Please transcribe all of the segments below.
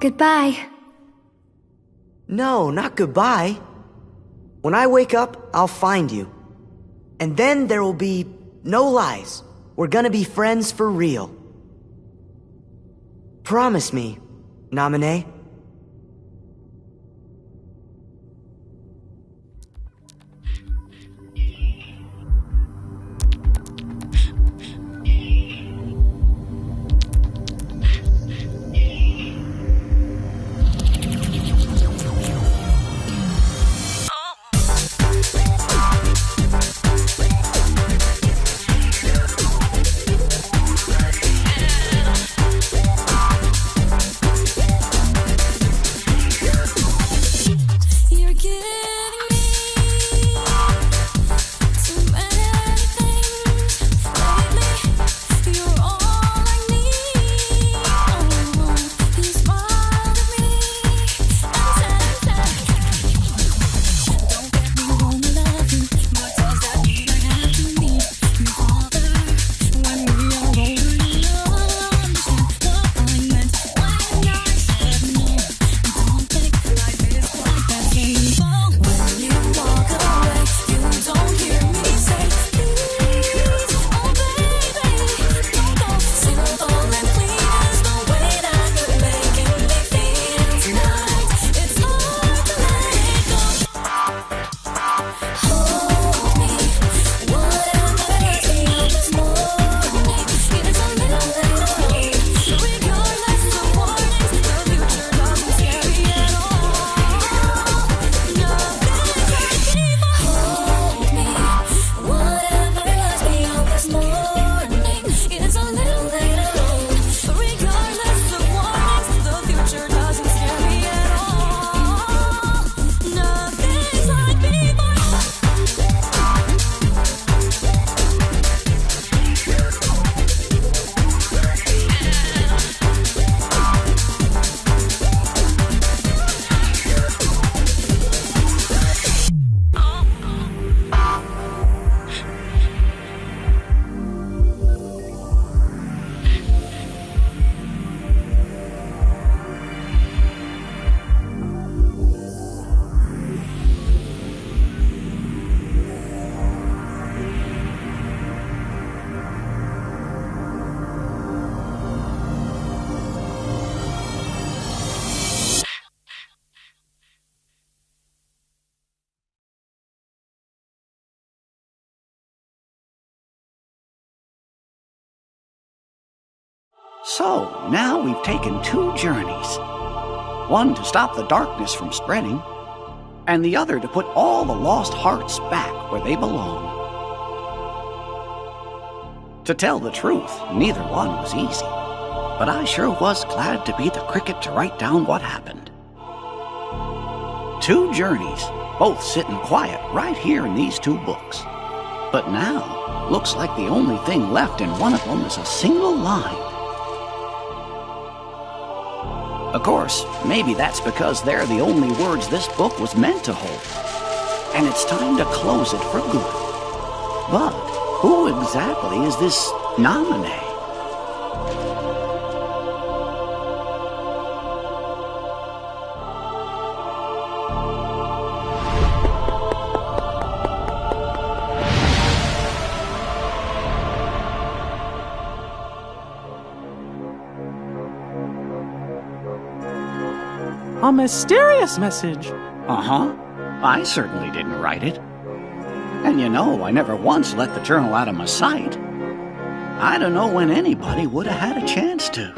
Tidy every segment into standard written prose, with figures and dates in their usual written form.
Goodbye. No, not goodbye. When I wake up, I'll find you. And then there will be no lies. We're gonna be friends for real. Promise me, Naminé. So, now we've taken 2 journeys. One to stop the darkness from spreading, and the other to put all the lost hearts back where they belong. To tell the truth, neither one was easy, but I sure was glad to be the cricket to write down what happened. 2 journeys, both sitting quiet right here in these 2 books. But now, looks like the only thing left in one of them is a single line. Of course, maybe that's because they're the only words this book was meant to hold. And it's time to close it for good. But who exactly is this Naminé? A mysterious message. Uh-huh. I certainly didn't write it. And you know, I never once let the journal out of my sight. I don't know when anybody would have had a chance to.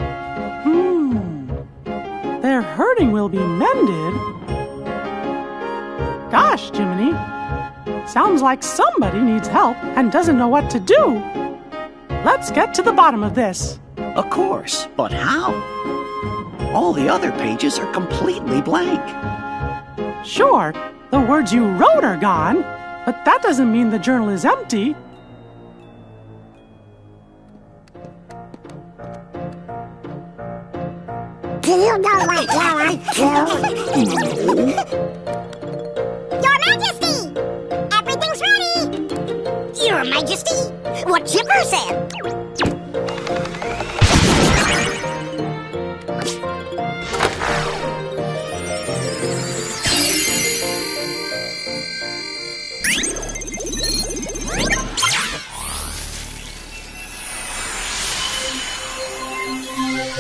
Their hurting will be mended. Gosh, Jiminy. Sounds like somebody needs help and doesn't know what to do. Let's get to the bottom of this. Of course, but how? All the other pages are completely blank. Sure, the words you wrote are gone, but that doesn't mean the journal is empty. Do you know what you want to? Your Majesty! Everything's ready! Your Majesty! What Chipper said!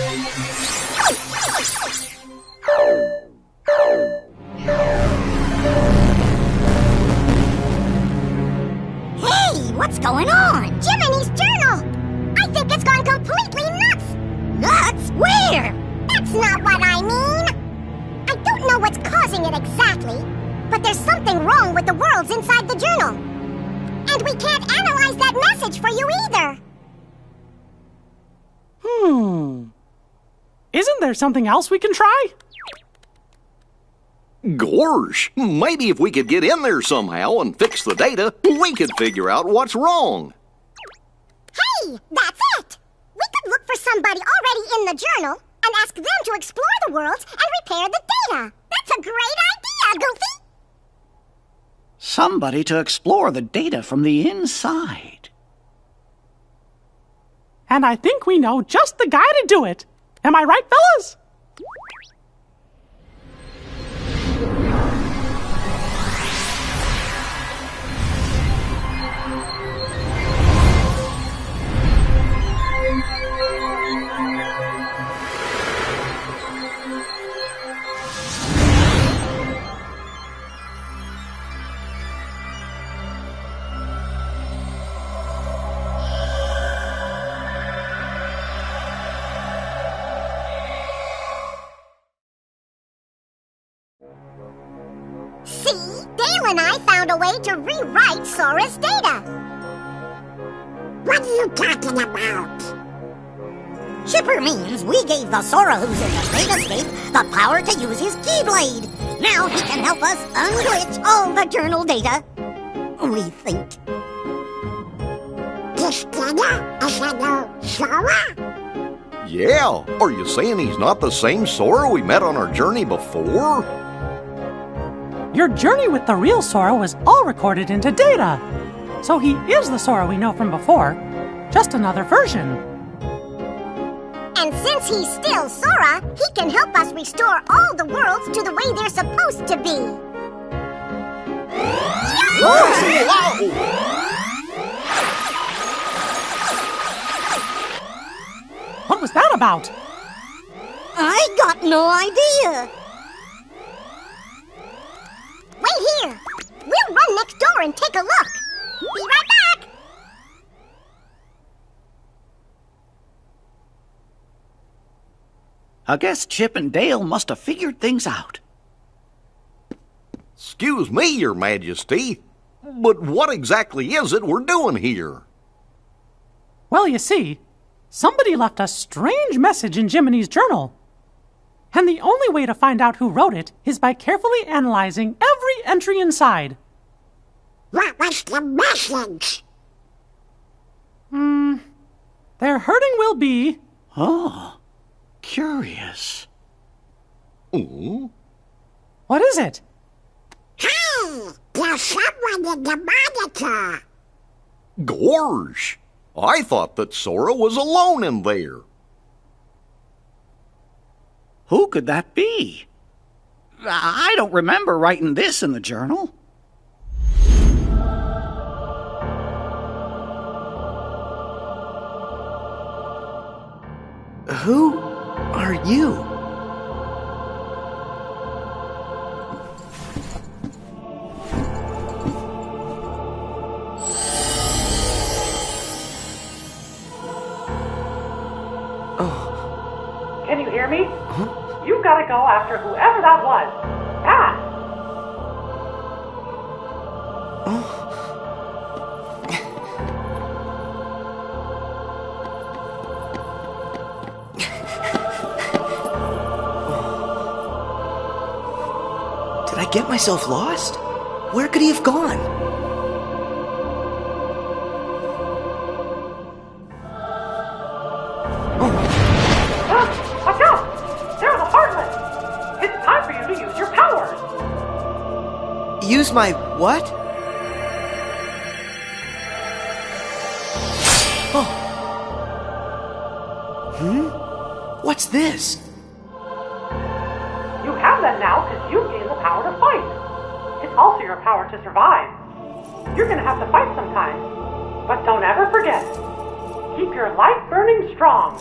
Hey, what's going on? Jiminy's journal! I think it's gone completely nuts! Nuts? Where? That's not what I mean! I don't know what's causing it exactly, but there's something wrong with the worlds inside the journal. And we can't analyze that message for you either! Isn't there something else we can try? Gorsh, maybe if we could get in there somehow and fix the data, we could figure out what's wrong. Hey, that's it! We could look for somebody already in the journal and ask them to explore the worlds and repair the data. That's a great idea, Goofy! Somebody to explore the data from the inside. And I think we know just the guy to do it. Am I right, fellas? See? Dale and I found a way to rewrite Sora's data. What are you talking about? Chipper means we gave the Sora who's in the datascape the power to use his Keyblade. Now he can help us unglitch all the journal data. We think. This data is a new Sora? Yeah, are you saying he's not the same Sora we met on our journey before? Your journey with the real Sora was all recorded into data. So he is the Sora we know from before, just another version. And since he's still Sora, he can help us restore all the worlds to the way they're supposed to be. Whoa! What was that about? I got no idea. Wait here. We'll run next door and take a look. Be right back. I guess Chip and Dale must have figured things out. Excuse me, Your Majesty, but what exactly is it we're doing here? Well, you see, somebody left a strange message in Jiminy's journal. And the only way to find out who wrote it is by carefully analyzing every entry inside. What was the message? Their hurting will be... Oh, curious. Ooh. What is it? Hey, there's someone in the monitor. Gorsh, I thought that Sora was alone in there. Who could that be? I don't remember writing this in the journal. Who are you? Can you hear me? You've got to go after whoever that was. Fast! Did I get myself lost? Where could he have gone? Watch out! They're the Heartless! It's time for you to use your powers! Use my what? Oh. What's this? You have that now because you gain the power to fight. It's also your power to survive. You're going to have to fight sometimes. But don't ever forget, keep your light burning strong.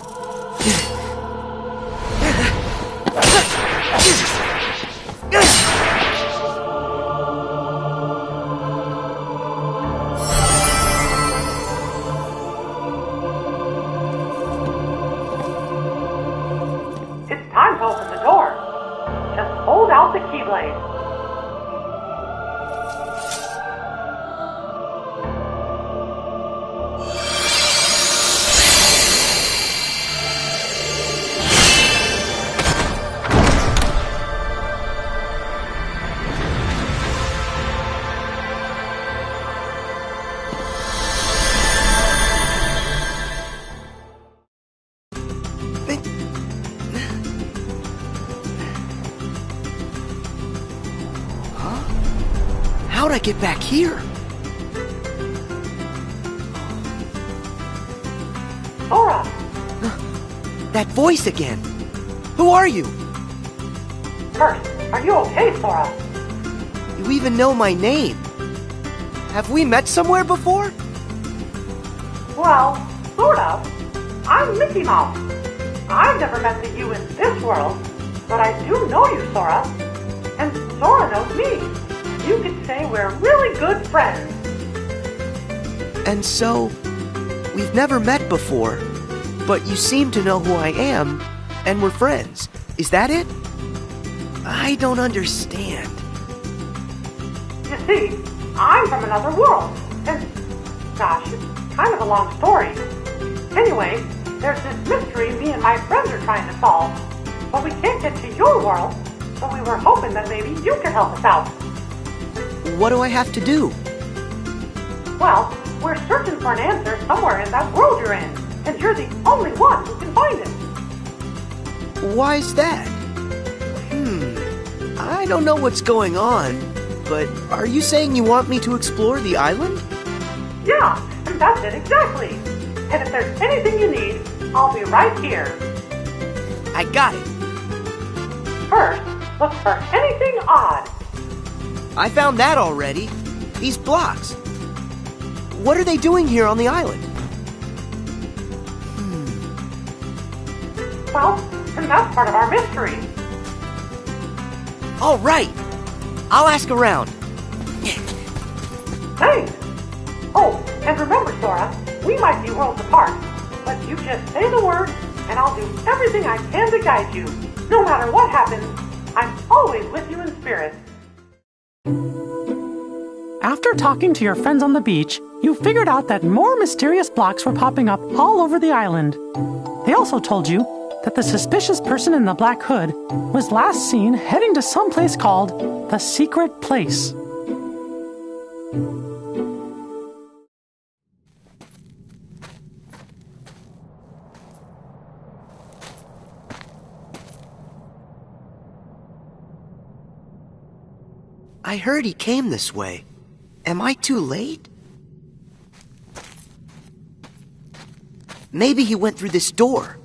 How'd I get back here? Sora! That voice again. Who are you? First, are you okay, Sora? You even know my name. Have we met somewhere before? Well, sort of. I'm Mickey Mouse. I've never met the you in this world, but I do know you, Sora. And Sora knows me. You could say we're really good friends. And so, we've never met before, but you seem to know who I am, and we're friends. Is that it? I don't understand. You see, I'm from another world, and gosh, it's kind of a long story. Anyway, there's this mystery me and my friends are trying to solve, but we can't get to your world, so we were hoping that maybe you could help us out. What do I have to do? Well, we're searching for an answer somewhere in that world you're in, and you're the only one who can find it. Why is that? I don't know what's going on, but are you saying you want me to explore the island? Yeah, and that's it exactly. And if there's anything you need, I'll be right here. I got it. First, look for anything odd. I found that already. These blocks. What are they doing here on the island? Well, and that's part of our mystery. All right. I'll ask around. Thanks. Oh, and remember, Sora, we might be worlds apart, but you just say the word, and I'll do everything I can to guide you. No matter what happens, I'm always with you in spirit. After talking to your friends on the beach, you figured out that more mysterious blocks were popping up all over the island. They also told you that the suspicious person in the black hood was last seen heading to some place called the Secret Place. I heard he came this way. Am I too late? Maybe he went through this door.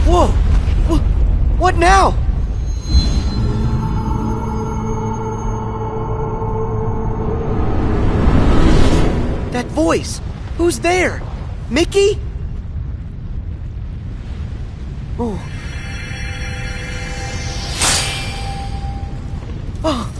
Whoa! What now? That voice! Who's there? Mickey? Oh. Oh.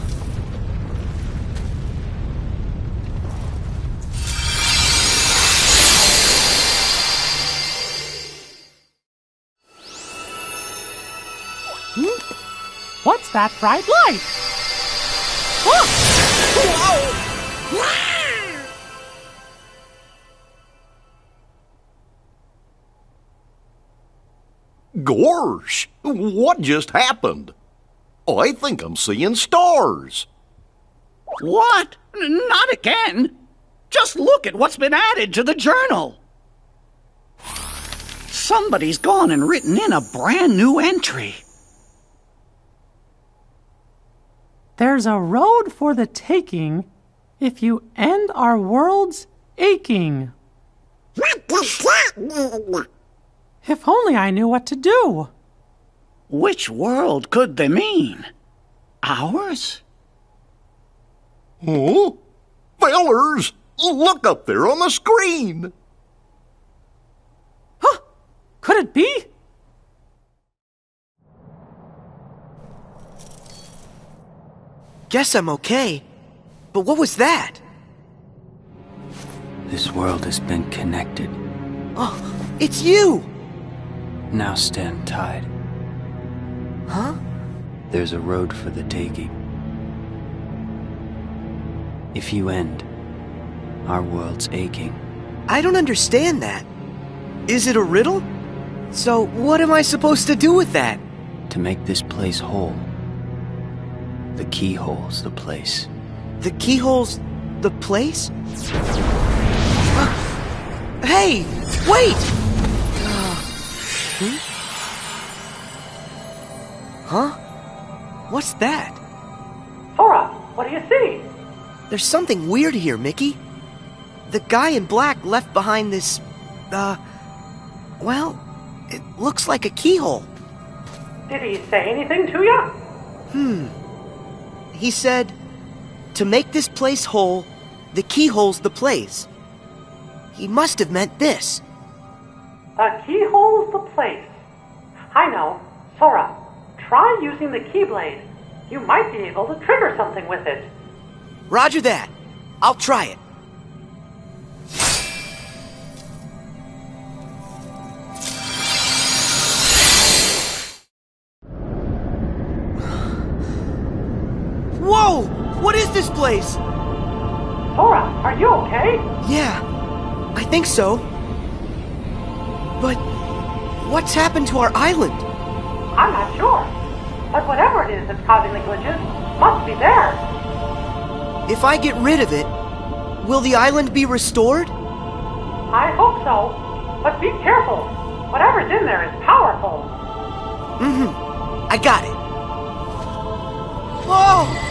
What's that bright light? Look! Gorsh, what just happened? I think I'm seeing stars. What? Not again. Just look at what's been added to the journal. Somebody's gone and written in a brand new entry. There's a road for the taking if you end our world's aching. What does that mean? If only I knew what to do. Which world could they mean? Ours? Huh? Fellers, look up there on the screen. Huh? Could it be? Guess I'm okay. But what was that? This world has been connected. Oh, it's you! Now stand tied. Huh? There's a road for the taking. If you end, our world's aching. I don't understand that. Is it a riddle? So what am I supposed to do with that? To make this place whole. The keyhole's the place. The keyhole's the place? Hey! Wait! Huh? What's that? What do you see? There's something weird here, Mickey. The guy in black left behind this, well, it looks like a keyhole. Did he say anything to you? He said, to make this place whole, the keyhole's the place. He must have meant this. The keyhole's the place. I know. Sora, try using the keyblade. You might be able to trigger something with it. Roger that. I'll try it. Whoa! What is this place? Sora, are you okay? Yeah, I think so. But what's happened to our island? I'm not sure. But whatever it is that's causing the glitches must be there. If I get rid of it, will the island be restored? I hope so. But be careful. Whatever's in there is powerful. I got it. Whoa!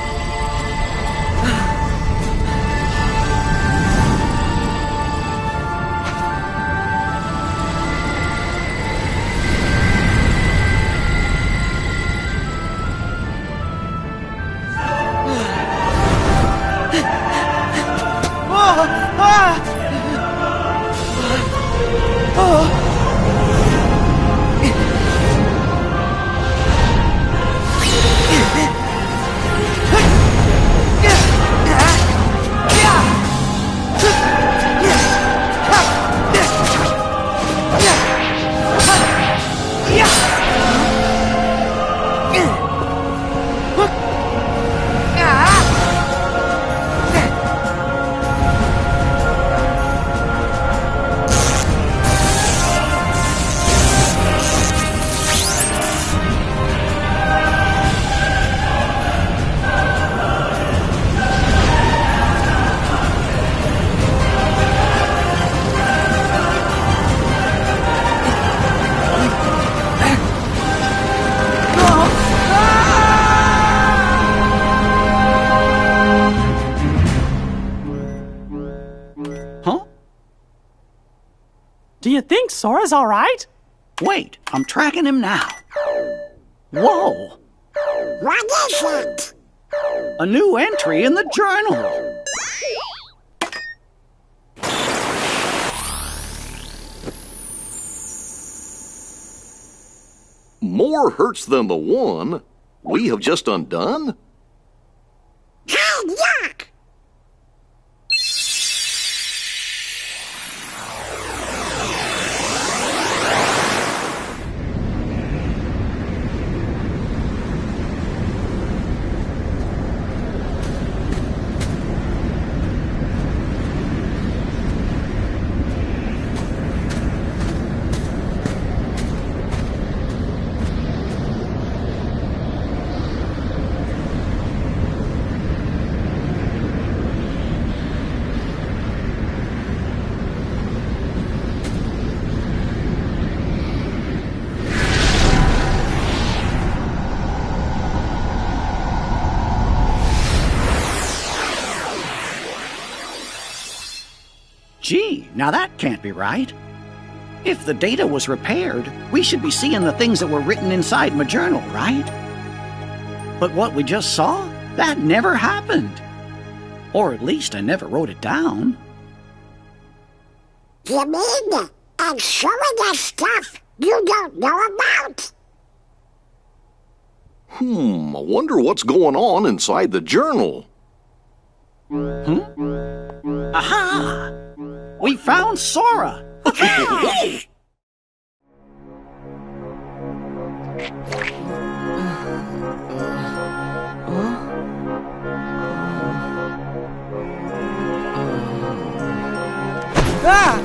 Do you think Sora's all right? Wait, I'm tracking him now. Whoa! What is it? A new entry in the journal. More hurts than the one we have just undone? Hey, yuck! Gee, now that can't be right. If the data was repaired, we should be seeing the things that were written inside my journal, right? But what we just saw, that never happened. Or at least I never wrote it down. You mean I'm showing us stuff you don't know about? I wonder what's going on inside the journal. Aha! We found Sora! Ah!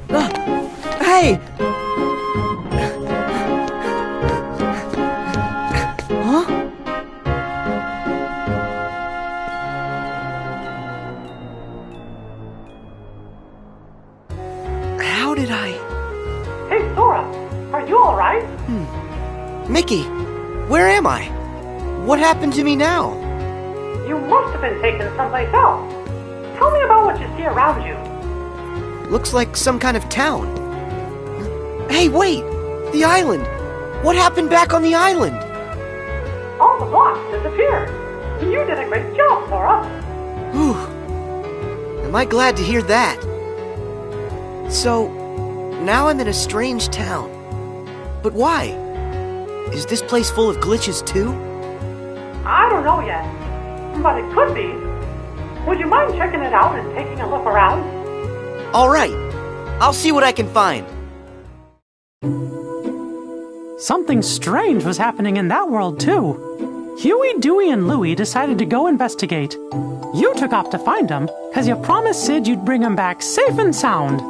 Huh? Hey! Huh? How did I... Hey, Sora, are you all right? Mickey, where am I? What happened to me now? You must have been taken someplace else. Tell me about what you see around you. Looks like some kind of town. Hey, wait! The island! What happened back on the island? All the blocks disappeared. You did a great job, Sora. Whew. Am I glad to hear that? So, now I'm in a strange town. But why? Is this place full of glitches too? I don't know yet, but it could be. Would you mind checking it out and taking a look around? All right. I'll see what I can find. Something strange was happening in that world, too. Huey, Dewey, and Louie decided to go investigate. You took off to find them, because you promised Sid you'd bring them back safe and sound.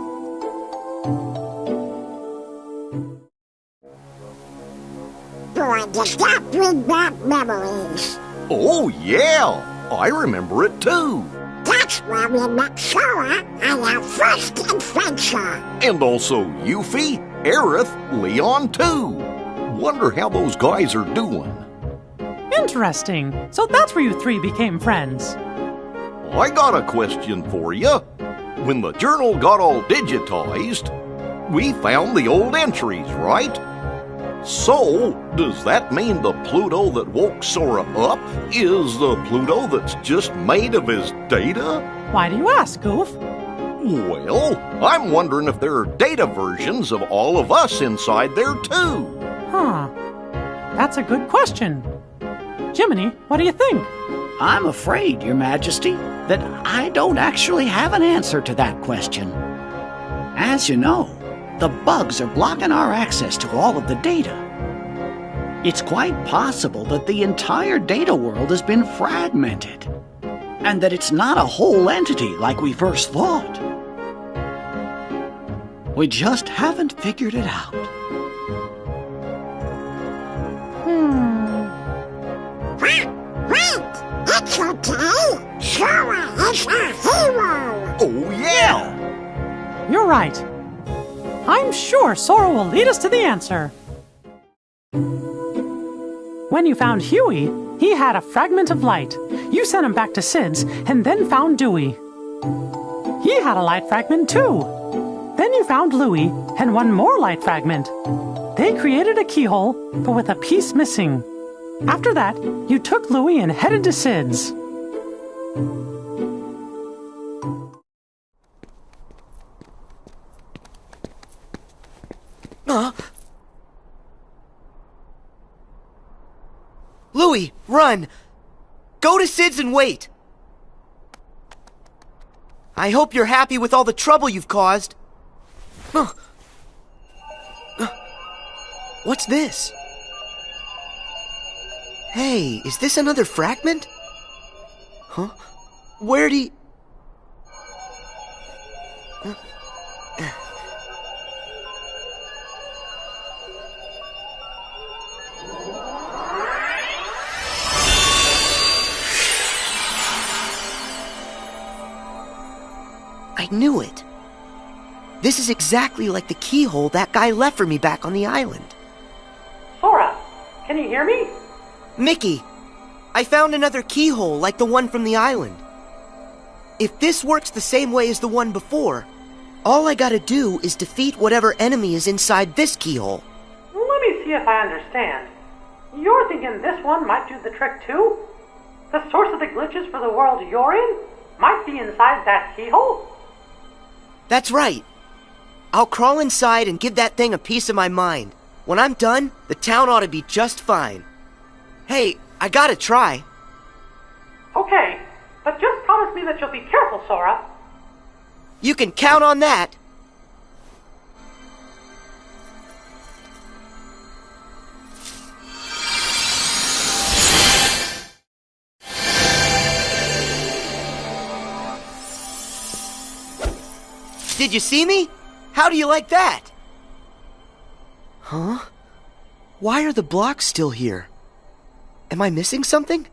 Boy, does that bring back memories. Oh, yeah. I remember it too. That's where we met Sora on our first adventure. And also Yuffie, Aerith, Leon too. Wonder how those guys are doing. Interesting. So that's where you three became friends. I got a question for you. When the journal got all digitized, we found the old entries, right? So, does that mean the Pluto that woke Sora up is the Pluto that's just made of his data? Why do you ask, Goof? Well, I'm wondering if there are data versions of all of us inside there too. Huh. That's a good question. Jiminy, what do you think? I'm afraid, Your Majesty, that I don't actually have an answer to that question. As you know, the bugs are blocking our access to all of the data. It's quite possible that the entire data world has been fragmented, and that it's not a whole entity like we first thought. We just haven't figured it out. Wait! It's okay! Sora is our hero! Oh, yeah! You're right. I'm sure Sora will lead us to the answer. When you found Huey, he had a fragment of light. You sent him back to Sid's and then found Dewey. He had a light fragment too. Then you found Louie and one more light fragment. They created a keyhole, but with a piece missing. After that, you took Louie and headed to Sid's. Louie, run! Go to Sid's and wait! I hope you're happy with all the trouble you've caused. What's this? Hey, is this another fragment? Huh? Where'd he... I knew it. This is exactly like the keyhole that guy left for me back on the island. Sora, can you hear me? Mickey, I found another keyhole like the one from the island. If this works the same way as the one before, all I gotta do is defeat whatever enemy is inside this keyhole. Let me see if I understand. You're thinking this one might do the trick too? The source of the glitches for the world you're in might be inside that keyhole? That's right. I'll crawl inside and give that thing a piece of my mind. When I'm done, the town ought to be just fine. Hey, I gotta try. Okay, but just promise me that you'll be careful, Sora. You can count on that. Did you see me? How do you like that? Huh? Why are the blocks still here? Am I missing something?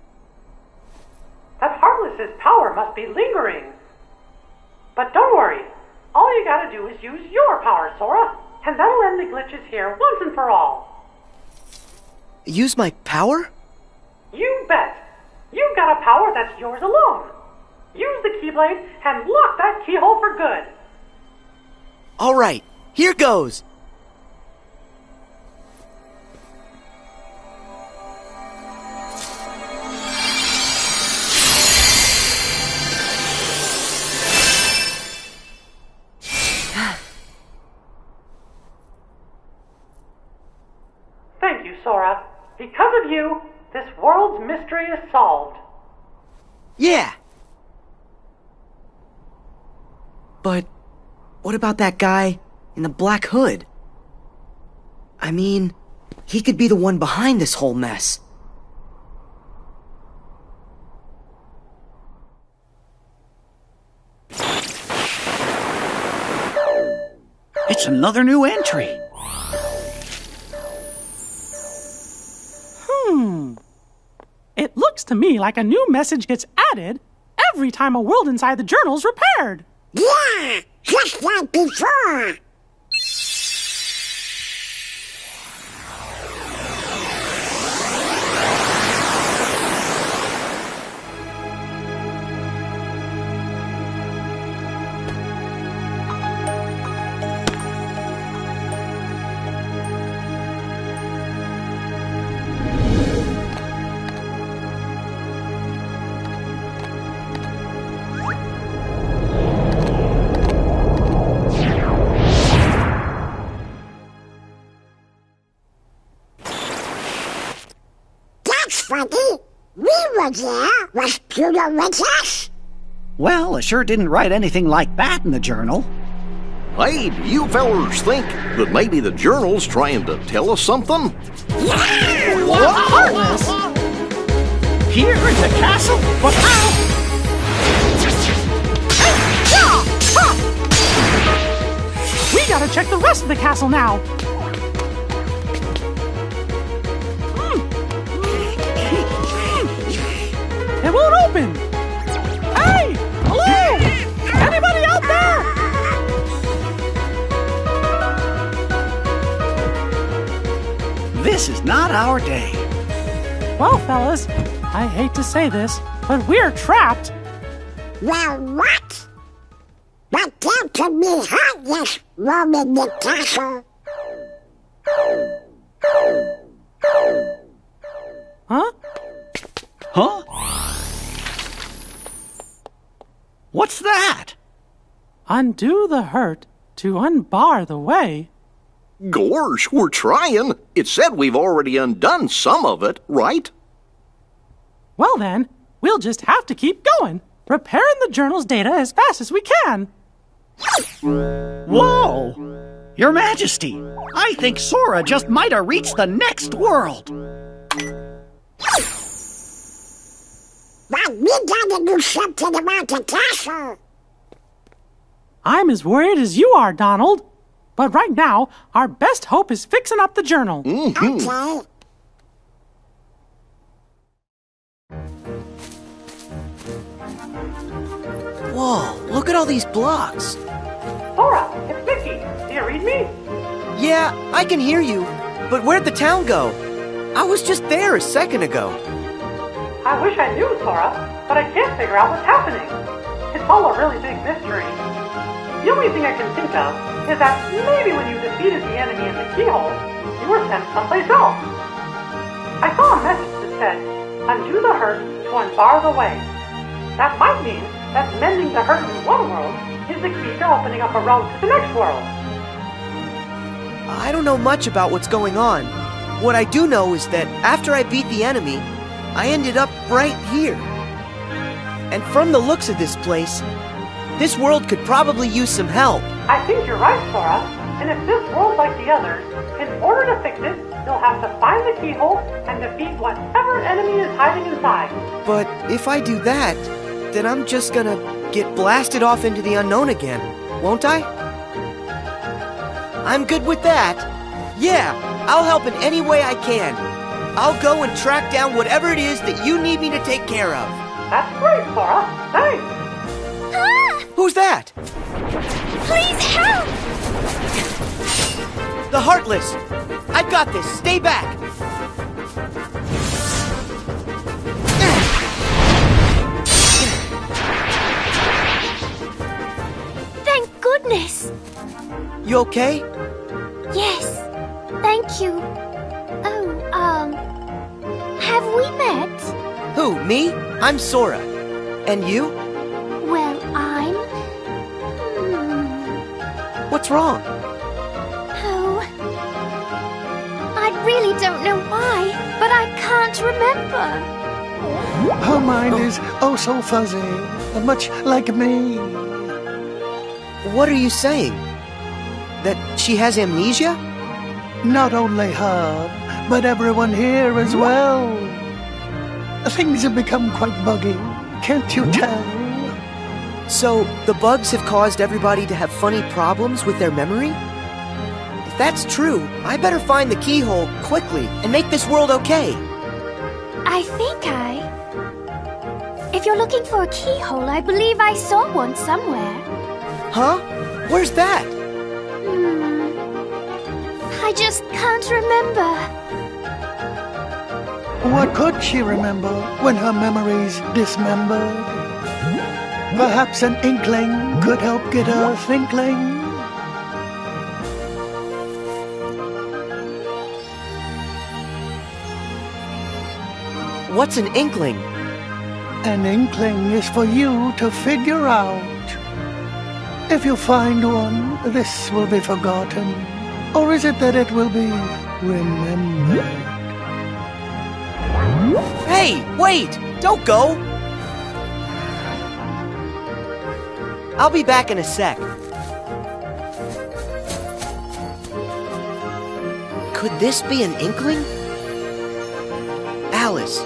That Heartless's power must be lingering. But don't worry. All you gotta do is use your power, Sora, and that'll end the glitches here once and for all. Use my power? You bet. You've got a power that's yours alone. Use the Keyblade and lock that keyhole for good. All right, here goes. Thank you, Sora. Because of you, this world's mystery is solved. Yeah. But what about that guy in the black hood? I mean, he could be the one behind this whole mess. It's another new entry. It looks to me like a new message gets added every time a world inside the journal's repaired. Yeah, just like before. Funny, we were there. Was Pluto with us? Well, I sure didn't write anything like that in the journal. Hey, do you fellers think that maybe the journal's trying to tell us something? Yeah! What? Heartless! Here in the castle? But how? We gotta check the rest of the castle now. It won't open! Hey! Hello! Anybody out there? This is not our day. Well, fellas, I hate to say this, but we're trapped. Well, what? But there can be heartless roaming the castle. Huh? Huh? What's that? Undo the hurt to unbar the way. Gorsh, we're trying. It said we've already undone some of it, right? Well then, we'll just have to keep going, repairing the journal's data as fast as we can. Whoa! Your Majesty, I think Sora just might have reached the next world. But we gotta do something about the castle. I'm as worried as you are, Donald. But right now, our best hope is fixing up the journal. Okay. Whoa, look at all these blocks. Sora, it's Vicky. Do you read me? Yeah, I can hear you. But where'd the town go? I was just there a second ago. I wish I knew, Sora, but I can't figure out what's happening. It's all a really big mystery. The only thing I can think of is that maybe when you defeated the enemy in the keyhole, you were sent someplace else. I saw a message that said, undo the hurt to unbar the way. That might mean that mending the hurt in one world is the key to opening up a road to the next world. I don't know much about what's going on. What I do know is that after I beat the enemy, I ended up right here. And from the looks of this place, this world could probably use some help. I think you're right, Sora. And if this world's like the others, in order to fix it, you'll have to find the keyhole and defeat whatever enemy is hiding inside. But if I do that, then I'm just gonna get blasted off into the unknown again, won't I? I'm good with that. Yeah, I'll help in any way I can. I'll go and track down whatever it is that you need me to take care of. That's great, Sora. Thanks. Ah! Who's that? Please help! The Heartless! I've got this. Stay back. goodness! You okay? Yes, thank you. Oh, have we met? Who, me? I'm Sora. And you? Well, I'm... What's wrong? Oh... I really don't know why, but I can't remember. Her mind is oh so fuzzy, much like me. What are you saying? That she has amnesia? Not only her, but everyone here as well. Things have become quite buggy, can't you tell? So, the bugs have caused everybody to have funny problems with their memory? If that's true, I better find the keyhole quickly and make this world okay. I think If you're looking for a keyhole, I believe I saw one somewhere. Huh? Where's that? I just can't remember. What could she remember when her memory's dismembered? Perhaps an inkling could help get her thinkling. What's an inkling? An inkling is for you to figure out. If you find one, this will be forgotten. Or is it that it will be remembered? Hey, wait! Don't go! I'll be back in a sec. Could this be an inkling? Alice.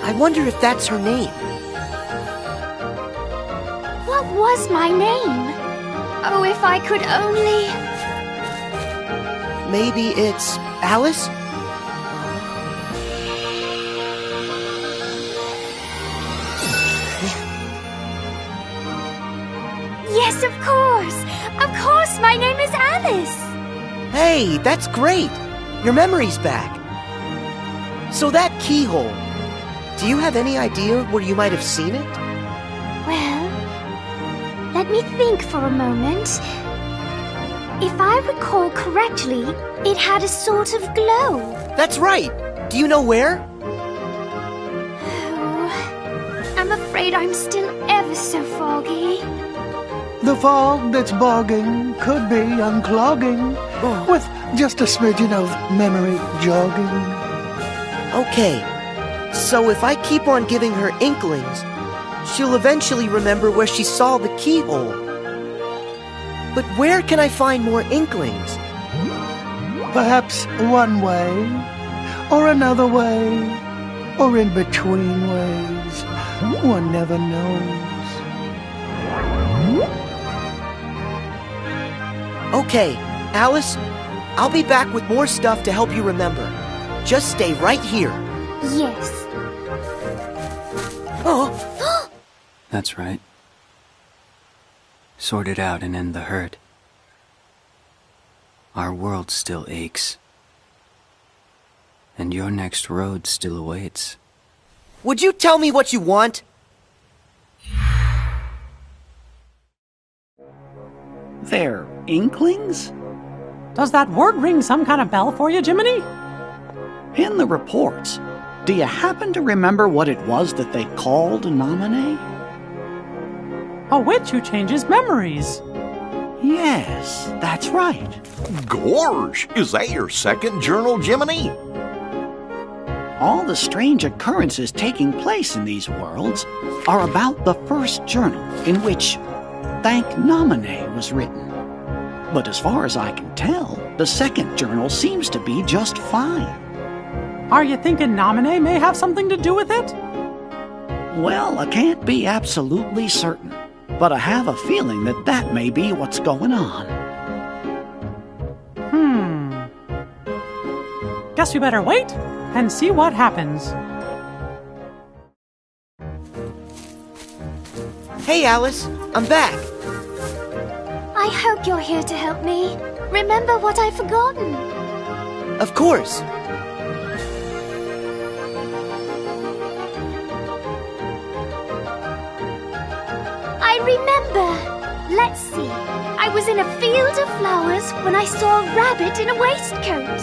I wonder if that's her name. What was my name? Oh, if I could only... Maybe it's Alice? Yes, of course! Of course, my name is Alice! Hey, that's great! Your memory's back. So that keyhole, do you have any idea where you might have seen it? Well, let me think for a moment. If I recall correctly, it had a sort of glow. That's right! Do you know where? Oh, I'm afraid I'm still ever so foggy. The fog that's bogging could be unclogging with just a smidgen of memory jogging. Okay, so if I keep on giving her inklings, she'll eventually remember where she saw the keyhole. But where can I find more inklings? Perhaps one way, or another way, or in between ways. One never knows. Okay, Alice, I'll be back with more stuff to help you remember. Just stay right here. Yes. Oh! That's right. Sort it out and end the hurt. Our world still aches. And your next road still awaits. Would you tell me what you want? They're inklings? Does that word ring some kind of bell for you, Jiminy? In the reports, do you happen to remember what it was that they called Nominee? A witch who changes memories. Yes, that's right. Gorge, is that your second journal, Jiminy? All the strange occurrences taking place in these worlds are about the first journal in which Thank Nominee was written. But as far as I can tell, the second journal seems to be just fine. Are you thinking Nominee may have something to do with it? Well, I can't be absolutely certain, but I have a feeling that that may be what's going on. Guess we better wait and see what happens. Hey, Alice, I'm back. I hope you're here to help me. Remember what I've forgotten. Of course. I remember. Let's see. was in a field of flowers when I saw a rabbit in a waistcoat.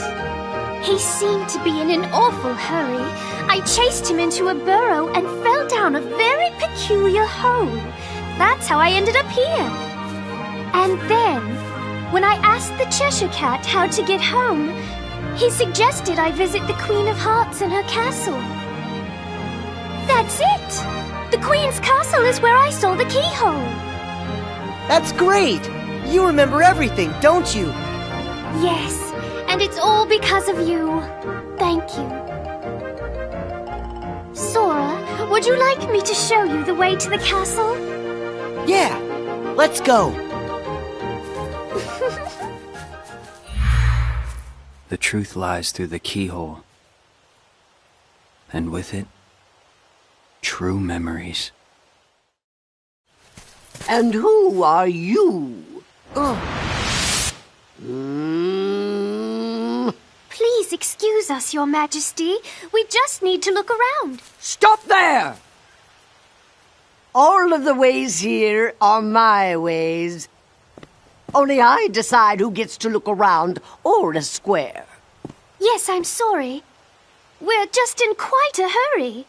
He seemed to be in an awful hurry. I chased him into a burrow and fell down a very peculiar hole. That's how I ended up here. And then, when I asked the Cheshire Cat how to get home, he suggested I visit the Queen of Hearts in her castle. That's it! The Queen's castle is where I saw the keyhole. That's great! You remember everything, don't you? Yes, and it's all because of you. Thank you. Sora, would you like me to show you the way to the castle? Yeah, let's go. The truth lies through the keyhole. And with it, true memories. And who are you? Please excuse us, Your Majesty. We just need to look around. Stop there! All of the ways here are my ways. Only I decide who gets to look around or a square. Yes, I'm sorry. We're just in quite a hurry.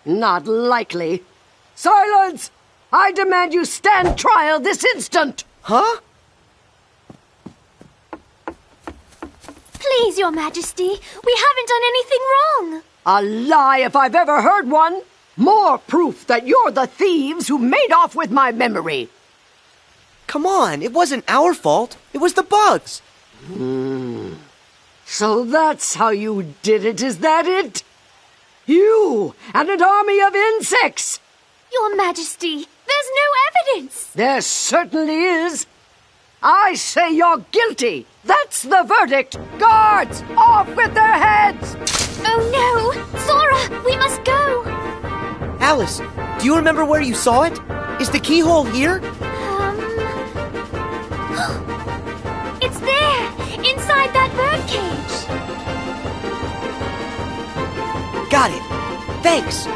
Not likely. Silence! I demand you stand trial this instant! Huh? Please, Your Majesty, we haven't done anything wrong. A lie if I've ever heard one. More proof that you're the thieves who made off with my memory. Come on, it wasn't our fault. It was the bugs. So that's how you did it, is that it? You and an army of insects! Your Majesty, there's no evidence. There certainly is. I say you're guilty. That's the verdict. Guards, off with their heads! Oh no! Sora, we must go! Alice, do you remember where you saw it? Is the keyhole here? It's there! Inside that birdcage! Got it. Thanks.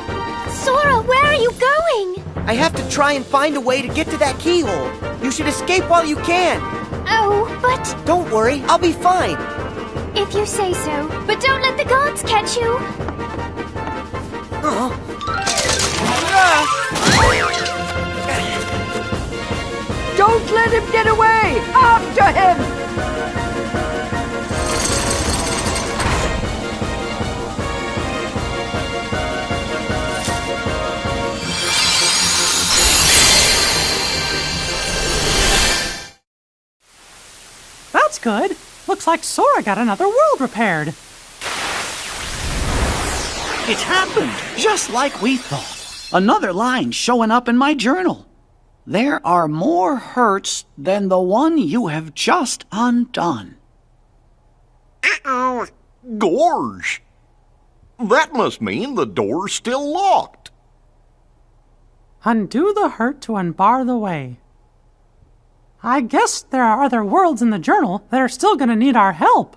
Sora, where are you going? I have to try and find a way to get to that keyhole. You should escape while you can. Oh, but... Don't worry, I'll be fine. If you say so, but don't let the guards catch you. Don't let him get away! After him! That's good. Looks like Sora got another world repaired. It's happened, just like we thought. Another line showing up in my journal. There are more hurts than the one you have just undone. Uh-oh. Gorge! That must mean the door's still locked. Undo the hurt to unbar the way. I guess there are other worlds in the journal that are still going to need our help.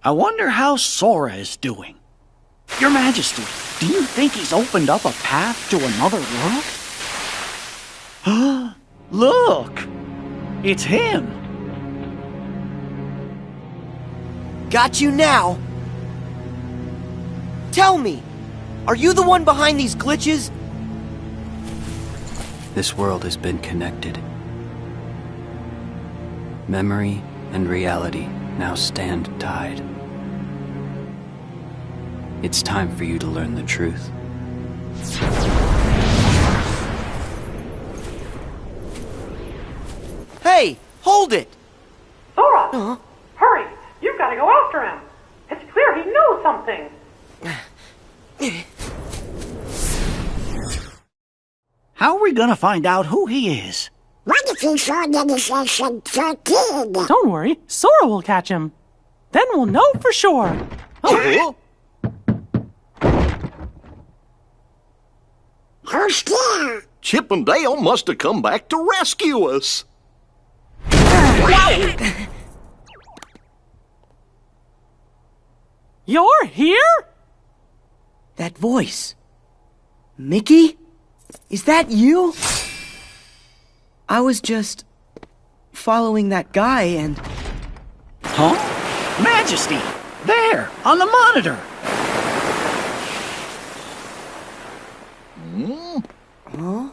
I wonder how Sora is doing. Your Majesty, do you think he's opened up a path to another world? Look! It's him! Got you now. Tell me, are you the one behind these glitches? This world has been connected. Memory and reality now stand tied. It's time for you to learn the truth. Hey, hold it! Sora! Hurry! You've got to go after him! It's clear he knows something! How are we gonna find out who he is? What if he saw Initiation 13? Don't worry, Sora will catch him. Then we'll know for sure. Oh, Who's there? Chip and Dale must have come back to rescue us. you're here? That voice. Mickey? Is that you? I was just following that guy and... Huh? Majesty! There, on the monitor! Huh?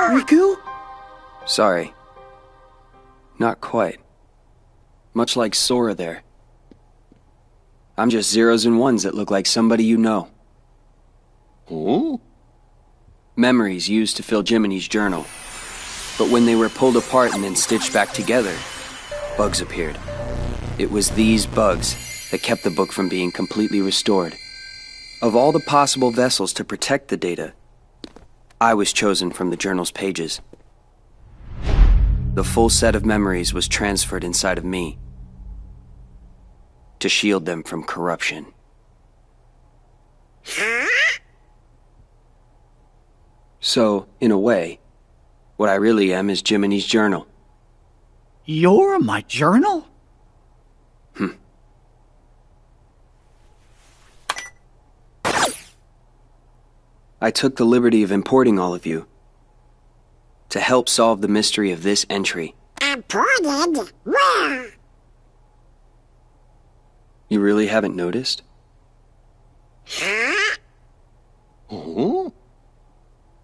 Riku? Sorry. Not quite. Much like Sora there. I'm just zeros and ones that look like somebody you know. Huh? Memories used to fill Jiminy's journal. But when they were pulled apart and then stitched back together, bugs appeared. It was these bugs that kept the book from being completely restored. Of all the possible vessels to protect the data, I was chosen from the journal's pages. The full set of memories was transferred inside of me to shield them from corruption. So, in a way, what I really am is Jiminy's journal. You're my journal? I took the liberty of importing all of you to help solve the mystery of this entry. Imported? Where? You really haven't noticed? Huh? Huh?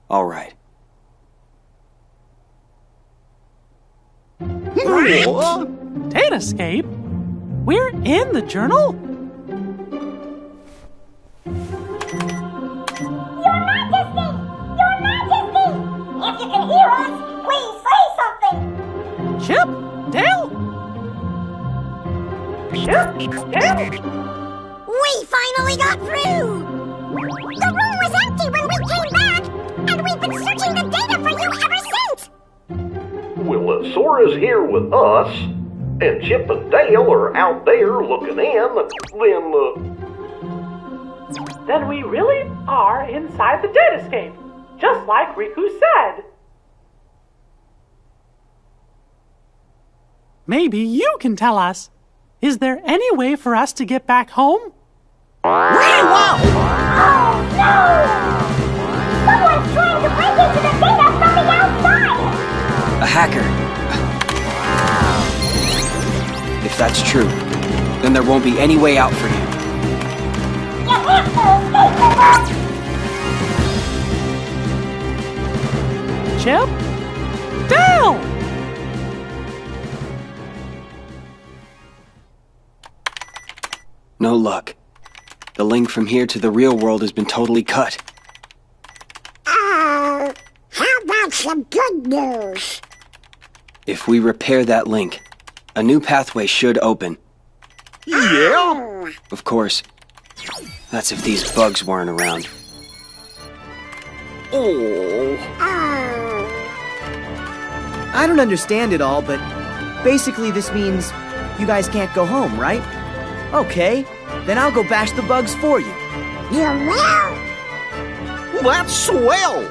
All right. What? Datascape? We're in the journal? If you can hear us, please say something! Chip? Dale? We finally got through! The room was empty when we came back, and we've been searching the data for you ever since! Well, Sora's here with us, and Chip and Dale are out there looking in, Then we really are inside the datascape, just like Riku said. Maybe you can tell us. Is there any way for us to get back home? Oh no! Someone's trying to break into the data from the outside! A hacker. If that's true, then there won't be any way out for you. You have to escape the Chip? Dale! No luck. The link from here to the real world has been totally cut. Oh, how about some good news? If we repair that link, a new pathway should open. Yeah? Of course, that's if these bugs weren't around. Oh. I don't understand it all, but basically this means you guys can't go home, right? Okay, then I'll go bash the bugs for you. You will? That's swell!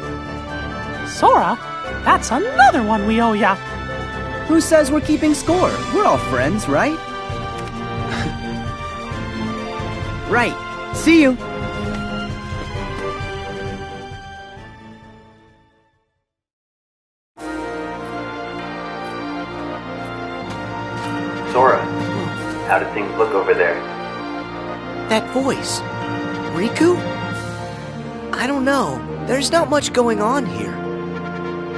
Sora, that's another one we owe ya. Who says we're keeping score? We're all friends, right? Right. See you. Sora, how do things look over there? That voice. Riku? I don't know. There's not much going on here.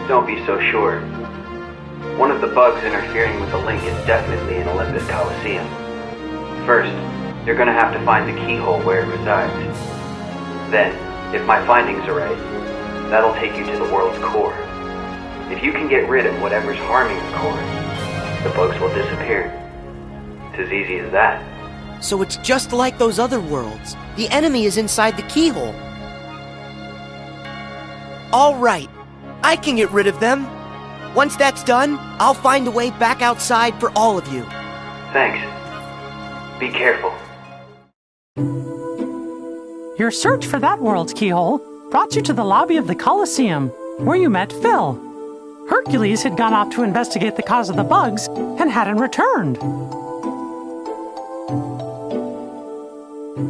Don't be so sure. One of the bugs interfering with the link is definitely in Olympus Coliseum. First, you're gonna have to find the keyhole where it resides. Then, if my findings are right, that'll take you to the world's core. If you can get rid of whatever's harming the core, the bugs will disappear. It's as easy as that. So it's just like those other worlds. The enemy is inside the keyhole. All right. I can get rid of them. Once that's done, I'll find a way back outside for all of you. Thanks. Be careful. Your search for that world's keyhole brought you to the lobby of the Colosseum, where you met Phil. Hercules had gone off to investigate the cause of the bugs and hadn't returned.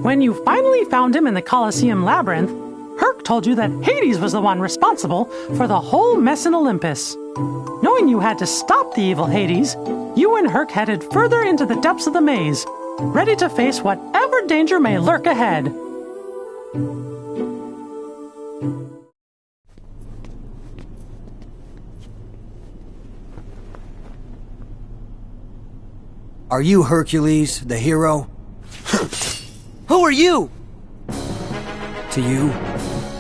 When you finally found him in the Colosseum labyrinth, Herc told you that Hades was the one responsible for the whole mess in Olympus. Knowing you had to stop the evil Hades, you and Herc headed further into the depths of the maze, ready to face whatever danger may lurk ahead. Are you Hercules, the hero? Who are you? To you,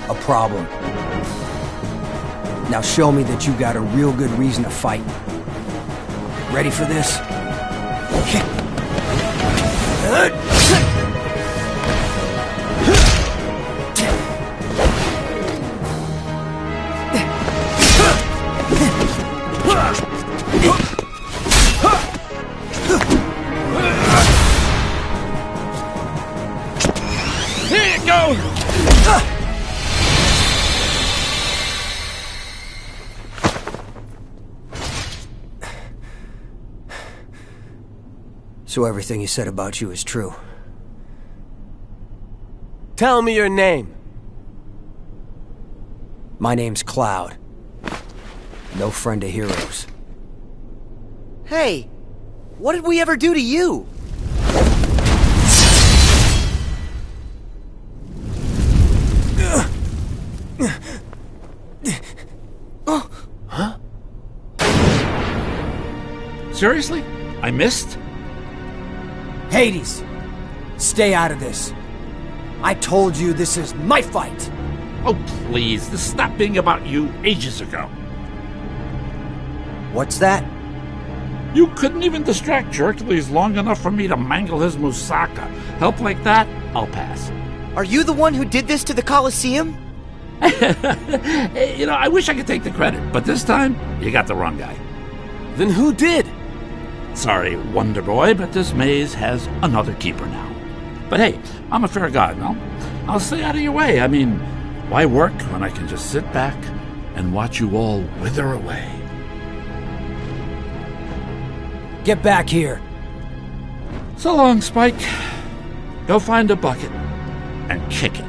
a problem. Now show me that you got a real good reason to fight. Ready for this? Here you go! So everything he said about you is true. Tell me your name. My name's Cloud. No friend of heroes. Hey, what did we ever do to you? Huh? Seriously? I missed? Hades! Stay out of this. I told you this is my fight! Oh, please, this stopped being about you ages ago. What's that? You couldn't even distract Hercules long enough for me to mangle his moussaka. Help like that? I'll pass. Are you the one who did this to the Colosseum? You know, I wish I could take the credit, but this time, you got the wrong guy. Then who did? Sorry, Wonder Boy, but this maze has another keeper now. But hey, I'm a fair guy, no? I'll stay out of your way. I mean, why work when I can just sit back and watch you all wither away? Get back here! So long, Spike. Go find a bucket and kick it.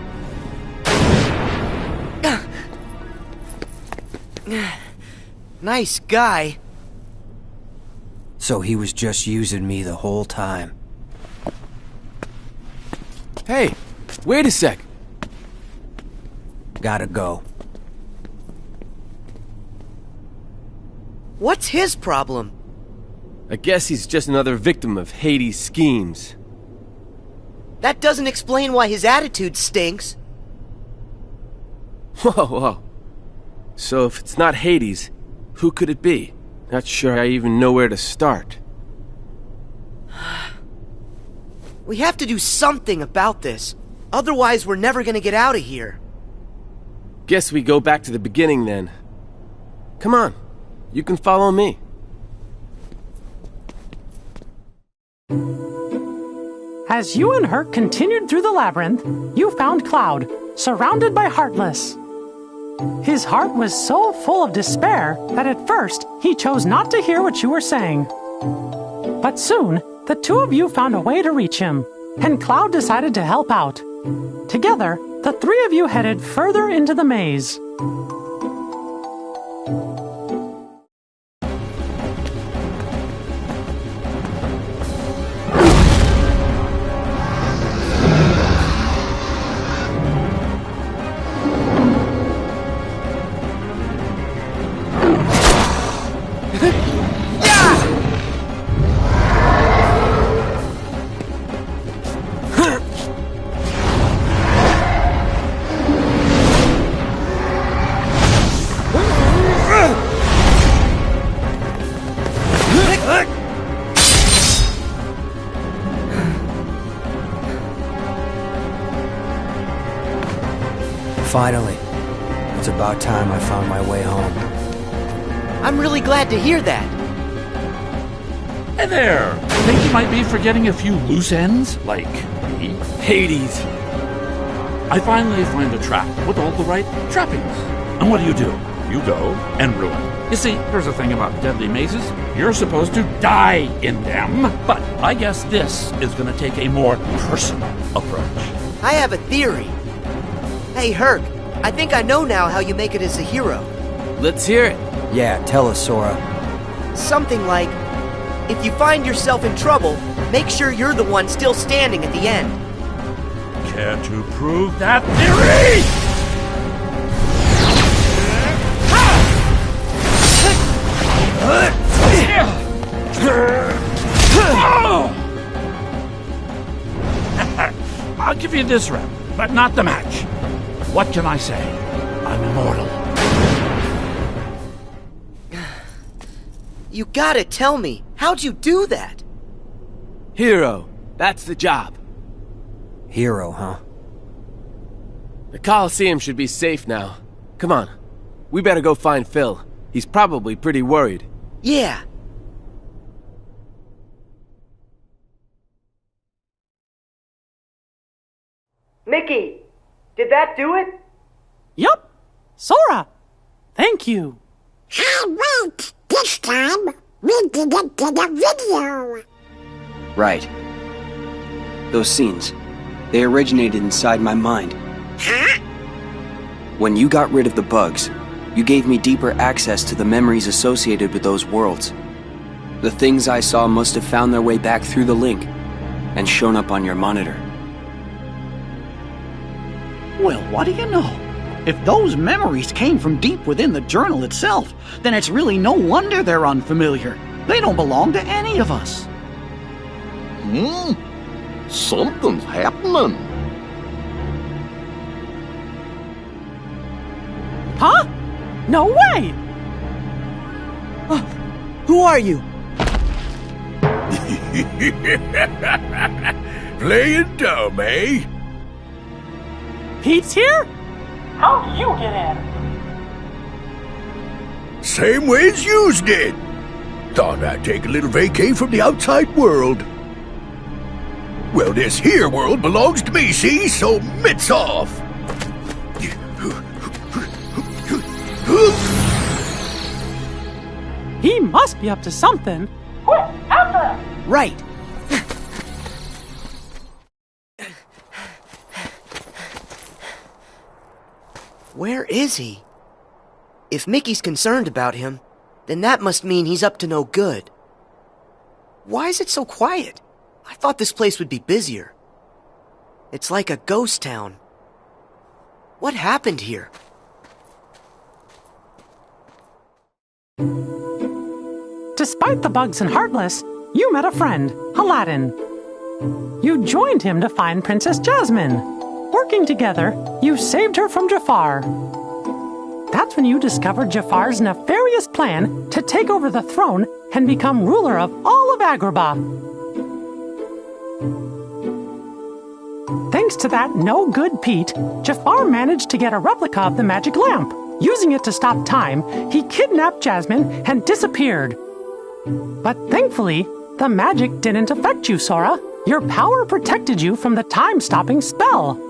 Nice guy. So he was just using me the whole time. Hey, wait a sec. Gotta go. What's his problem? I guess he's just another victim of Hades' schemes. That doesn't explain why his attitude stinks. Whoa. So if it's not Hades, who could it be? Not sure I even know where to start. We have to do something about this. Otherwise, we're never gonna get out of here. Guess we go back to the beginning then. Come on, you can follow me. As you and Herc continued through the labyrinth, you found Cloud, surrounded by Heartless. His heart was so full of despair that at first he chose not to hear what you were saying. But soon, the two of you found a way to reach him, and Cloud decided to help out. Together, the three of you headed further into the maze. Finally. It's about time I found my way home. I'm really glad to hear that. Hey there! Think you might be forgetting a few loose ends? Like me? Hades! I finally find a trap with all the right trappings. And what do? You go and ruin. You see, here's the thing about deadly mazes. You're supposed to die in them. But I guess this is going to take a more personal approach. I have a theory. Hey, Herc, I think I know now how you make it as a hero. Let's hear it. Yeah, tell us, Sora. Something like, if you find yourself in trouble, make sure you're the one still standing at the end. Care to prove that theory? I'll give you this round, but not the match. What can I say? I'm immortal. You gotta tell me, how'd you do that? Hero. That's the job. Hero, huh? The Coliseum should be safe now. Come on. We better go find Phil. He's probably pretty worried. Yeah. Mickey, did that do it? Yup. Sora, thank you. Hey, wait! This time, we didn't get a video! Right. Those scenes, they originated inside my mind. Huh? When you got rid of the bugs, you gave me deeper access to the memories associated with those worlds. The things I saw must have found their way back through the link and shown up on your monitor. Well, what do you know? If those memories came from deep within the journal itself, then it's really no wonder they're unfamiliar. They don't belong to any of us. Something's happening. Huh? No way! Who are you? Playing dumb, eh? Pete's here? How'd you get in? Same way as yous did. Thought I'd take a little vacay from the outside world. Well, this here world belongs to me, see? So mitts off. He must be up to something. Quick, after him! Right. Where is he? If Mickey's concerned about him, then that must mean he's up to no good. Why is it so quiet? I thought this place would be busier. It's like a ghost town. What happened here? Despite the bugs and Heartless, you met a friend, Aladdin. You joined him to find Princess Jasmine. Working together, you saved her from Jafar. That's when you discovered Jafar's nefarious plan to take over the throne and become ruler of all of Agrabah. Thanks to that no-good Pete, Jafar managed to get a replica of the magic lamp. Using it to stop time, he kidnapped Jasmine and disappeared. But thankfully, the magic didn't affect you, Sora. Your power protected you from the time-stopping spell.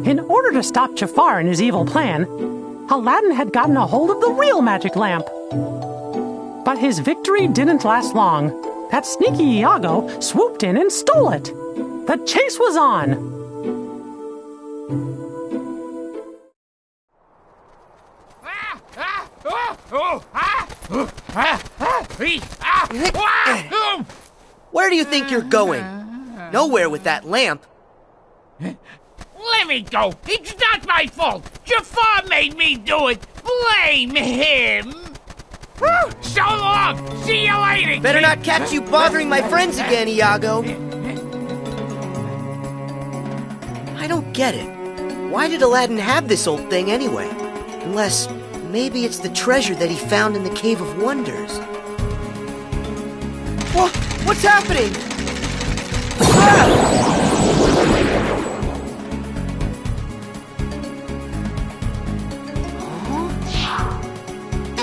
In order to stop Jafar in his evil plan, Aladdin had gotten a hold of the real magic lamp. But his victory didn't last long. That sneaky Iago swooped in and stole it. The chase was on. Where do you think you're going? Nowhere with that lamp. Let me go. It's not my fault. Jafar made me do it. Blame him. So long. See you later. Better not catch you bothering my friends again, Iago. I don't get it. Why did Aladdin have this old thing anyway? Unless maybe it's the treasure that he found in the Cave of Wonders. What's happening?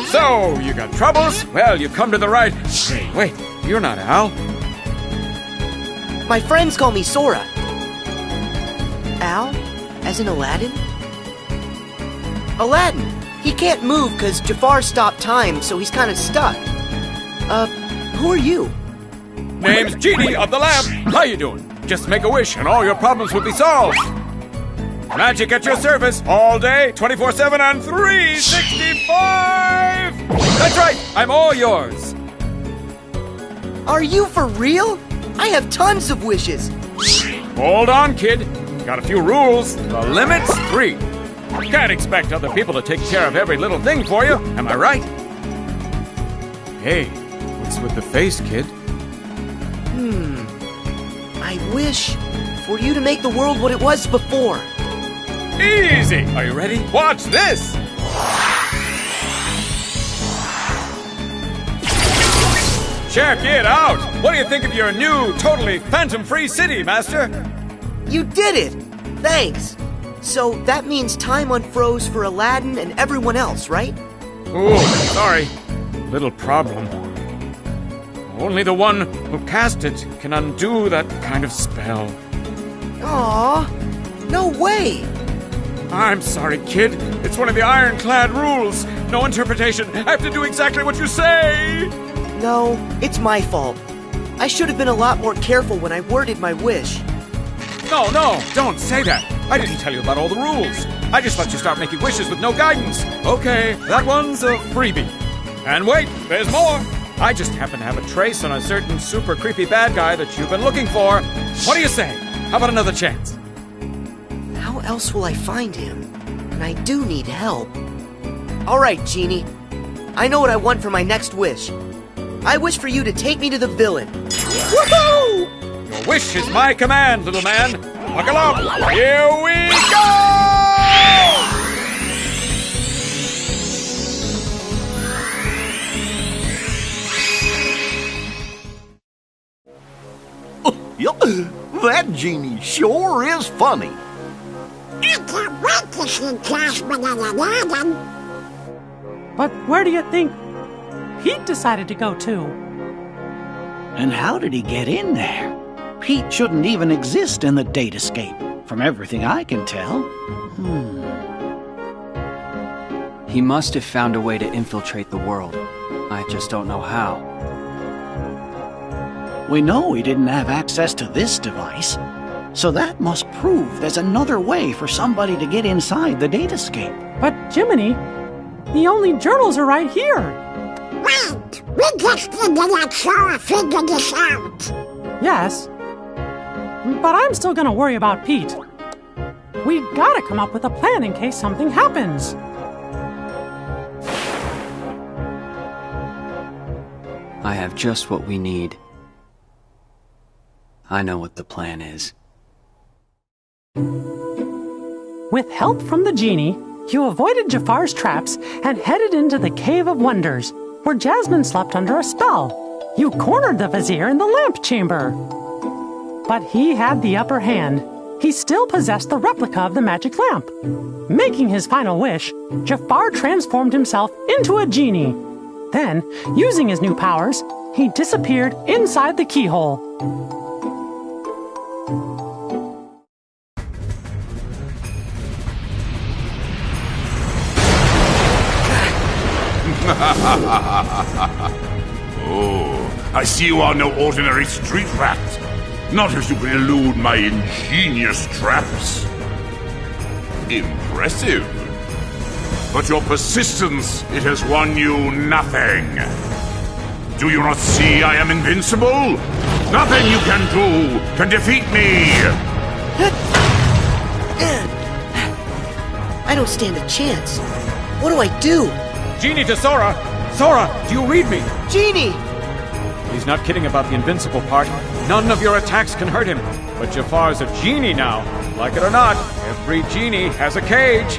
So, you got troubles? Well, you come to the right... Wait, you're not Al. My friends call me Sora. Al? As in Aladdin? Aladdin! He can't move because Jafar stopped time, so he's kind of stuck. Who are you? Name's Genie of the Lamp. How you doing? Just make a wish and all your problems will be solved. Magic at your service all day, 24/7 and 365! That's right, I'm all yours. Are you for real? I have tons of wishes. Hold on, kid. Got a few rules. The limit's 3. Can't expect other people to take care of every little thing for you, am I right? Hey, what's with the face, kid? I wish for you to make the world what it was before. Easy! Are you ready? Watch this! Check it out! What do you think of your new, totally phantom-free city, Master? You did it! Thanks. So that means time unfroze for Aladdin and everyone else, right? Ooh, sorry. Little problem. Only the one who cast it can undo that kind of spell. Aww, no way! I'm sorry, kid. It's one of the ironclad rules. No interpretation. I have to do exactly what you say. No, it's my fault. I should have been a lot more careful when I worded my wish. No, don't say that. I didn't tell you about all the rules. I just let you start making wishes with no guidance. Okay, that one's a freebie. And wait, there's more. I just happen to have a trace on a certain super creepy bad guy that you've been looking for. What do you say? How about another chance? How else will I find him? And I do need help. All right, Genie. I know what I want for my next wish. I wish for you to take me to the villain. Woohoo! Your wish is my command, little man. Buckle up. Here we go! That genie sure is funny. I can't wait to see Jasmine and Aladdin. But where do you think Pete decided to go to? And how did he get in there? Pete shouldn't even exist in the datascape, from everything I can tell. He must have found a way to infiltrate the world. I just don't know how. We know he didn't have access to this device, so that must prove there's another way for somebody to get inside the datascape. But Jiminy, the only journals are right here. Wait, we just need to let Sora figure this out. Yes, but I'm still gonna worry about Pete. We gotta come up with a plan in case something happens. I have just what we need. I know what the plan is. With help from the genie, you avoided Jafar's traps and headed into the Cave of Wonders, where Jasmine slept under a spell. You cornered the vizier in the lamp chamber. But he had the upper hand. He still possessed the replica of the magic lamp. Making his final wish, Jafar transformed himself into a genie. Then, using his new powers, he disappeared inside the keyhole. Oh, I see you are no ordinary street rat. Not if you can elude my ingenious traps. Impressive. But your persistence, it has won you nothing. Do you not see I am invincible? Nothing you can do can defeat me! I don't stand a chance. What do I do? Genie to Sora! Sora, do you read me? Genie! He's not kidding about the invincible part. None of your attacks can hurt him. But Jafar's a genie now. Like it or not, every genie has a cage.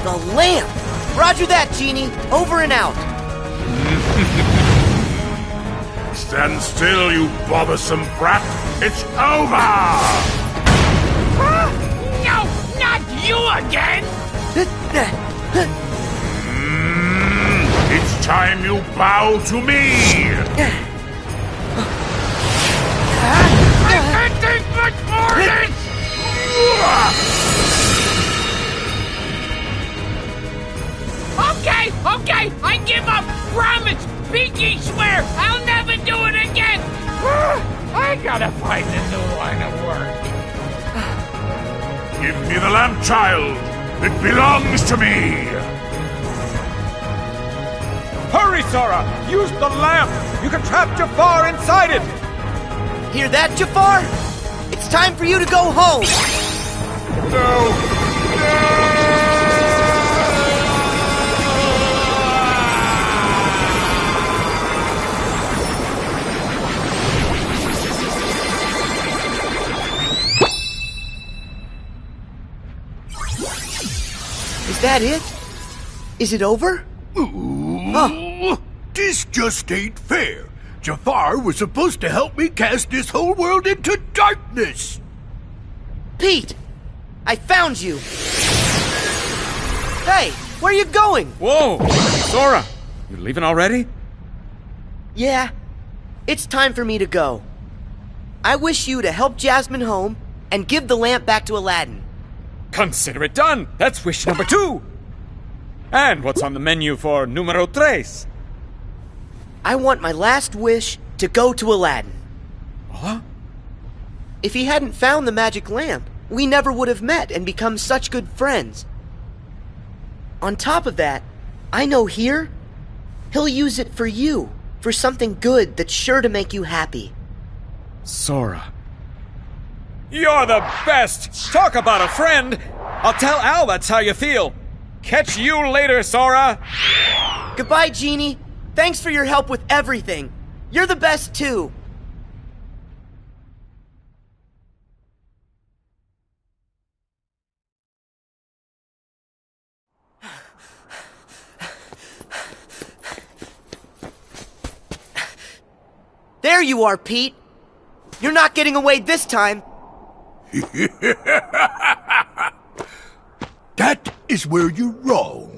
The lamp! Roger that, Genie. Over and out. Stand still, you bothersome brat. It's over! No, not you again! It's time you bow to me! gotta find a new line of work. Give me the lamp, child. It belongs to me. Hurry, Sora! Use the lamp! You can trap Jafar inside it! Hear that, Jafar? It's time for you to go home! Is that it? Is it over? Huh. This just ain't fair. Jafar was supposed to help me cast this whole world into darkness. Pete! I found you! Hey, where are you going? Whoa! Sora! You leaving already? Yeah, it's time for me to go. I wish you to help Jasmine home and give the lamp back to Aladdin. Consider it done! That's wish number 2! And what's on the menu for numero 3? I want my last wish to go to Aladdin. Huh? If he hadn't found the magic lamp, we never would have met and become such good friends. On top of that, I know here, he'll use it for you, for something good that's sure to make you happy. Sora. You're the best! Talk about a friend! I'll tell Al that's how you feel. Catch you later, Sora! Goodbye, Genie. Thanks for your help with everything. You're the best, too. There you are, Pete. You're not getting away this time. That is where you're wrong,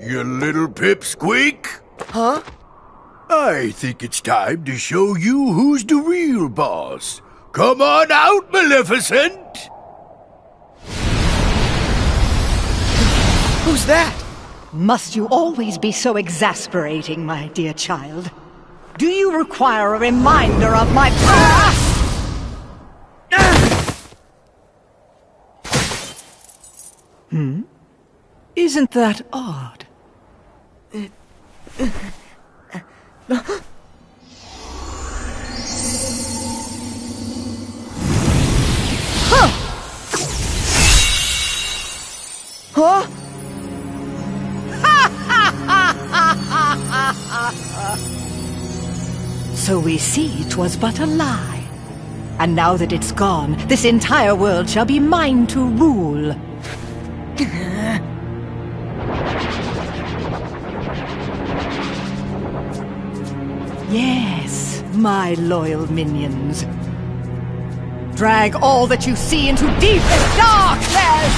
you little pipsqueak. Huh? I think it's time to show you who's the real boss. Come on out, Maleficent! Who's that? Must you always be so exasperating, my dear child? Do you require a reminder of my past? Isn't that odd? Huh? So we see 'twas but a lie. And now that it's gone, this entire world shall be mine to rule. Yes, my loyal minions. Drag all that you see into deepest darkness!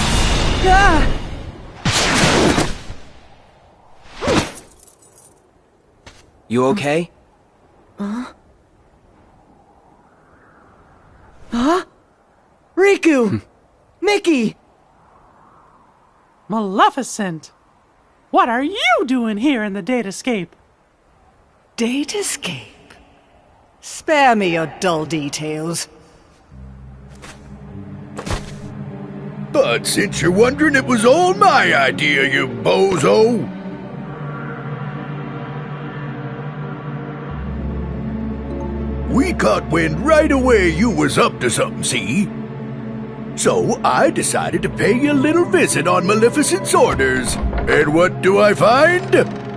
You okay? Huh? Riku! Mickey! Maleficent! What are you doing here in the Datascape? Datascape? Spare me your dull details. But since you're wondering, it was all my idea, you bozo. We caught wind right away you was up to something, see? So I decided to pay you a little visit on Maleficent's orders. And what do I find?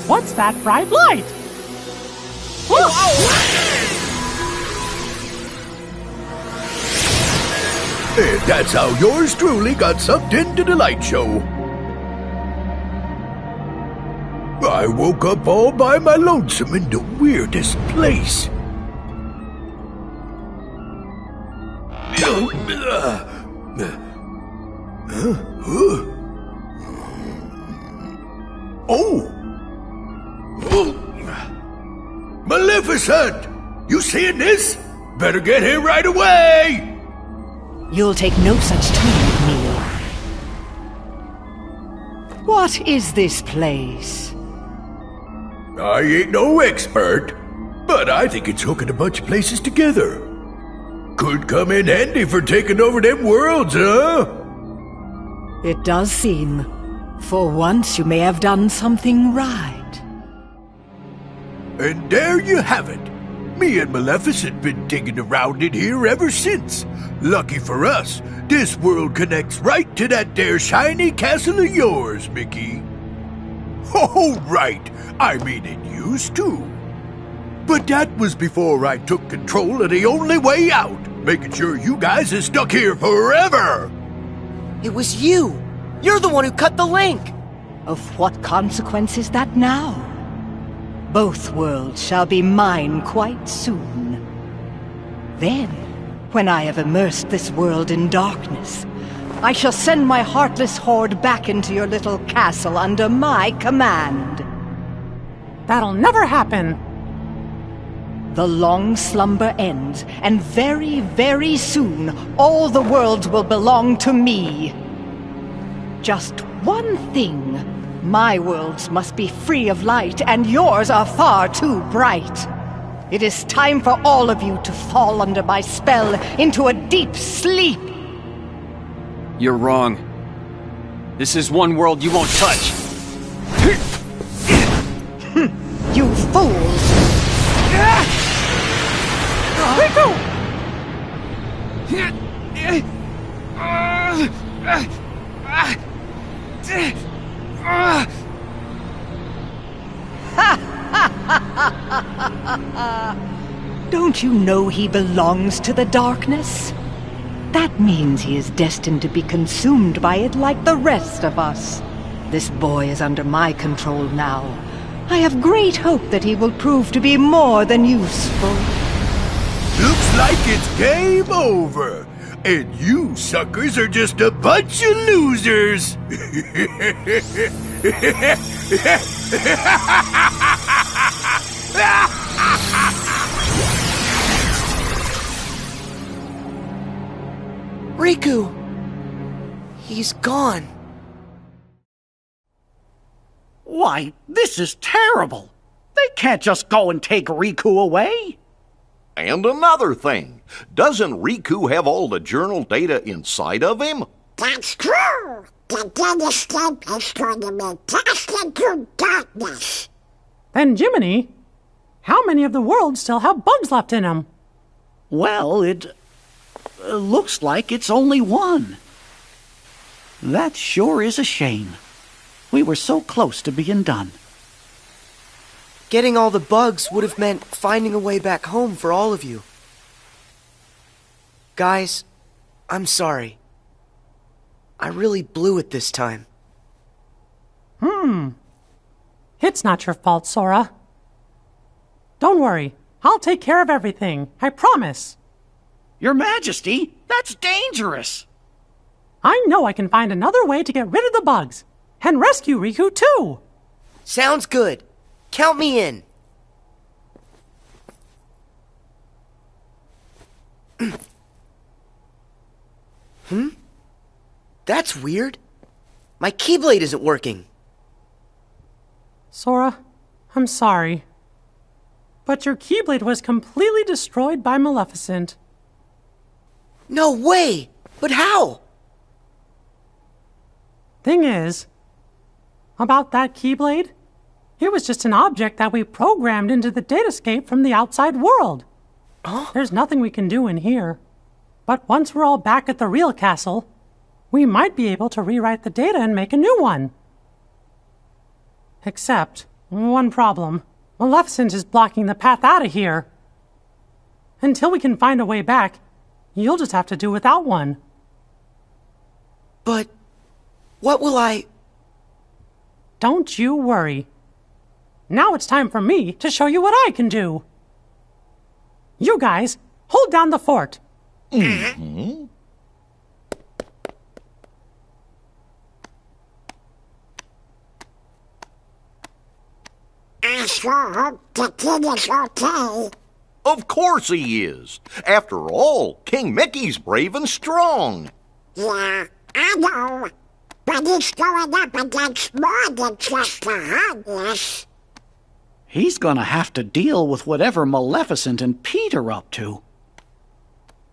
What's that bright light? And that's how yours truly got sucked into the light show. I woke up all by my lonesome in the weirdest place. Oh! Maleficent! You seeing this? Better get here right away! You'll take no such time with me. What is this place? I ain't no expert, but I think it's hooking a bunch of places together. Could come in handy for taking over them worlds, huh? It does seem. For once you may have done something right. And there you have it. Me and Maleficent been digging around in here ever since. Lucky for us, this world connects right to that there shiny castle of yours, Mickey. Oh, right. I mean, it used to. But that was before I took control of the only way out, making sure you guys are stuck here forever. It was you. You're the one who cut the link. Of what consequence is that now? Both worlds shall be mine quite soon. Then, when I have immersed this world in darkness, I shall send my heartless horde back into your little castle under my command. That'll never happen. The long slumber ends, and very, very soon, all the worlds will belong to me. Just one thing. My worlds must be free of light, and yours are far too bright. It is time for all of you to fall under my spell into a deep sleep. You're wrong. This is one world you won't touch. You fools! Riku! Don't you know he belongs to the darkness? That means he is destined to be consumed by it like the rest of us. This boy is under my control now. I have great hope that he will prove to be more than useful. Looks like it's game over. And you suckers are just a bunch of losers. Riku! He's gone. Why, this is terrible. They can't just go and take Riku away. And another thing, doesn't Riku have all the journal data inside of him? That's true. The dead escape is going to be cast into darkness. Then, Jiminy, how many of the worlds still have bugs left in them? Well, it looks like it's only one. That sure is a shame. We were so close to being done. Getting all the bugs would have meant finding a way back home for all of you. Guys, I'm sorry. I really blew it this time. It's not your fault, Sora. Don't worry. I'll take care of everything. I promise. Your Majesty, that's dangerous. I know I can find another way to get rid of the bugs. And rescue Riku, too. Sounds good. Count me in. That's weird. My Keyblade isn't working. Sora, I'm sorry. But your Keyblade was completely destroyed by Maleficent. No way! But how? Thing is, about that Keyblade, it was just an object that we programmed into the datascape from the outside world. There's nothing we can do in here. But once we're all back at the real castle, we might be able to rewrite the data and make a new one. Except, one problem. Maleficent is blocking the path out of here. Until we can find a way back, you'll just have to do without one. But what will I... Don't you worry. Now it's time for me to show you what I can do. You guys, hold down the fort. Mm-hmm. I sure hope the kid is okay. Of course he is. After all, King Mickey's brave and strong. Yeah, I know. But he's going up against more than just the homeless. He's gonna have to deal with whatever Maleficent and Pete are up to.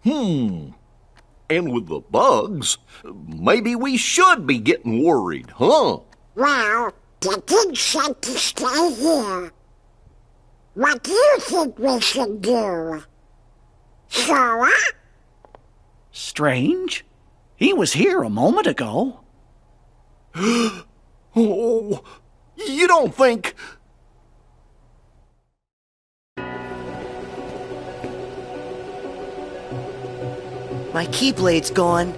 And with the bugs, maybe we should be getting worried, huh? Well, the king said to stay here. What do you think we should do? Sora? Strange. He was here a moment ago. Oh, you don't think... My Keyblade's gone,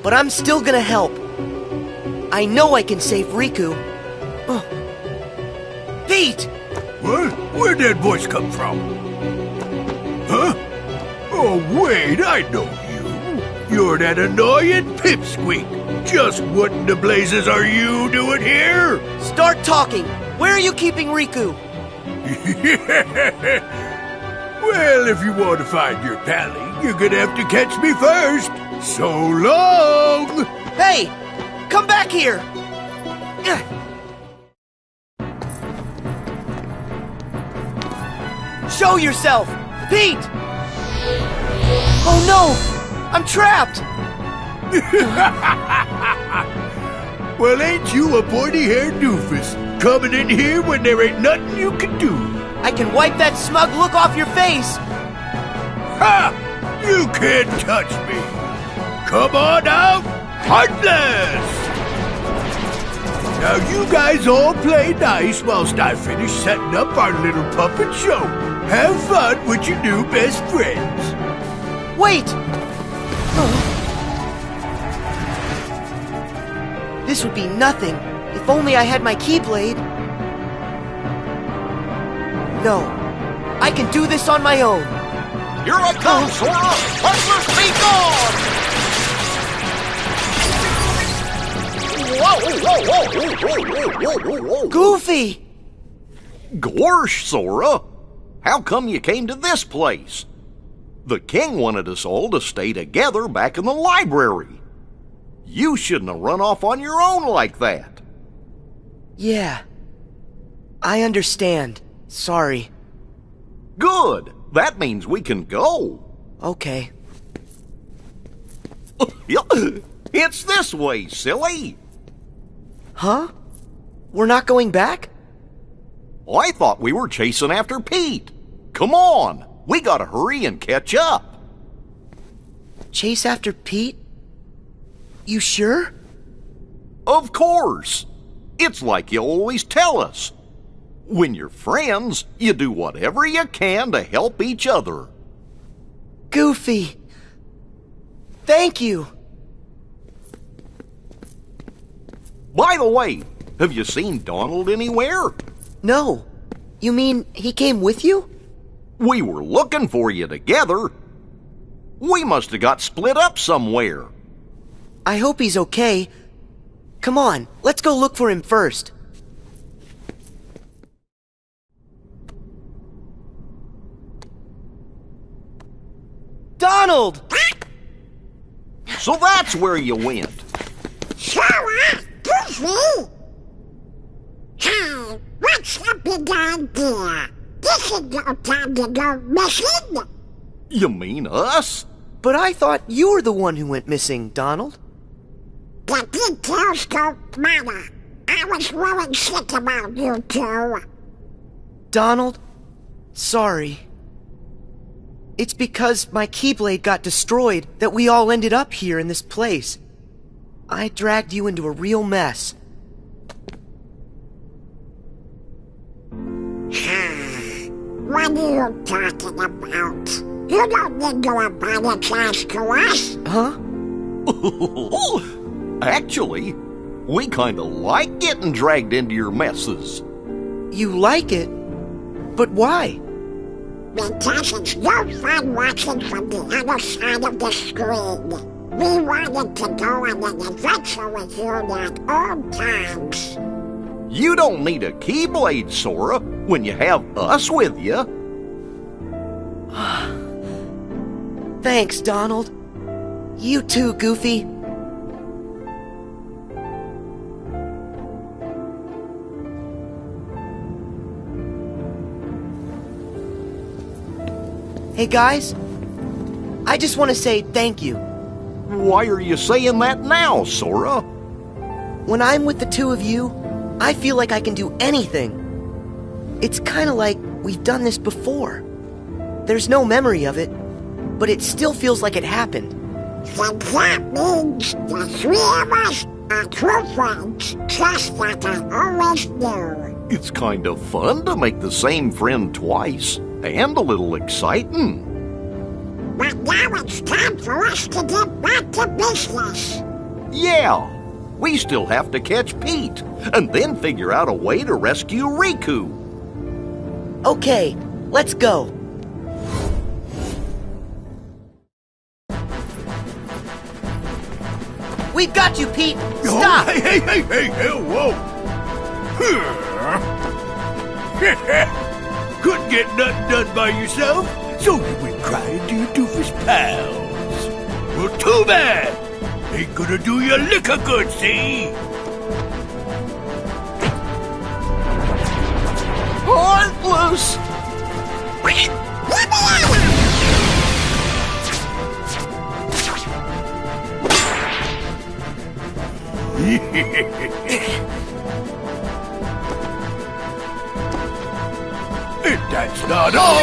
but I'm still gonna help. I know I can save Riku. Pete! What? Where'd that voice come from? Huh? Oh, wait, I know you. You're that annoying pipsqueak. Just what in the blazes are you doing here? Start talking. Where are you keeping Riku? Well, if you want to find your pally, you're gonna have to catch me first. So long! Hey! Come back here! Show yourself! Pete! Oh no! I'm trapped! Well, ain't you a pointy-haired doofus? Coming in here when there ain't nothing you can do. I can wipe that smug look off your face! Ha! You can't touch me! Come on out, Heartless! Now you guys all play nice whilst I finish setting up our little puppet show. Have fun with your new best friends. Wait! This would be nothing if only I had my Keyblade. No, I can do this on my own. Here I come, Sora! Heartless, be gone! Whoa! Goofy! Gorsh, Sora! How come you came to this place? The king wanted us all to stay together back in the library. You shouldn't have run off on your own like that. Yeah. I understand. Sorry. Good. That means we can go. Okay. It's this way, silly. Huh? We're not going back? I thought we were chasing after Pete. Come on. We gotta hurry and catch up. Chase after Pete? You sure? Of course. It's like you always tell us. When you're friends, you do whatever you can to help each other. Goofy. Thank you. By the way, have you seen Donald anywhere? No. You mean he came with you? We were looking for you together. We must have got split up somewhere. I hope he's okay. Come on, let's go look for him first. Donald! So that's where you went. Sora, Goofy! Hey, what's the big idea? This is no time to go missing. You mean us? But I thought you were the one who went missing, Donald. The details don't matter. I was worried sick about you two. Donald, sorry. It's because my Keyblade got destroyed that we all ended up here in this place. I dragged you into a real mess. What are you talking about? You don't need to apologize to us. Huh? Actually, we kinda like getting dragged into your messes. You like it? But why? Because it's no fun watching from the other side of the screen. We wanted to go on an adventure with you at all times. You don't need a Keyblade, Sora, when you have us with you. Thanks, Donald. You too, Goofy. Hey guys, I just want to say thank you. Why are you saying that now, Sora? When I'm with the two of you, I feel like I can do anything. It's kind of like we've done this before. There's no memory of it, but it still feels like it happened. So that means the three of us are true friends, just like I always knew. It's kind of fun to make the same friend twice, and a little exciting. But now it's time for us to get back to business. Yeah, we still have to catch Pete, and then figure out a way to rescue Riku. Okay, let's go. We've got you, Pete! Stop! Oh, hey, whoa! Couldn't get nothing done by yourself, so you went crying to your doofus pals. Well, too bad! Ain't gonna do you a lick of good, see? Heartless! And that's not all!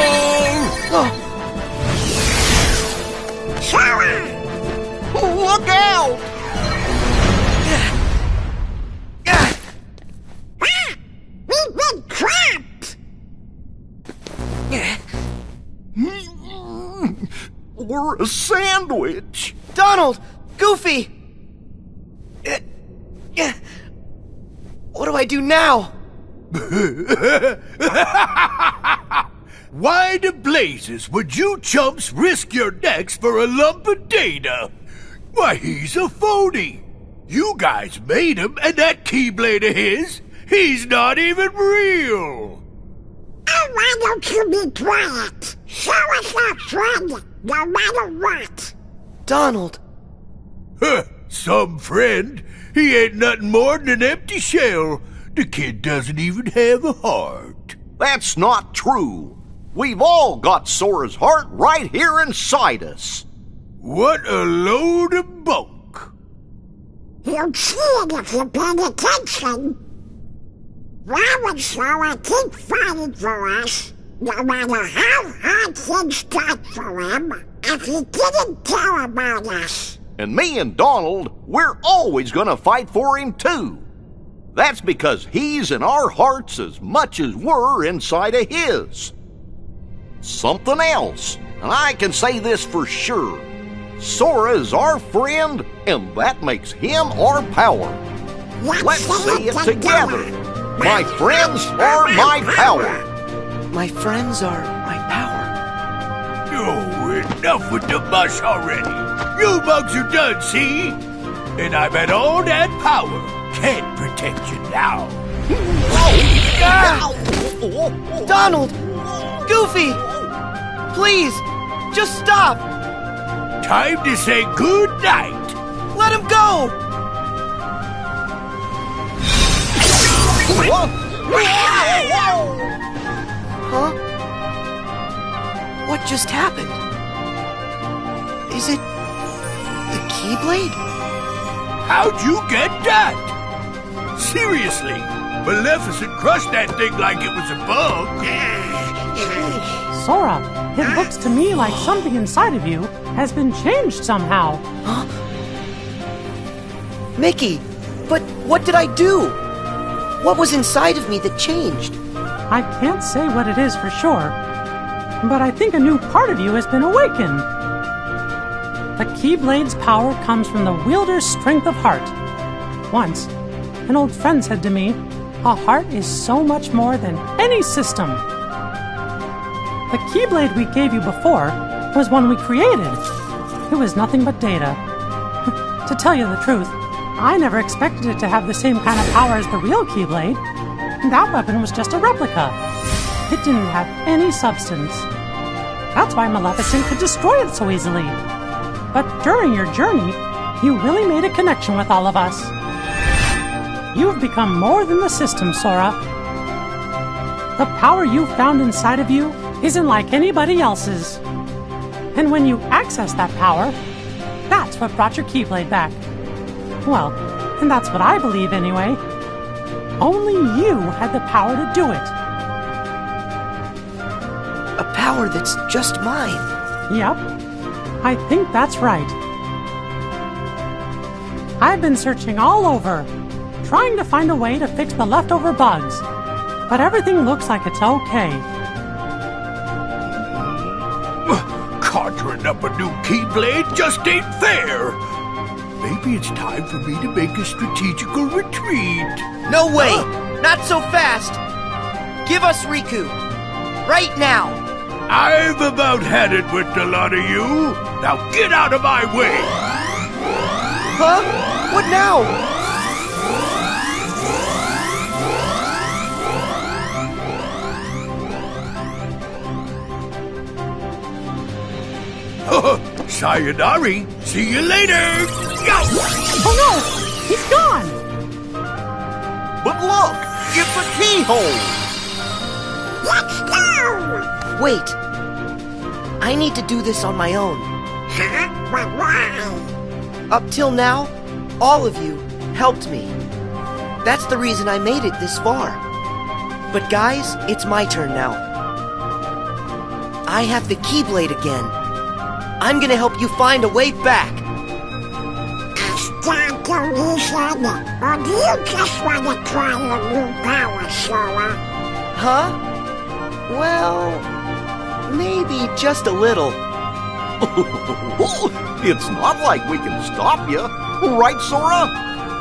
Sora! Look out! We've been trapped! We're a sandwich! Donald! Goofy! What do I do now? Why the blazes would you chumps risk your necks for a lump of data? Why, he's a phony. You guys made him, and that Keyblade of his, he's not even real. Oh, why don't you be quiet? Show us our friend, no matter what. Donald. Huh, some friend. He ain't nothing more than an empty shell. The kid doesn't even have a heart. That's not true. We've all got Sora's heart right here inside us. What a load of bunk. You'll see it if you're paying attention. Why would Sora keep fighting for us, no matter how hard things got for him, if he didn't care about us? And me and Donald, we're always gonna fight for him too. That's because he's in our hearts as much as we're inside of his. Something else, and I can say this for sure. Sora is our friend, and that makes him our power. Let's say it together. My friends are my power. My friends are my power. Oh, enough with the mush already. You bugs are done, see? And I bet all that power can't protect you now. Donald! Goofy! Please, just stop! Time to say good night. Let him go! Huh? What just happened? Is it the Keyblade? How'd you get that? Seriously, Maleficent crushed that thing like it was a bug. Sora, it looks to me like something inside of you has been changed somehow. Huh? Mickey, but what did I do? What was inside of me that changed? I can't say what it is for sure, but I think a new part of you has been awakened. The Keyblade's power comes from the wielder's strength of heart. Once, an old friend said to me, a heart is so much more than any system. The Keyblade we gave you before was one we created. It was nothing but data. To tell you the truth, I never expected it to have the same kind of power as the real Keyblade. That weapon was just a replica. It didn't have any substance. That's why Maleficent could destroy it so easily. But during your journey, you really made a connection with all of us. You've become more than the system, Sora. The power you've found inside of you isn't like anybody else's. And when you access that power, that's what brought your Keyblade back. Well, and that's what I believe anyway. Only you had the power to do it. A power that's just mine. Yep, I think that's right. I've been searching all over, trying to find a way to fix the leftover bugs, but everything looks like it's okay. Conjuring up a new Keyblade just ain't fair. Maybe it's time for me to make a strategical retreat. No way! Not so fast! Give us Riku! Right now! I've about had it with the lot of you. Now get out of my way! Huh? What now? Sayonari! See you later! Go! Oh no! He's gone! But look! It's a keyhole! Let's go! Wait. I need to do this on my own. Huh? But why? Up till now, all of you helped me. That's the reason I made it this far. But guys, it's my turn now. I have the Keyblade again. I'm gonna help you find a way back. Start to listen, or do you just want to try your new power, Sora? Huh? Well, maybe just a little. It's not like we can stop you. Right, Sora?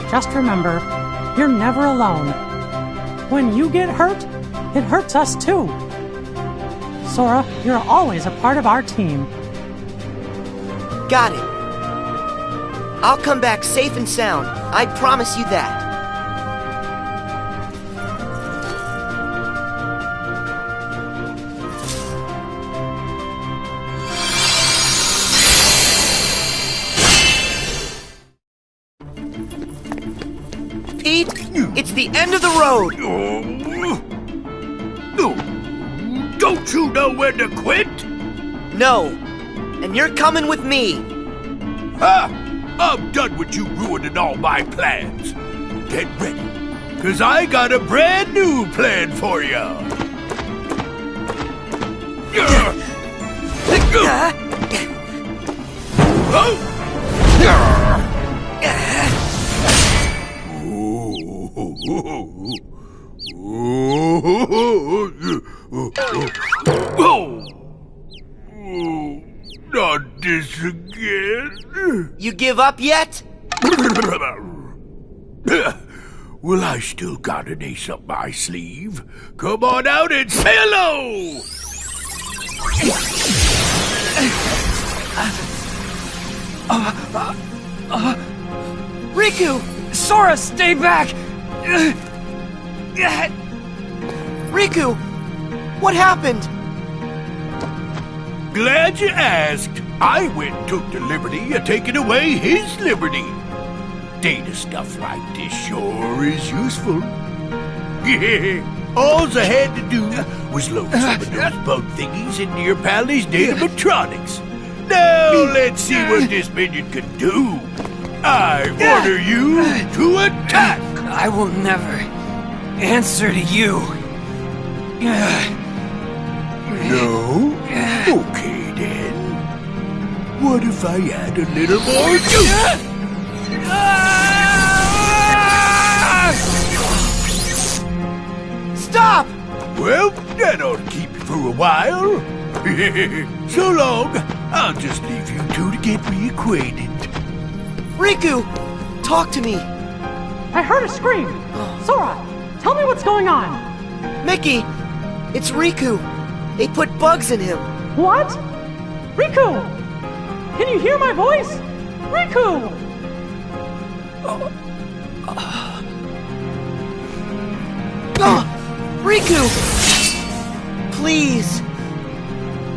Just remember, you're never alone. When you get hurt, it hurts us too. Sora, you're always a part of our team. Got it. I'll come back safe and sound. I promise you that. Pete, it's the end of the road. Don't you know when to quit? No. And you're coming with me. Ha! I'm done with you ruining all my plans. Get ready, because I got a brand new plan for you. Not this again. You give up yet? Well, I still got an ace up my sleeve. Come on out and say hello! Riku! Sora, stay back! Riku! What happened? Glad you asked. I went and took the liberty of taking away his liberty. Data stuff like this sure is useful. All I had to do was load some of those bug thingies into your pally's datatronics. Now let's see what this minion can do. I order you to attack. I will never answer to you. No? Okay then. What if I add a little more juice? Stop! Well, that ought to keep you for a while. So long. I'll just leave you two to get reacquainted. Riku! Talk to me. I heard a scream. Sora, tell me what's going on. Mickey, it's Riku. They put bugs in him. What? Riku! Can you hear my voice? Riku! Riku! Please.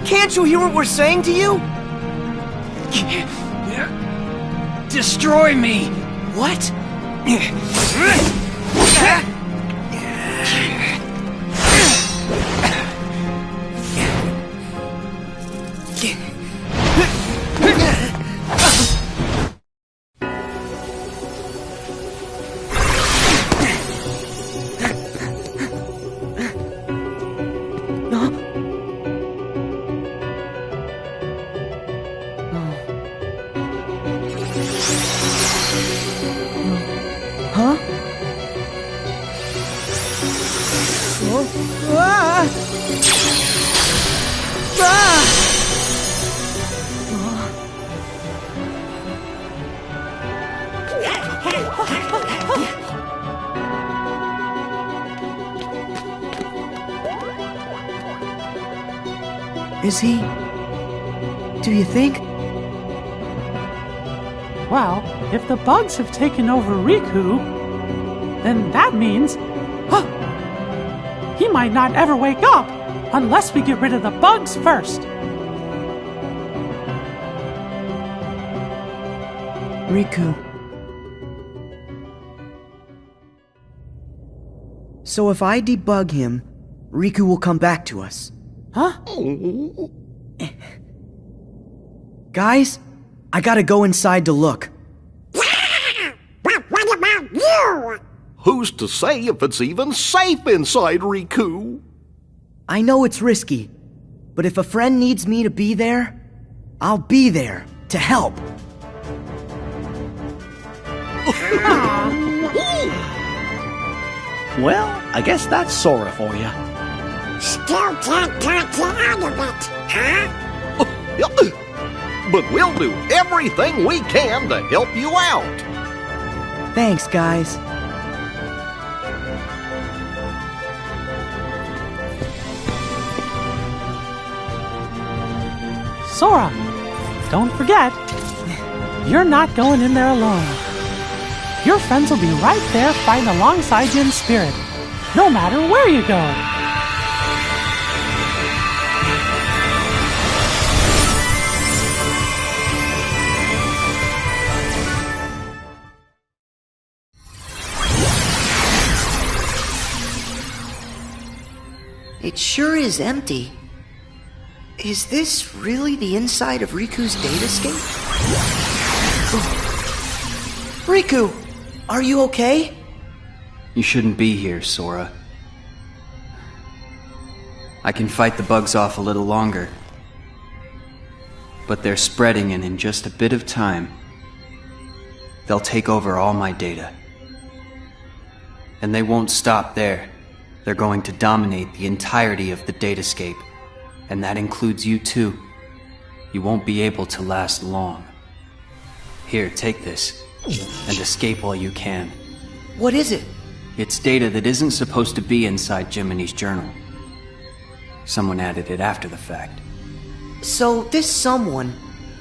Can't you hear what we're saying to you? Destroy me! What? Is he? Do you think? Well, if the bugs have taken over Riku, then that means... he might not ever wake up unless we get rid of the bugs first. Riku. So if I debug him, Riku will come back to us. Huh? Guys, I gotta go inside to look. But what about you? Who's to say if it's even safe inside Riku? I know it's risky, but if a friend needs me to be there, I'll be there to help. Well, I guess that's Sora for you. Still can't talk you out of it, huh? But we'll do everything we can to help you out. Thanks, guys. Sora, don't forget, you're not going in there alone. Your friends will be right there fighting alongside you in spirit, no matter where you go. It sure is empty. Is this really the inside of Riku's datascape? Riku, are you okay? You shouldn't be here, Sora. I can fight the bugs off a little longer. But they're spreading, and in just a bit of time, they'll take over all my data. And they won't stop there. They're going to dominate the entirety of the datascape. And that includes you too. You won't be able to last long. Here, take this, and escape while you can. What is it? It's data that isn't supposed to be inside Jiminy's journal. Someone added it after the fact. So, this someone,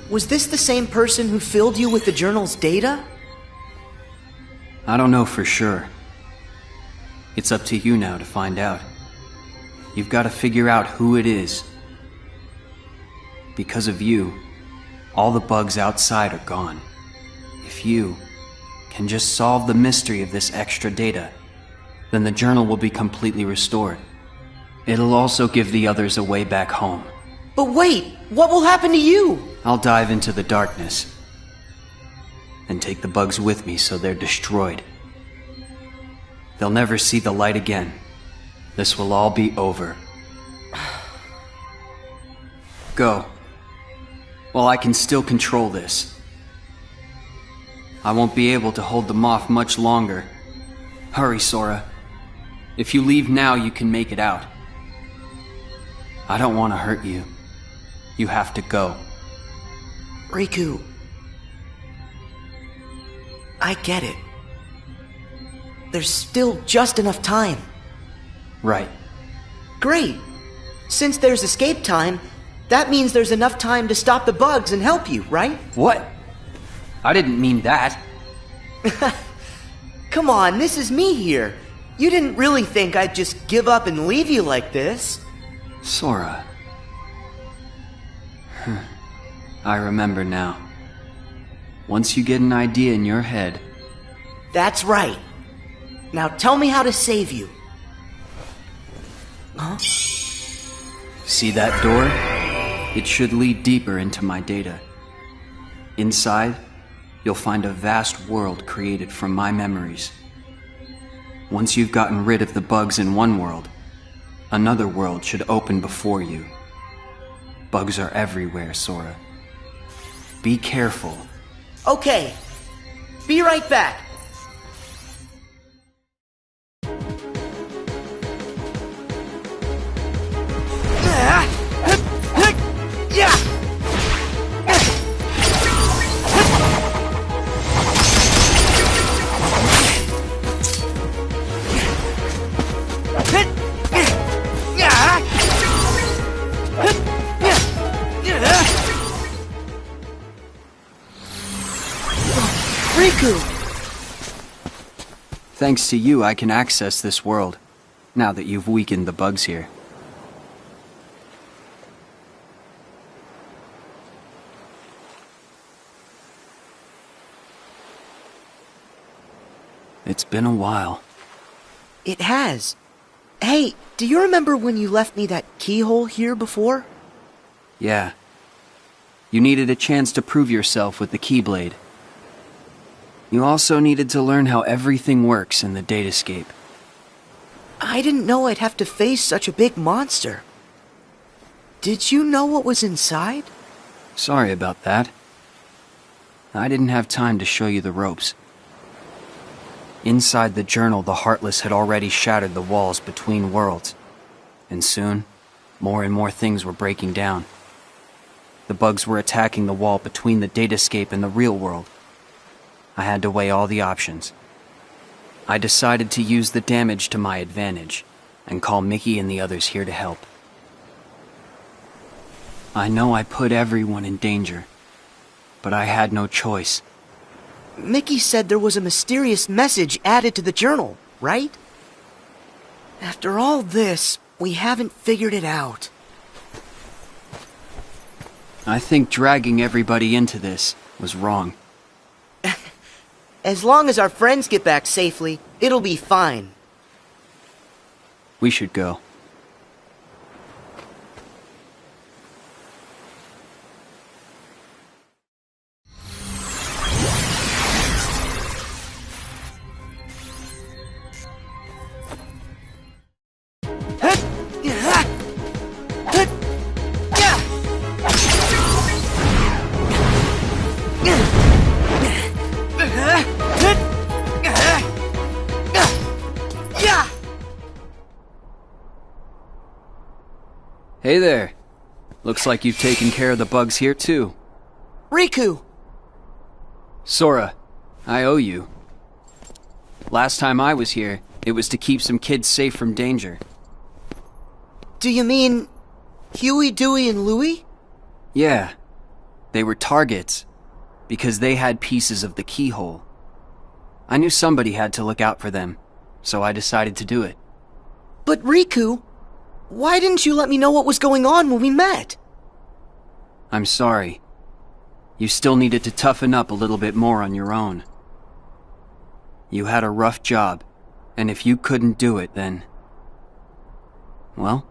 was this the same person who filled you with the journal's data? I don't know for sure. It's up to you now to find out. You've got to figure out who it is. Because of you, all the bugs outside are gone. If you can just solve the mystery of this extra data, then the journal will be completely restored. It'll also give the others a way back home. But wait, what will happen to you? I'll dive into the darkness and take the bugs with me so they're destroyed. They'll never see the light again. This will all be over. Go. While I can still control this. I won't be able to hold them off much longer. Hurry, Sora. If you leave now, you can make it out. I don't want to hurt you. You have to go. Riku, I get it. There's still just enough time. Right. Great. Since there's escape time, that means there's enough time to stop the bugs and help you, right? What? I didn't mean that. Come on, this is me here. You didn't really think I'd just give up and leave you like this. Sora. I remember now. Once you get an idea in your head... That's right. Now tell me how to save you. Huh? See that door? It should lead deeper into my data. Inside, you'll find a vast world created from my memories. Once you've gotten rid of the bugs in one world, another world should open before you. Bugs are everywhere, Sora. Be careful. Okay. Be right back. Thanks to you, I can access this world, now that you've weakened the bugs here. It's been a while. It has. Hey, do you remember when you left me that keyhole here before? Yeah. You needed a chance to prove yourself with the Keyblade. You also needed to learn how everything works in the datascape. I didn't know I'd have to face such a big monster. Did you know what was inside? Sorry about that. I didn't have time to show you the ropes. Inside the journal, the Heartless had already shattered the walls between worlds. And soon, more and more things were breaking down. The bugs were attacking the wall between the datascape and the real world. I had to weigh all the options. I decided to use the damage to my advantage, and call Mickey and the others here to help. I know I put everyone in danger, but I had no choice. Mickey said there was a mysterious message added to the journal, right? After all this, we haven't figured it out. I think dragging everybody into this was wrong. As long as our friends get back safely, it'll be fine. We should go. Hey there. Looks like you've taken care of the bugs here too. Riku! Sora, I owe you. Last time I was here, it was to keep some kids safe from danger. Do you mean Huey, Dewey, and Louie? Yeah. They were targets, because they had pieces of the keyhole. I knew somebody had to look out for them, so I decided to do it. But Riku, why didn't you let me know what was going on when we met? I'm sorry. You still needed to toughen up a little bit more on your own. You had a rough job, and if you couldn't do it, then... well,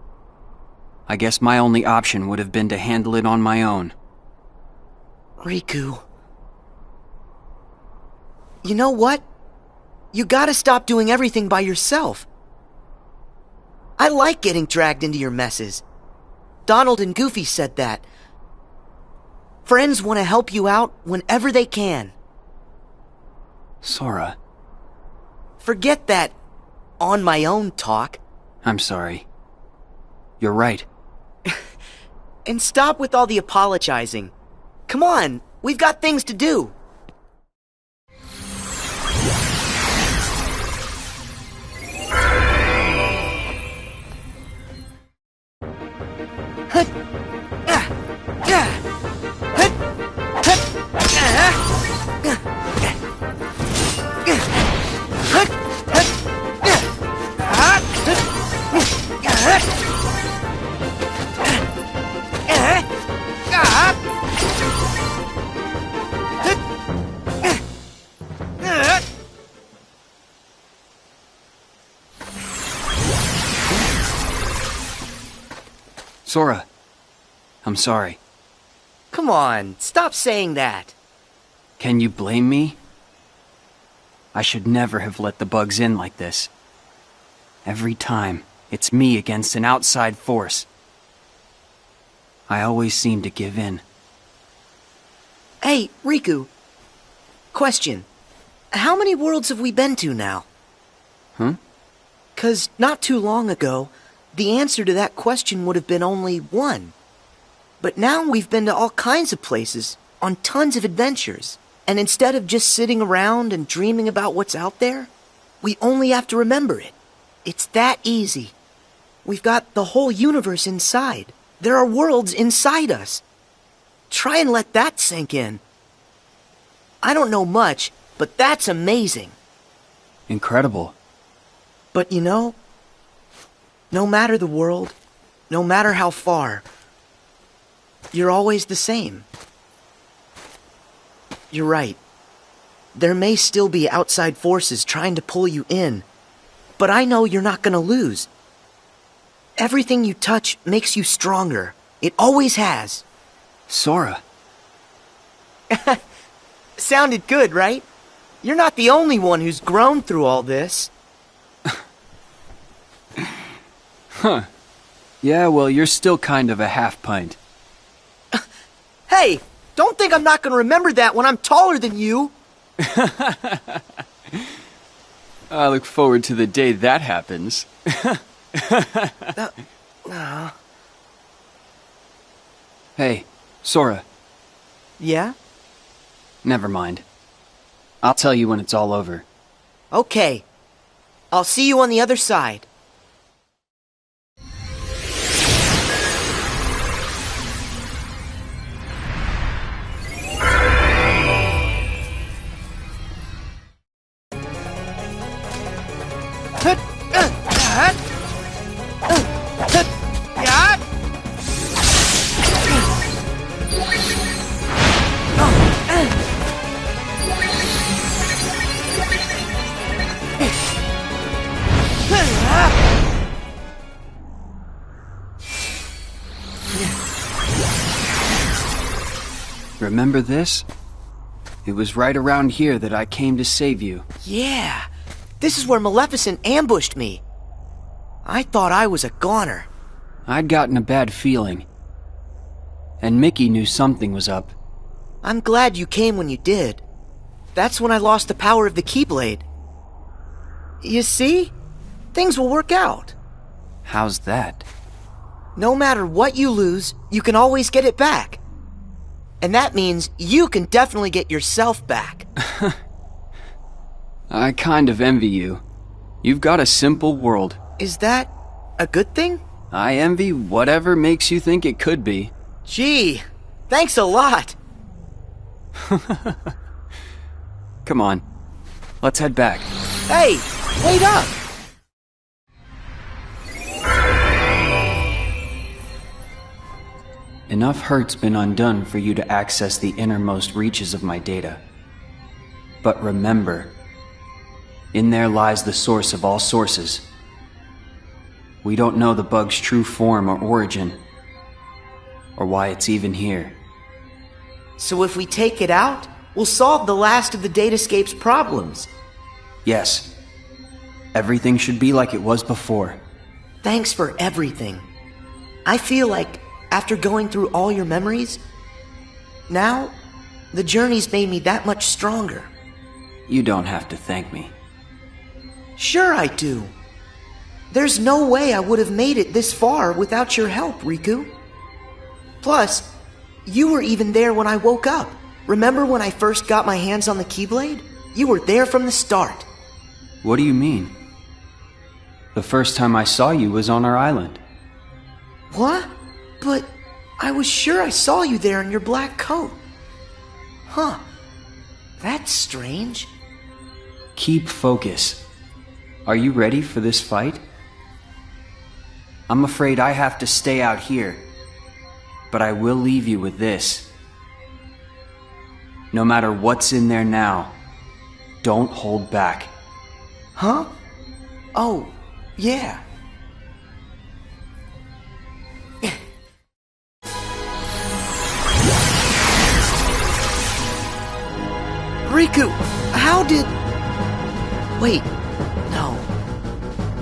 I guess my only option would have been to handle it on my own. Riku... you know what? You gotta stop doing everything by yourself. I like getting dragged into your messes. Donald and Goofy said that. Friends want to help you out whenever they can. Sora. Forget that on my own talk. I'm sorry. You're right. And stop with all the apologizing. Come on, we've got things to do. Sora, I'm sorry. Come on, stop saying that. Can you blame me? I should never have let the bugs in like this. Every time, it's me against an outside force. I always seem to give in. Hey, Riku. Question. How many worlds have we been to now? Huh? 'Cause not too long ago, the answer to that question would have been only one. But now we've been to all kinds of places, on tons of adventures. And instead of just sitting around and dreaming about what's out there, we only have to remember it. It's that easy. We've got the whole universe inside. There are worlds inside us. Try and let that sink in. I don't know much, but that's amazing. Incredible. But you know, no matter the world, no matter how far, you're always the same. You're right. There may still be outside forces trying to pull you in, but I know you're not gonna lose. Everything you touch makes you stronger. It always has. Sora. Sounded good, right? You're not the only one who's grown through all this. Huh. Yeah, well, you're still kind of a half-pint. Hey, don't think I'm not gonna remember that when I'm taller than you. I look forward to the day that happens. Hey, Sora. Yeah? Never mind. I'll tell you when it's all over. Okay. I'll see you on the other side. Remember this? It was right around here that I came to save you. Yeah, this is where Maleficent ambushed me. I thought I was a goner. I'd gotten a bad feeling. And Mickey knew something was up. I'm glad you came when you did. That's when I lost the power of the Keyblade. You see? Things will work out. How's that? No matter what you lose, you can always get it back. And that means you can definitely get yourself back. I kind of envy you. You've got a simple world. Is that a good thing? I envy whatever makes you think it could be. Gee, thanks a lot. Come on, let's head back. Hey, wait up! Enough hurt's been undone for you to access the innermost reaches of my data. But remember, in there lies the source of all sources. We don't know the bug's true form or origin, or why it's even here. So if we take it out, we'll solve the last of the Datascape's problems. Yes. Everything should be like it was before. Thanks for everything. I feel like, after going through all your memories, now, the journey's made me that much stronger. You don't have to thank me. Sure I do. There's no way I would have made it this far without your help, Riku. Plus, you were even there when I woke up. Remember when I first got my hands on the Keyblade? You were there from the start. What do you mean? The first time I saw you was on our island. What? But I was sure I saw you there in your black coat. Huh. That's strange. Keep focus. Are you ready for this fight? I'm afraid I have to stay out here, but I will leave you with this. No matter what's in there now, don't hold back. Huh? Oh, yeah. Riku, how did... Wait, no.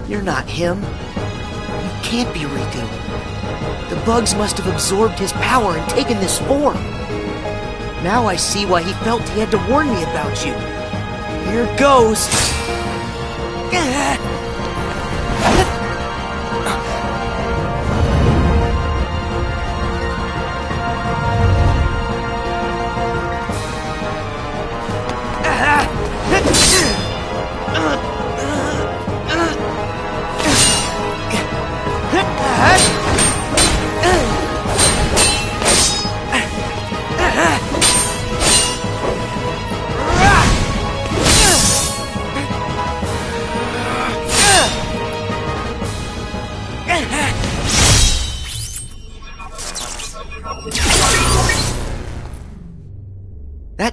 You're not him. You can't be Riku. The bugs must have absorbed his power and taken this form. Now I see why he felt he had to warn me about you. Here goes.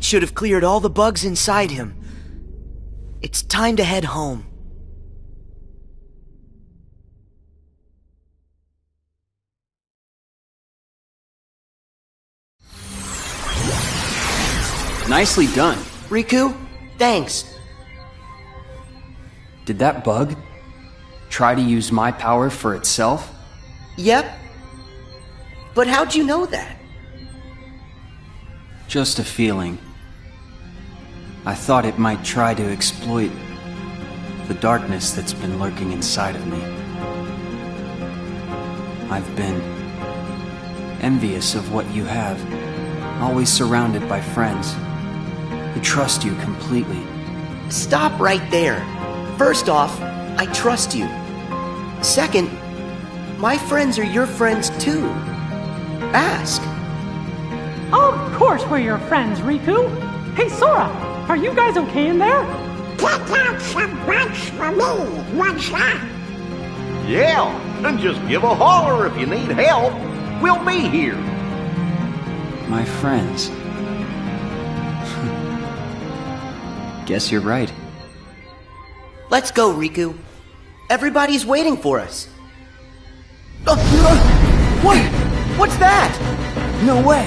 That should have cleared all the bugs inside him. It's time to head home. Nicely done. Riku, thanks. Did that bug try to use my power for itself? Yep. But how'd you know that? Just a feeling. I thought it might try to exploit the darkness that's been lurking inside of me. I've been envious of what you have, always surrounded by friends who trust you completely. Stop right there. First off, I trust you. Second, my friends are your friends too. Ask. Of course we're your friends, Riku. Hey, Sora, are you guys okay in there? Pick out some bugs for me, what's that? Yeah, and just give a holler if you need help. We'll be here. My friends. Guess you're right. Let's go, Riku. Everybody's waiting for us. What? What's that? No way!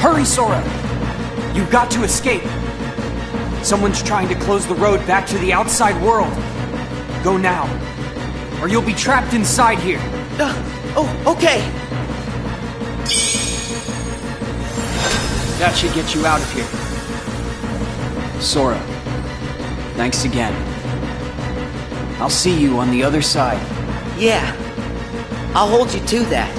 Hurry, Sora! You've got to escape! Someone's trying to close the road back to the outside world. Go now, or you'll be trapped inside here. Okay. That should get you out of here. Sora, thanks again. I'll see you on the other side. Yeah, I'll hold you to that.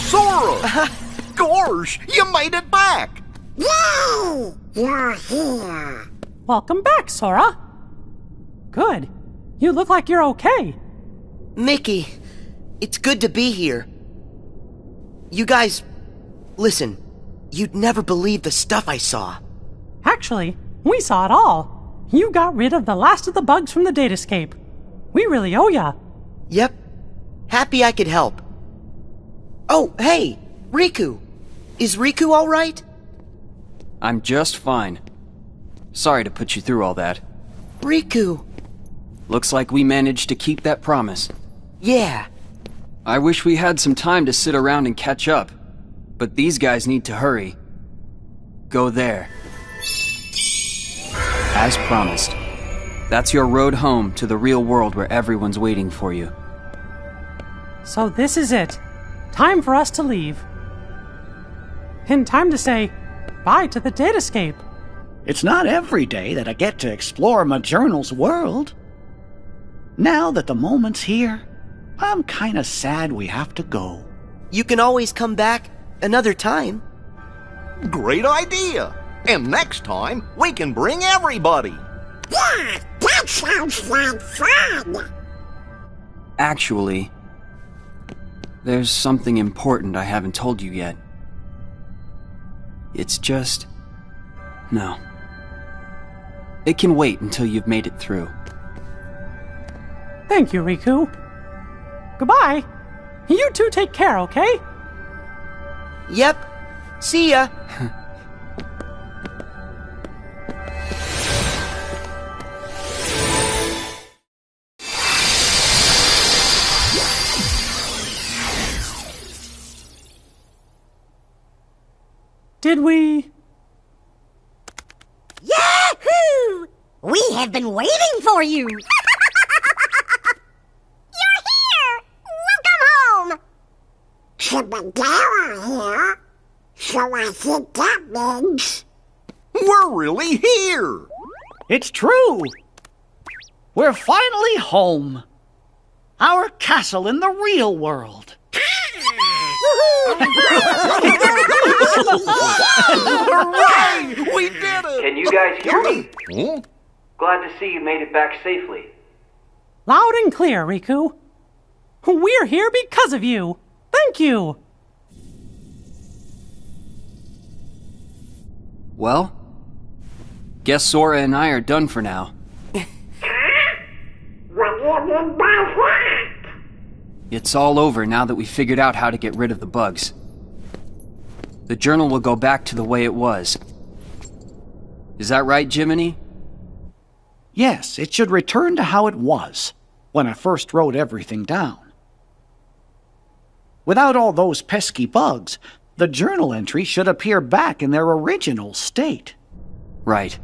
Sora! Gosh, you made it back! Yay! You're here. Welcome back, Sora. Good. You look like you're okay. Mickey, it's good to be here. You guys, listen, you'd never believe the stuff I saw. Actually, we saw it all. You got rid of the last of the bugs from the datascape. We really owe ya. Yep. Happy I could help. Oh, hey, Riku. Is Riku all right? I'm just fine. Sorry to put you through all that. Riku. Looks like we managed to keep that promise. Yeah. I wish we had some time to sit around and catch up, but these guys need to hurry. Go there. As promised. That's your road home to the real world where everyone's waiting for you. So this is it. Time for us to leave. And time to say bye to the datascape. It's not every day that I get to explore my journal's world. Now that the moment's here, I'm kinda sad we have to go. You can always come back another time. Great idea! And next time, we can bring everybody! Yeah, that sounds like fun! Actually, there's something important I haven't told you yet. It's just... no. It can wait until you've made it through. Thank you, Riku. Goodbye. You two take care, okay? Yep. See ya. Did we... Yahoo! We have been waiting for you! You're here! Welcome home! Chip and Dale are here, so I think that means... We're really here! It's true! We're finally home. Our castle in the real world. Hooray! We did it! Can you guys hear me? Hmm? Glad to see you made it back safely. Loud and clear, Riku. We're here because of you. Thank you. Well, guess Sora and I are done for now. What do you mean by that? It's all over now that we figured out how to get rid of the bugs. The journal will go back to the way it was. Is that right, Jiminy? Yes, it should return to how it was, when I first wrote everything down. Without all those pesky bugs, the journal entry should appear back in their original state. Right.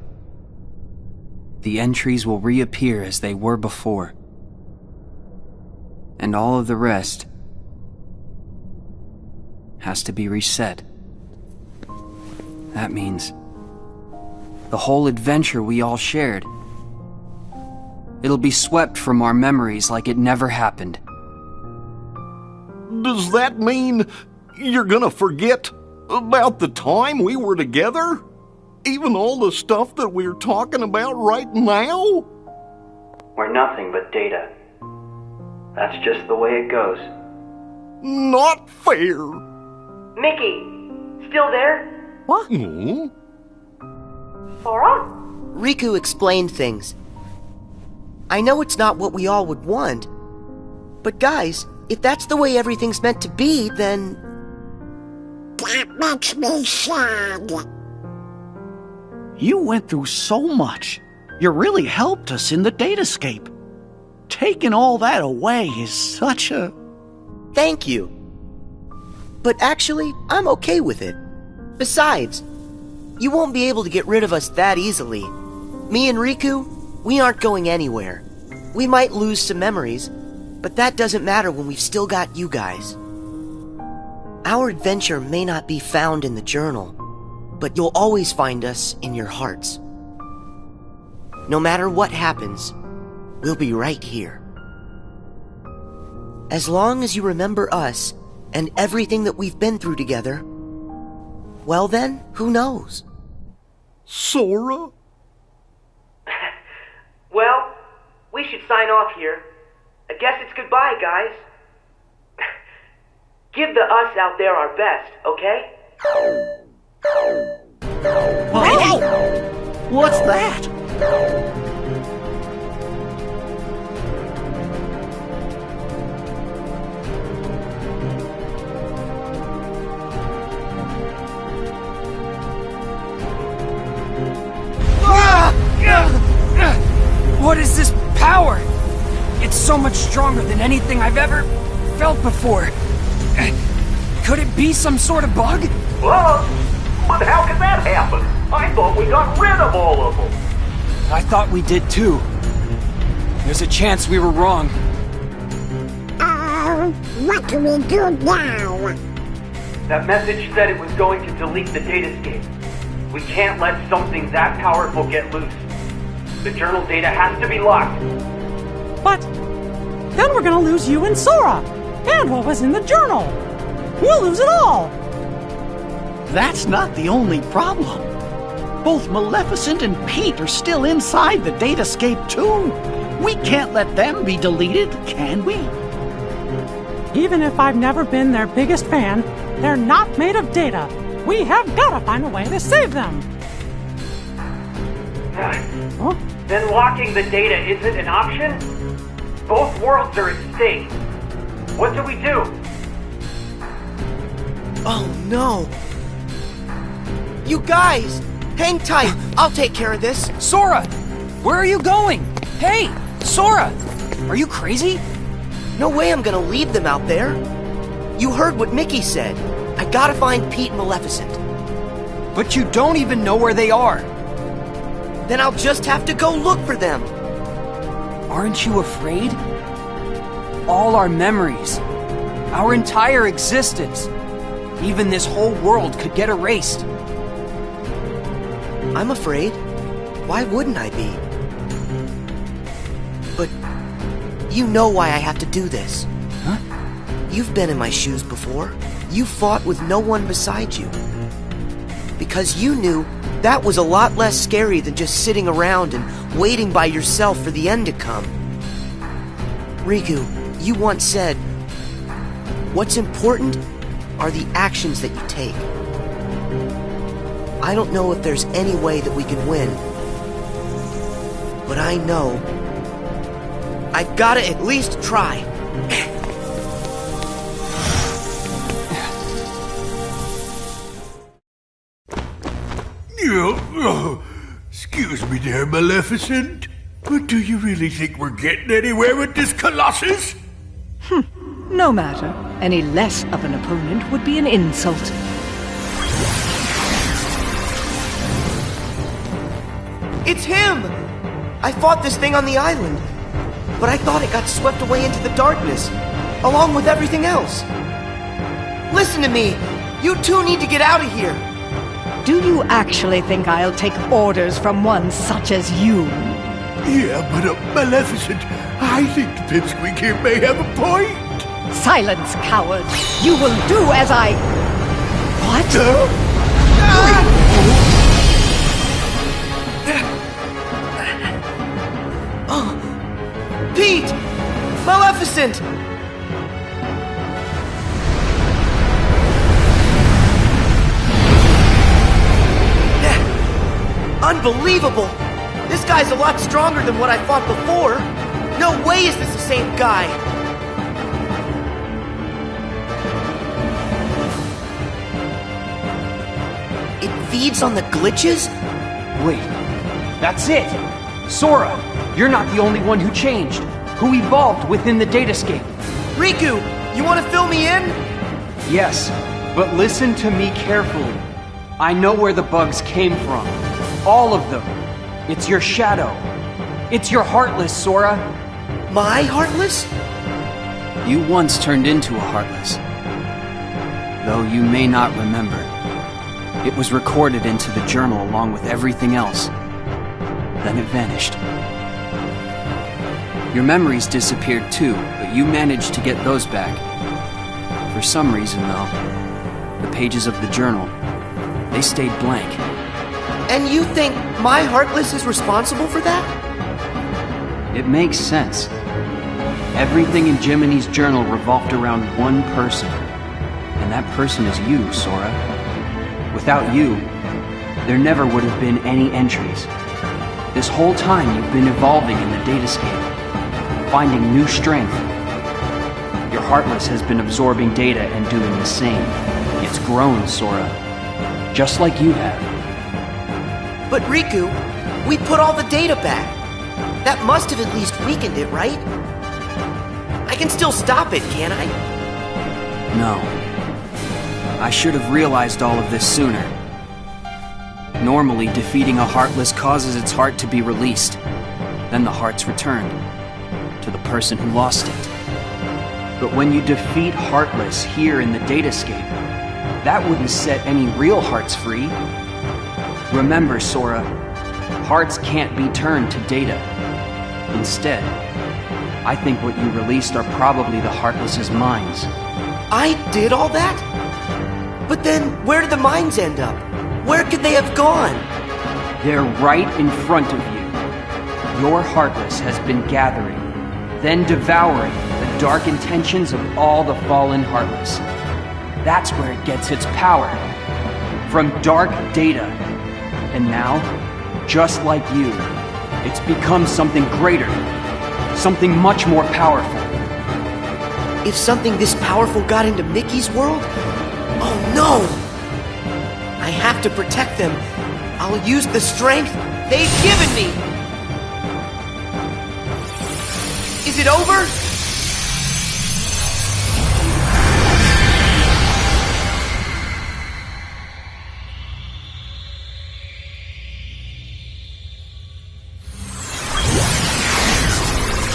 The entries will reappear as they were before. And all of the rest has to be reset. That means the whole adventure we all shared. It'll be swept from our memories like it never happened. Does that mean you're gonna forget about the time we were together? Even all the stuff that we're talking about right now? We're nothing but data. That's just the way it goes. Not fair. Mickey, still there? What? Sora? Riku explained things. I know it's not what we all would want, but guys, if that's the way everything's meant to be, then... That makes me sad. You went through so much. You really helped us in the datascape. Taking all that away is such a... Thank you. But actually, I'm okay with it. Besides, you won't be able to get rid of us that easily. Me and Riku, we aren't going anywhere. We might lose some memories, but that doesn't matter when we've still got you guys. Our adventure may not be found in the journal, but you'll always find us in your hearts. No matter what happens, we'll be right here. As long as you remember us and everything that we've been through together, well then, who knows? Sora? Well, we should sign off here. I guess it's goodbye, guys. Give the us out there our best, okay? Hey! What's that? What is this power? It's so much stronger than anything I've ever felt before. Could it be some sort of bug? Well, but how could that happen? I thought we got rid of all of them. I thought we did too. There's a chance we were wrong. What do we do now? That message said it was going to delete the datascape. We can't let something that powerful get loose. The journal data has to be locked. But then we're gonna lose you and Sora, and what was in the journal. We'll lose it all. That's not the only problem. Both Maleficent and Pete are still inside the datascape too. We can't let them be deleted, can we? Even if I've never been their biggest fan, they're not made of data. We have gotta find a way to save them. Huh? Then locking the data isn't an option? Both worlds are at stake. What do we do? Oh no! You guys! Hang tight! I'll take care of this! Sora! Where are you going? Hey! Sora! Are you crazy? No way I'm gonna leave them out there! You heard what Mickey said. I gotta find Pete and Maleficent. But you don't even know where they are. Then I'll just have to go look for them. Aren't you afraid? All our memories, our entire existence, even this whole world could get erased. I'm afraid. Why wouldn't I be? But you know why I have to do this. Huh? You've been in my shoes before. You fought with no one beside you. Because you knew that was a lot less scary than just sitting around and waiting by yourself for the end to come. Riku, you once said, what's important are the actions that you take. I don't know if there's any way that we can win, but I know I've gotta at least try. Excuse me there, Maleficent, but do you really think we're getting anywhere with this Colossus? No matter. Any less of an opponent would be an insult. It's him! I fought this thing on the island, but I thought it got swept away into the darkness, along with everything else. Listen to me! You two need to get out of here! Do you actually think I'll take orders from one such as you? Yeah, but Maleficent, I think the pipsqueak here may have a point. Silence, coward! You will do as I... What? Pete! Maleficent! Unbelievable! This guy's a lot stronger than what I fought before. No way is this the same guy. It feeds on the glitches? Wait, that's it! Sora, you're not the only one who changed, who evolved within the datascape. Riku, you want to fill me in? Yes, but listen to me carefully. I know where the bugs came from. All of them. It's your shadow. It's your Heartless, Sora. My Heartless? You once turned into a Heartless. Though you may not remember. It was recorded into the journal along with everything else. Then it vanished. Your memories disappeared too, but you managed to get those back. For some reason, though, the pages of the journal, they stayed blank. And you think my Heartless is responsible for that? It makes sense. Everything in Jiminy's journal revolved around one person. And that person is you, Sora. Without you, there never would have been any entries. This whole time you've been evolving in the datascape, finding new strength. Your Heartless has been absorbing data and doing the same. It's grown, Sora. Just like you have. But Riku, we put all the data back. That must have at least weakened it, right? I can still stop it, can't I? No. I should have realized all of this sooner. Normally, defeating a Heartless causes its heart to be released. Then the heart's returned to the person who lost it. But when you defeat Heartless here in the datascape, that wouldn't set any real hearts free. Remember, Sora, hearts can't be turned to data. Instead, I think what you released are probably the Heartless's minds. I did all that? But then, where did the minds end up? Where could they have gone? They're right in front of you. Your Heartless has been gathering, then devouring the dark intentions of all the fallen Heartless. That's where it gets its power. From dark data. And now, just like you, it's become something greater. Something much more powerful. If something this powerful got into Mickey's world? Oh no! I have to protect them. I'll use the strength they've given me! Is it over?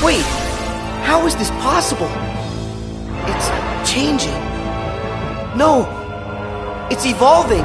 Wait, how is this possible? It's changing. No, it's evolving.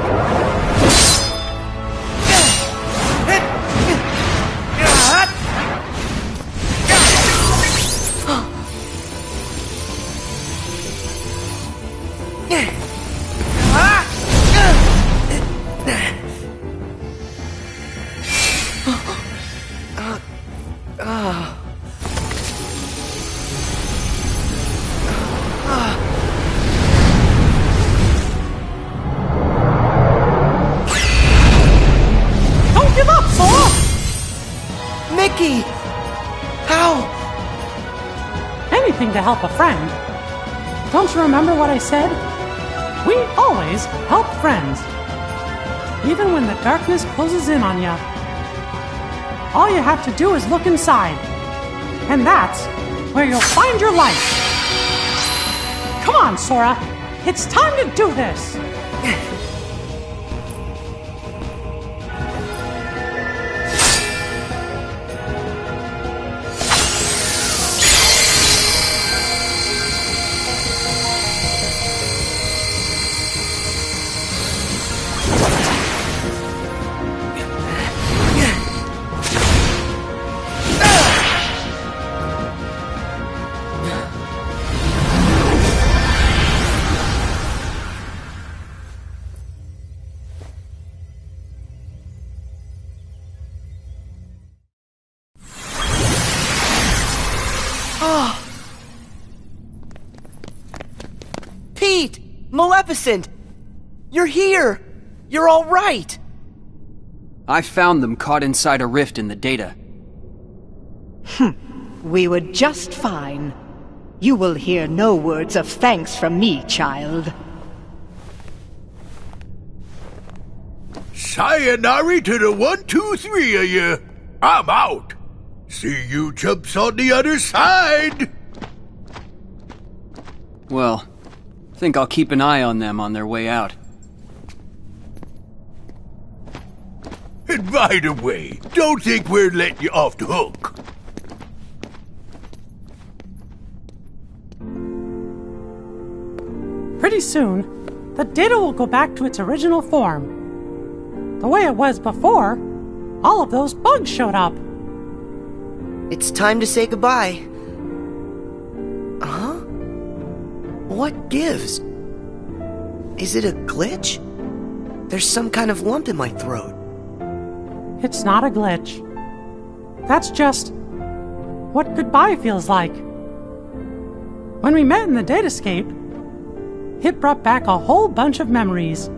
Mickey! How? Anything to help a friend. Don't you remember what I said? We always help friends. even when the darkness closes in on you. All you have to do is look inside, and that's where you'll find your light. Come on, Sora. It's time to do this. Pete! Maleficent! You're here! You're all right! I found them caught inside a rift in the data. We were just fine. You will hear no words of thanks from me, child. Sayonara to the 1, 2, 3 of you. I'm out. See you chumps on the other side. Well, think I'll keep an eye on them on their way out. And by the way, don't think we're letting you off the hook. Pretty soon, the data will go back to its original form. The way it was before, all of those bugs showed up. It's time to say goodbye. Huh? What gives? Is it a glitch? There's some kind of lump in my throat. It's not a glitch. That's just what goodbye feels like. When we met in the datascape, it brought back a whole bunch of memories.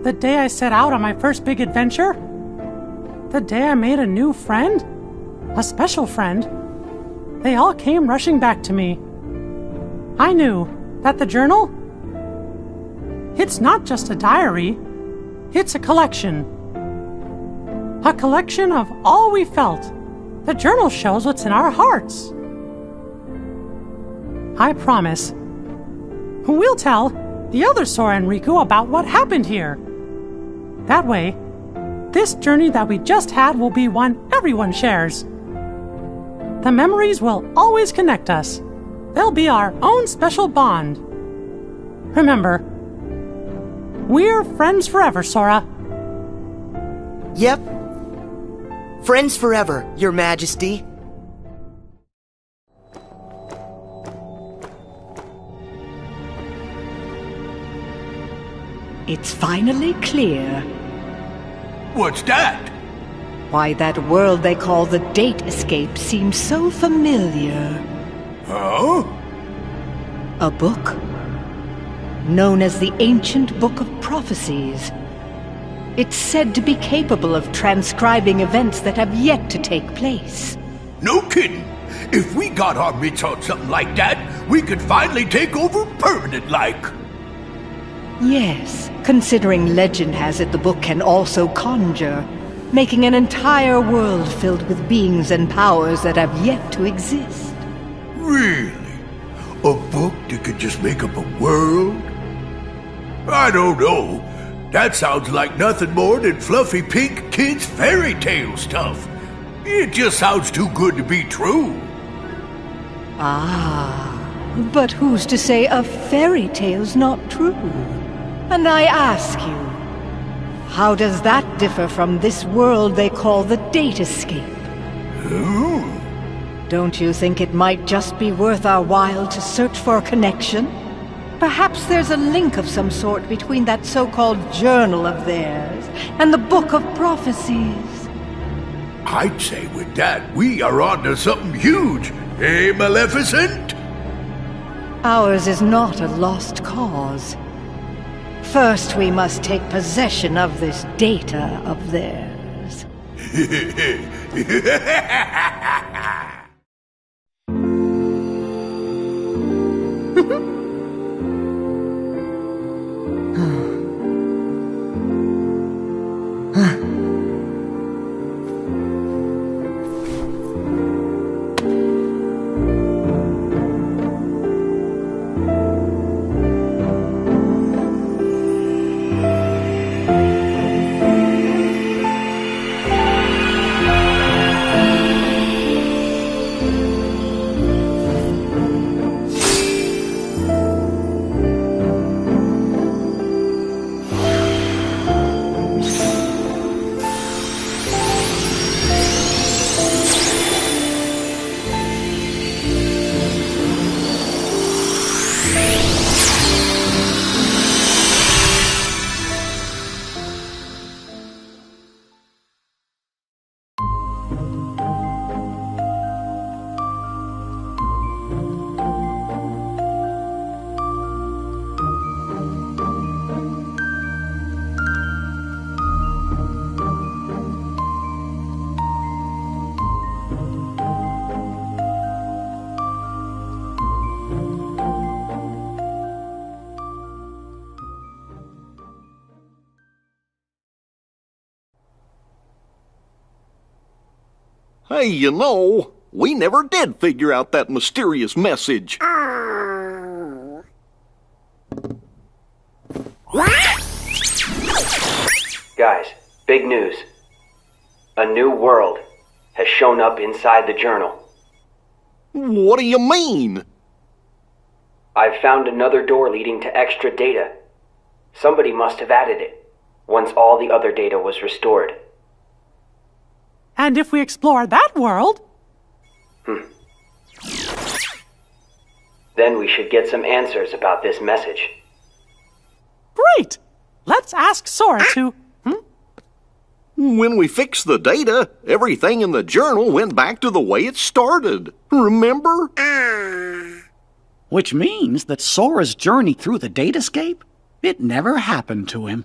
The day I set out on my first big adventure, the day I made a new friend, a special friend, they all came rushing back to me. I knew that the journal, it's not just a diary, it's a collection. A collection of all we felt. The journal shows what's in our hearts. I promise, we'll tell the other Sora and Riku about what happened here. That way, this journey that we just had will be one everyone shares. The memories will always connect us. They'll be our own special bond. Remember, we're friends forever, Sora. Yep. Friends forever, Your Majesty. It's finally clear. What's that? Why that world they call the Date Escape seems so familiar. Huh? A book? Known as the Ancient Book of Prophecies. It's said to be capable of transcribing events that have yet to take place. No kidding. If we got our mitts on something like that, we could finally take over permanent-like. Yes, considering legend has it the book can also conjure, making an entire world filled with beings and powers that have yet to exist. Really? A book that could just make up a world? I don't know. That sounds like nothing more than fluffy pink kids' fairy tale stuff. It just sounds too good to be true. Ah, but who's to say a fairy tale's not true? And I ask you, how does that differ from this world they call the Date Escape? Don't you think it might just be worth our while to search for a connection? Perhaps there's a link of some sort between that so-called journal of theirs and the Book of Prophecies. I'd say with that, we are onto something huge. Eh, Maleficent? Ours is not a lost cause. First, we must take possession of this data of theirs. Hey, you know, we never did figure out that mysterious message. Guys, big news. A new world has shown up inside the journal. What do you mean? I've found another door leading to extra data. Somebody must have added it, once all the other data was restored. And if we explore that world... Then we should get some answers about this message. Great! Let's ask Sora to... When we fixed the data, everything in the journal went back to the way it started. Remember? Which means that Sora's journey through the datascape, it never happened to him.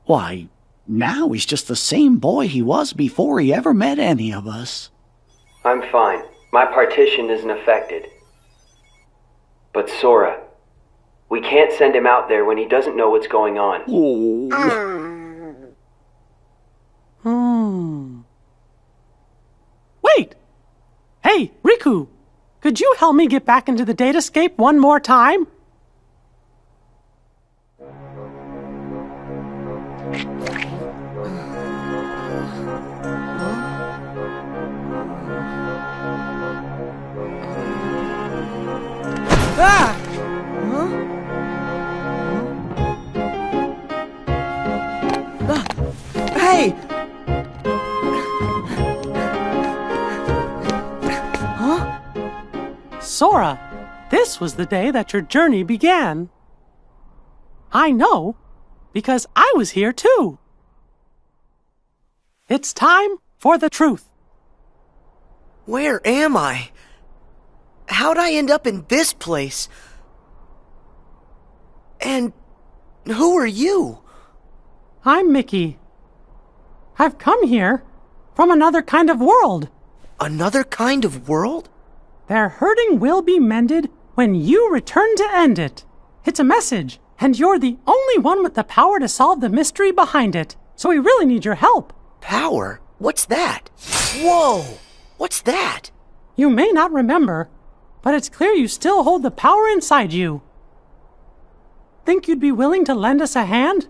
Why, now he's just the same boy he was before he ever met any of us. I'm fine. My partition isn't affected. But Sora, we can't send him out there when he doesn't know what's going on. Wait! Hey, Riku! Could you help me get back into the datascape one more time? Ah! Hey! Sora, this was the day that your journey began. I know, because I was here too. It's time for the truth. Where am I? How'd I end up in this place? And who are you? I'm Mickey. I've come here from another kind of world. Another kind of world? Their hurting will be mended when you return to end it. It's a message, and you're the only one with the power to solve the mystery behind it. So we really need your help. Power? What's that? Whoa! What's that? You may not remember, but it's clear you still hold the power inside you. Think you'd be willing to lend us a hand?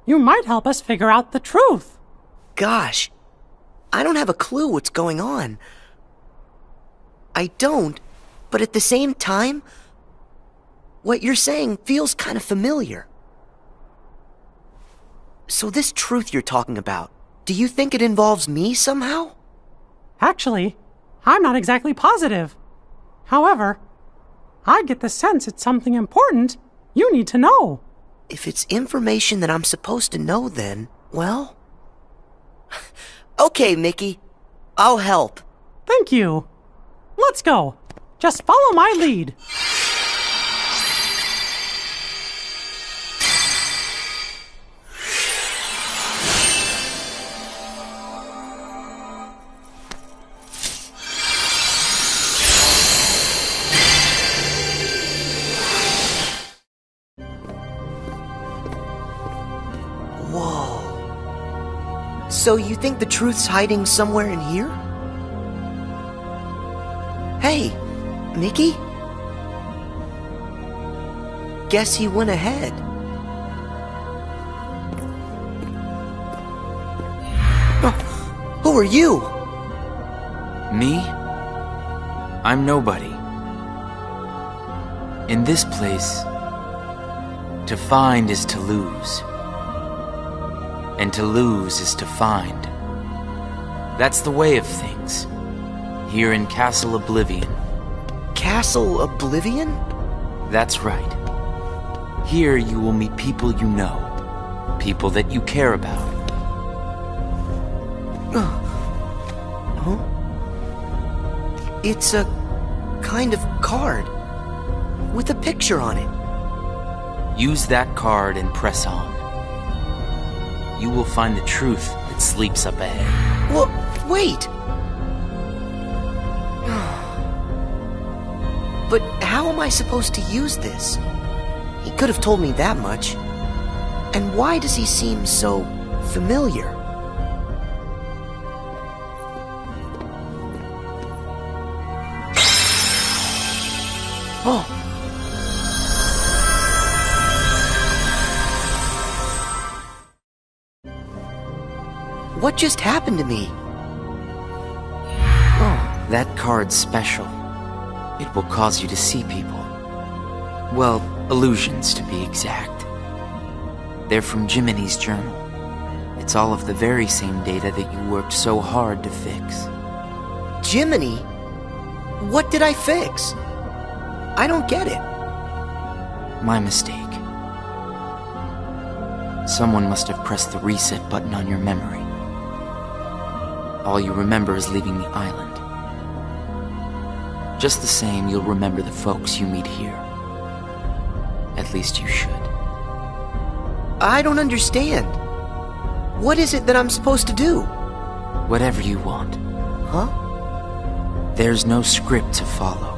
You might help us figure out the truth. Gosh, I don't have a clue what's going on. I don't, but at the same time, what you're saying feels kind of familiar. So this truth you're talking about, do you think it involves me somehow? Actually, I'm not exactly positive. However, I get the sense it's something important you need to know. If it's information that I'm supposed to know, then, well... Okay, Mickey. I'll help. Thank you. Let's go. Just follow my lead. Whoa. So you think the truth's hiding somewhere in here? Hey, Mickey? Guess he went ahead. Who are you? Me? I'm nobody. In this place, to find is to lose. And to lose is to find. That's the way of things. Here in Castle Oblivion. Castle Oblivion? That's right. Here you will meet people you know. People that you care about. Huh? It's a kind of card with a picture on it. Use that card and press on. You will find the truth that sleeps up ahead. Well, wait! But how am I supposed to use this? He could have told me that much. And why does he seem so familiar? What just happened to me? Oh, that card's special. It will cause you to see people. Well, illusions to be exact. They're from Jiminy's journal. It's all of the very same data that you worked so hard to fix. Jiminy? What did I fix? I don't get it. My mistake. Someone must have pressed the reset button on your memory. All you remember is leaving the island. Just the same, you'll remember the folks you meet here. At least you should. I don't understand. What is it that I'm supposed to do? Whatever you want. Huh? There's no script to follow.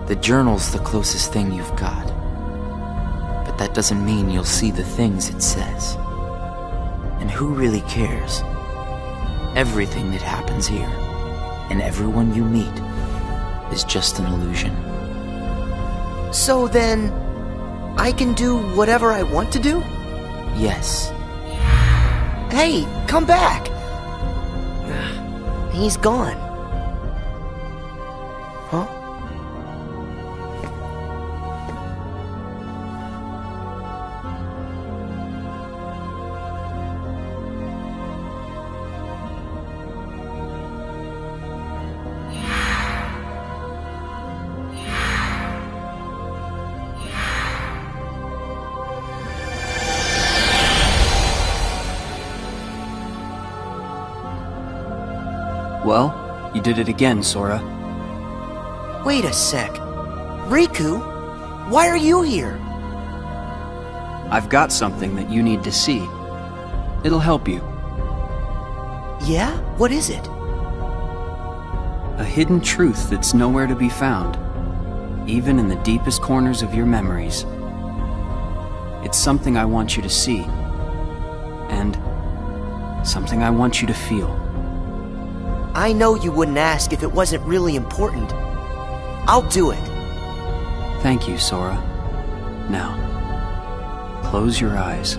The journal's the closest thing you've got. But that doesn't mean you'll see the things it says. And who really cares? Everything that happens here, and everyone you meet, is just an illusion. So then, I can do whatever I want to do? Yes. Hey, come back! He's gone. Huh? Well, you did it again, Sora. Wait a sec. Riku, why are you here? I've got something that you need to see. It'll help you. Yeah? What is it? A hidden truth that's nowhere to be found, even in the deepest corners of your memories. It's something I want you to see, and something I want you to feel. I know you wouldn't ask if it wasn't really important. I'll do it. Thank you, Sora. Now, close your eyes.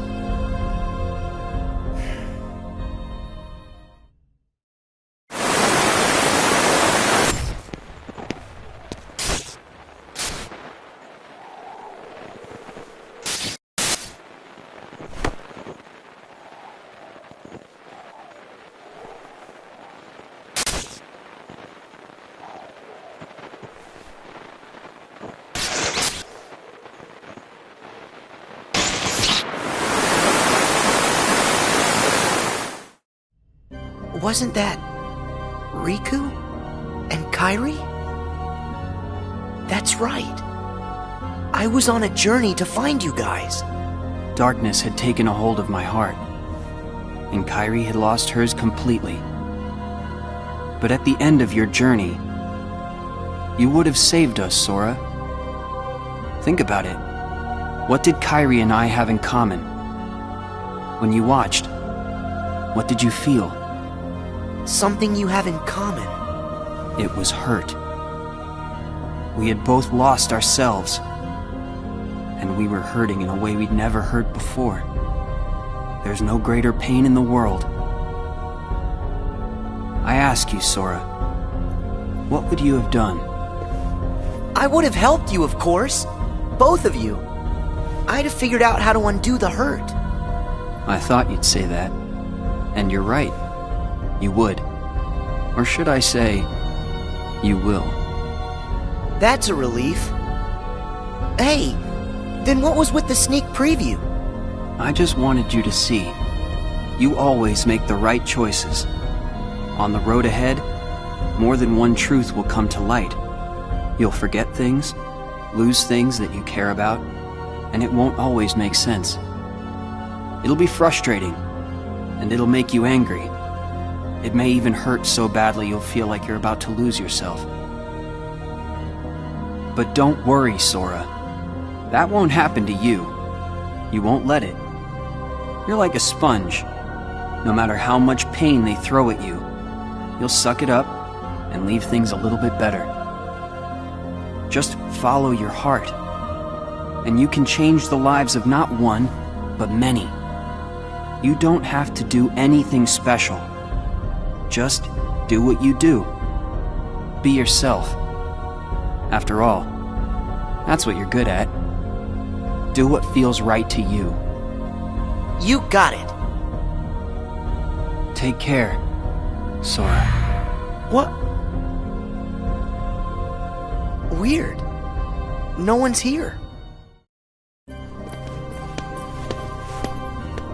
Wasn't that Riku and Kairi? That's right. I was on a journey to find you guys. Darkness had taken a hold of my heart, and Kairi had lost hers completely. But at the end of your journey, you would have saved us, Sora. Think about it. What did Kairi and I have in common? When you watched, what did you feel? Something you have in common. It was hurt. We had both lost ourselves, and we were hurting in a way we'd never hurt before. There's no greater pain in the world. I ask you, Sora, what would you have done? I would have helped you, of course. Both of you. I'd have figured out how to undo the hurt. I thought you'd say that. And you're right. You would. Or should I say, you will. That's a relief. Hey, then what was with the sneak preview? I just wanted you to see. You always make the right choices. On the road ahead, more than one truth will come to light. You'll forget things, lose things that you care about, and it won't always make sense. It'll be frustrating, and it'll make you angry. It may even hurt so badly you'll feel like you're about to lose yourself. But don't worry, Sora. That won't happen to you. You won't let it. You're like a sponge. No matter how much pain they throw at you, you'll suck it up and leave things a little bit better. Just follow your heart, and you can change the lives of not one, but many. You don't have to do anything special. Just do what you do. Be yourself. After all, that's what you're good at. Do what feels right to you. You got it. Take care, Sora. What? Weird. No one's here.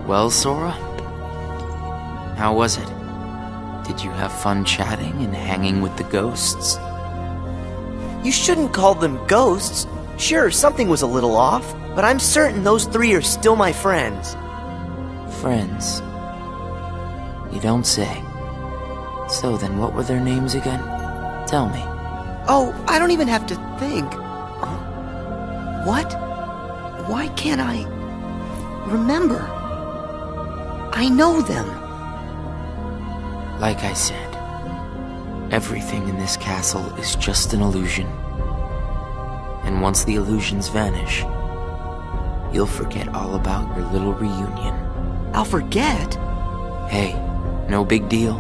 Well, Sora? How was it? Did you have fun chatting and hanging with the ghosts? You shouldn't call them ghosts. Sure, something was a little off, but I'm certain those three are still my friends. Friends? You don't say. So then what were their names again? Tell me. Oh, I don't even have to think. What? Why can't I remember? I know them. Like I said, everything in this castle is just an illusion. And once the illusions vanish, you'll forget all about your little reunion. I'll forget? Hey, no big deal.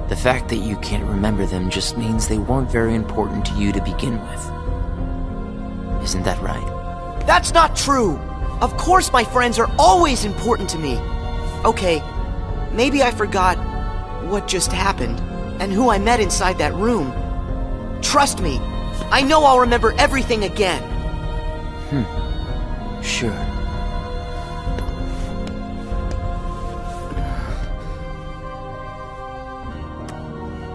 The fact that you can't remember them just means they weren't very important to you to begin with. Isn't that right? That's not true! Of course my friends are always important to me. Okay, maybe I forgot what just happened and who I met inside that room. Trust me, I know I'll remember everything again. Sure.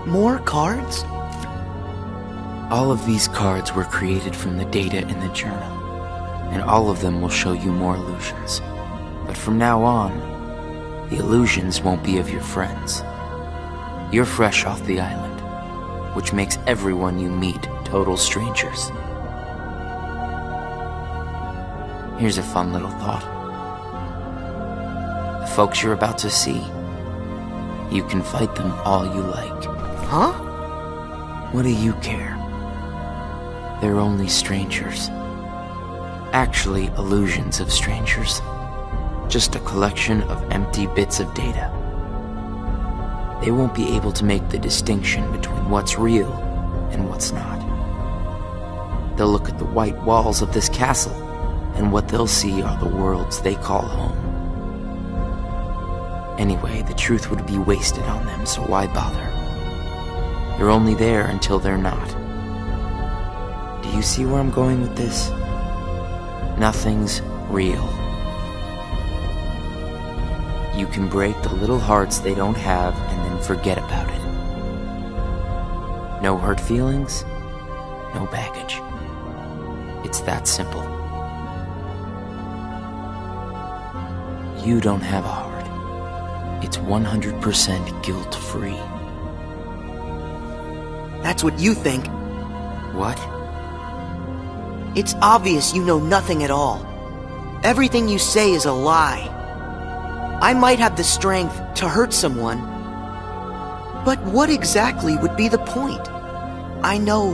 More cards? All of these cards were created from the data in the journal, and all of them will show you more illusions. But from now on, the illusions won't be of your friends. You're fresh off the island, which makes everyone you meet total strangers. Here's a fun little thought. The folks you're about to see, you can fight them all you like. Huh? What do you care? They're only strangers. Actually, illusions of strangers. Just a collection of empty bits of data. They won't be able to make the distinction between what's real and what's not. They'll look at the white walls of this castle, and what they'll see are the worlds they call home. Anyway, the truth would be wasted on them, so why bother? They're only there until they're not. Do you see where I'm going with this? Nothing's real. You can break the little hearts they don't have and then forget about it. No hurt feelings, no baggage. It's that simple. You don't have a heart. It's 100% guilt-free. That's what you think. What? It's obvious you know nothing at all. Everything you say is a lie. I might have the strength to hurt someone, but what exactly would be the point? I know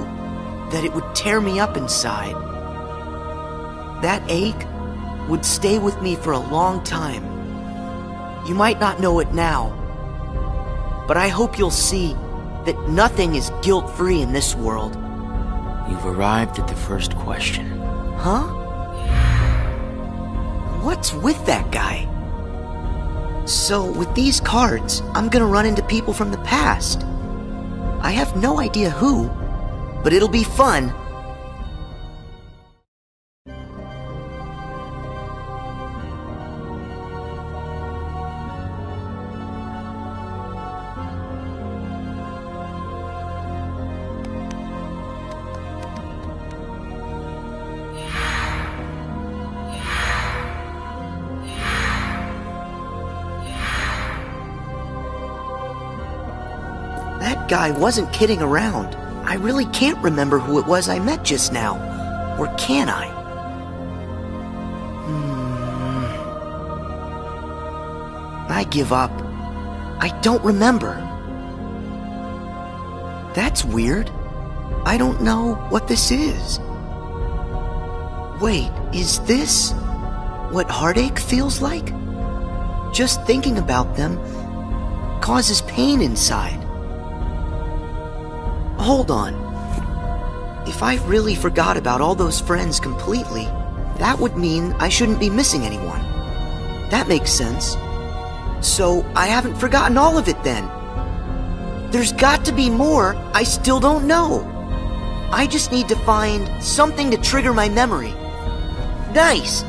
that it would tear me up inside. That ache would stay with me for a long time. You might not know it now, but I hope you'll see that nothing is guilt-free in this world. You've arrived at the first question. Huh? What's with that guy? So, with these cards, I'm gonna run into people from the past. I have no idea who, but it'll be fun. That guy wasn't kidding around. I really can't remember who it was I met just now. Or can I? I give up. I don't remember. That's weird. I don't know what this is. Wait, is this what heartache feels like? Just thinking about them causes pain inside. Hold on. If I really forgot about all those friends completely, that would mean I shouldn't be missing anyone. That makes sense. So I haven't forgotten all of it then. There's got to be more I still don't know. I just need to find something to trigger my memory. Nice!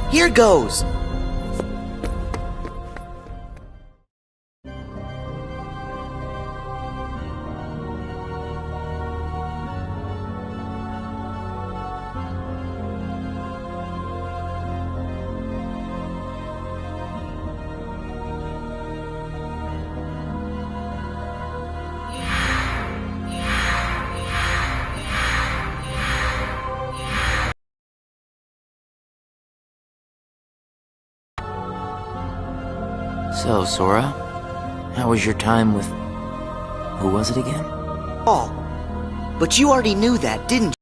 Here goes! So, Sora, how was your time with... who was it again? Oh, but you already knew that, didn't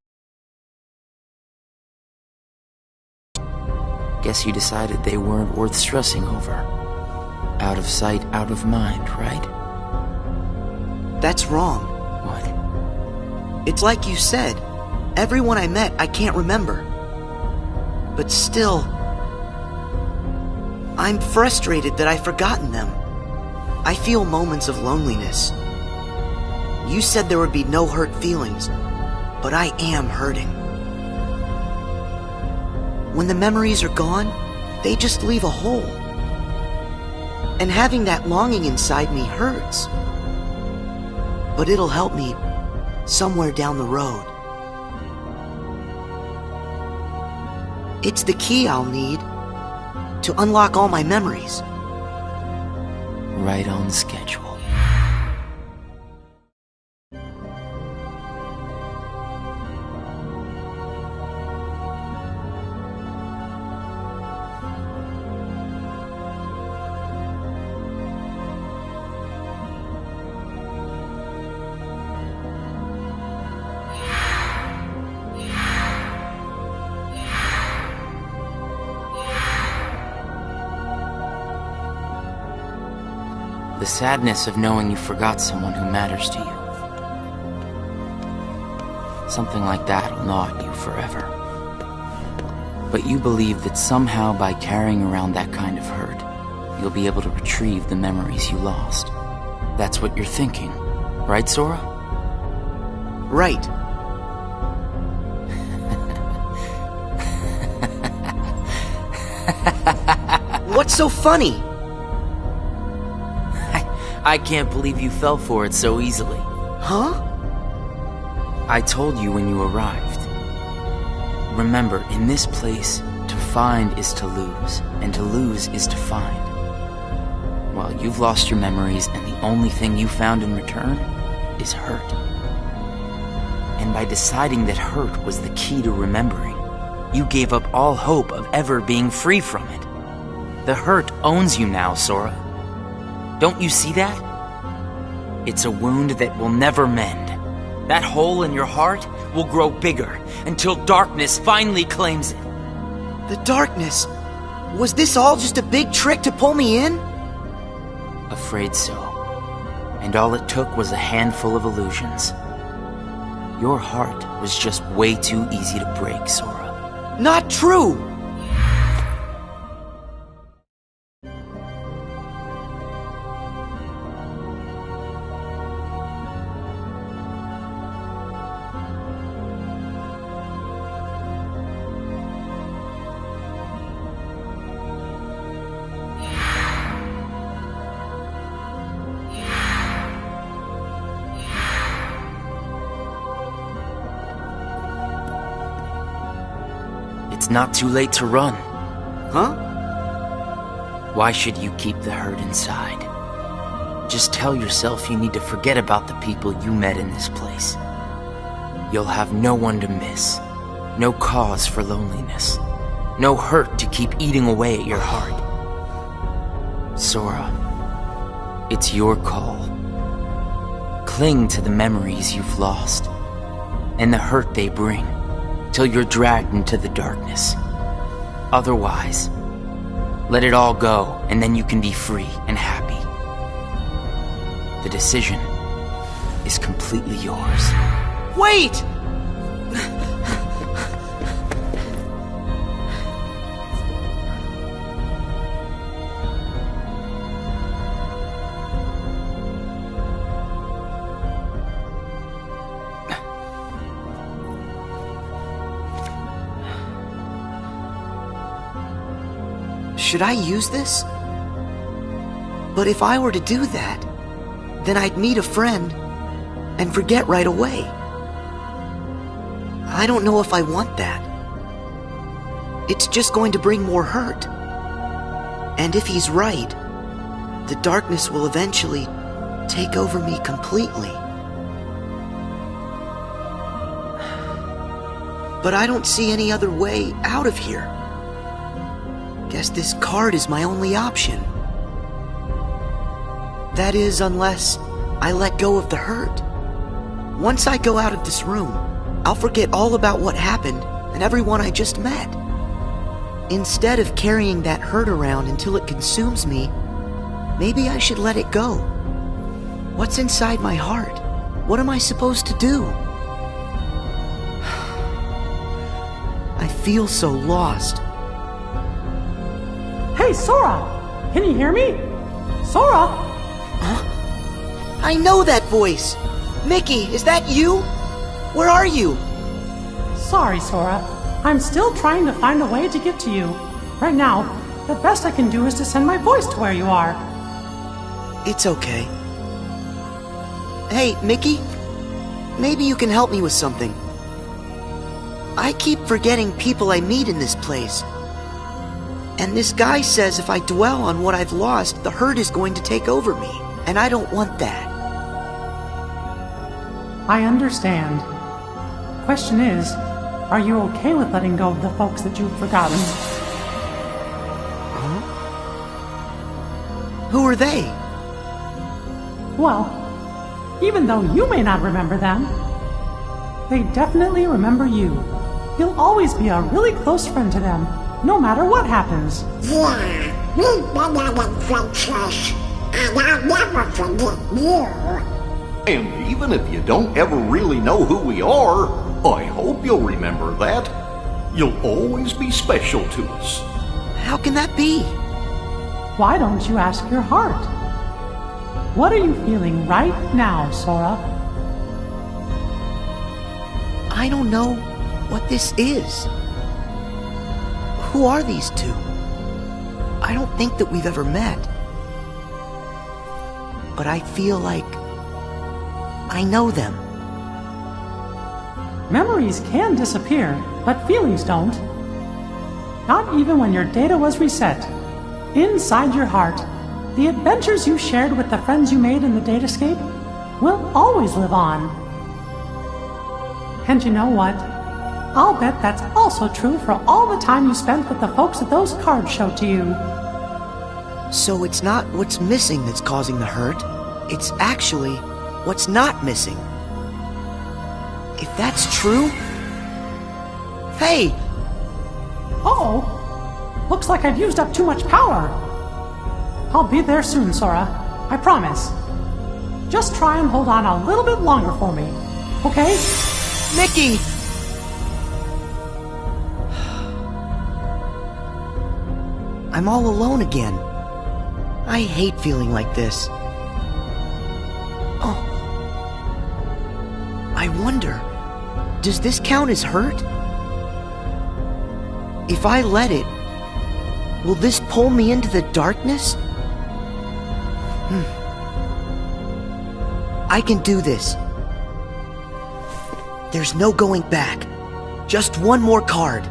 you? Guess you decided they weren't worth stressing over. Out of sight, out of mind, right? That's wrong. What? It's like you said. Everyone I met, I can't remember. But still... I'm frustrated that I've forgotten them. I feel moments of loneliness. You said there would be no hurt feelings, but I am hurting. When the memories are gone, they just leave a hole. And having that longing inside me hurts. But it'll help me somewhere down the road. It's the key I'll need to unlock all my memories. Right on schedule. The sadness of knowing you forgot someone who matters to you. Something like that'll gnaw at you forever. But you believe that somehow by carrying around that kind of hurt, you'll be able to retrieve the memories you lost. That's what you're thinking, right, Sora? Right. What's so funny? I can't believe you fell for it so easily. Huh? I told you when you arrived. Remember, in this place, to find is to lose, and to lose is to find. Well, you've lost your memories, and the only thing you found in return is hurt. And by deciding that hurt was the key to remembering, you gave up all hope of ever being free from it. The hurt owns you now, Sora. Don't you see that? It's a wound that will never mend. That hole in your heart will grow bigger until darkness finally claims it. The darkness? Was this all just a big trick to pull me in? Afraid so. And all it took was a handful of illusions. Your heart was just way too easy to break, Sora. Not true! It's not too late to run. Huh? Why should you keep the hurt inside? Just tell yourself you need to forget about the people you met in this place. You'll have no one to miss, no cause for loneliness, no hurt to keep eating away at your heart. Sora, it's your call. Cling to the memories you've lost, and the hurt they bring, till you're dragged into the darkness. Otherwise, Let it all go, and then you can be free and happy. The decision is completely yours. Wait! Should I use this? But if I were to do that, then I'd meet a friend and forget right away. I don't know if I want that. It's just going to bring more hurt. And if he's right, the darkness will eventually take over me completely. But I don't see any other way out of here. Guess this card is my only option. That is, unless I let go of the hurt. Once I go out of this room, I'll forget all about what happened and everyone I just met. Instead of carrying that hurt around until it consumes me, maybe I should let it go. What's inside my heart? What am I supposed to do? I feel so lost. Hey, Sora! Can you hear me? Sora! Huh? I know that voice! Mickey, is that you? Where are you? Sorry, Sora. I'm still trying to find a way to get to you. Right now, the best I can do is to send my voice to where you are. It's okay. Hey, Mickey? Maybe you can help me with something. I keep forgetting people I meet in this place. And this guy says if I dwell on what I've lost, the hurt is going to take over me. And I don't want that. I understand. Question is, are you okay with letting go of the folks that you've forgotten? Huh? Who are they? Well, even though you may not remember them, they definitely remember you. You'll always be a really close friend to them, no matter what happens. Yeah, we've been on adventures, and I'll never forget you. And even if you don't ever really know who we are, I hope you'll remember that. You'll always be special to us. How can that be? Why don't you ask your heart? What are you feeling right now, Sora? I don't know what this is. Who are these two? I don't think that we've ever met. But I feel like I know them. Memories can disappear, but feelings don't. Not even when your data was reset. Inside your heart, the adventures you shared with the friends you made in the datascape will always live on. And you know what? I'll bet that's also true for all the time you spent with the folks that those cards showed to you. So it's not what's missing that's causing the hurt. It's actually what's not missing. If that's true... Hey! Uh-oh! Looks like I've used up too much power. I'll be there soon, Sora. I promise. Just try and hold on a little bit longer for me, okay? Mickey! I'm all alone again. I hate feeling like this. Oh. I wonder, does this count as hurt? If I let it, will this pull me into the darkness? I can do this. There's no going back. Just one more card.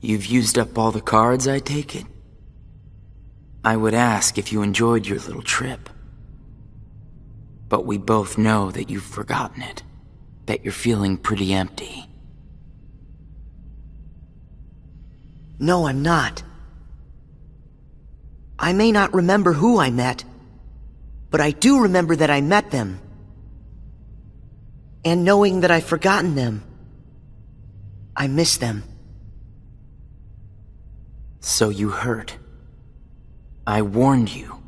You've used up all the cards, I take it? I would ask if you enjoyed your little trip. But we both know that you've forgotten it. That you're feeling pretty empty. No, I'm not. I may not remember who I met, but I do remember that I met them. And knowing that I've forgotten them, I miss them. So you heard. I warned you.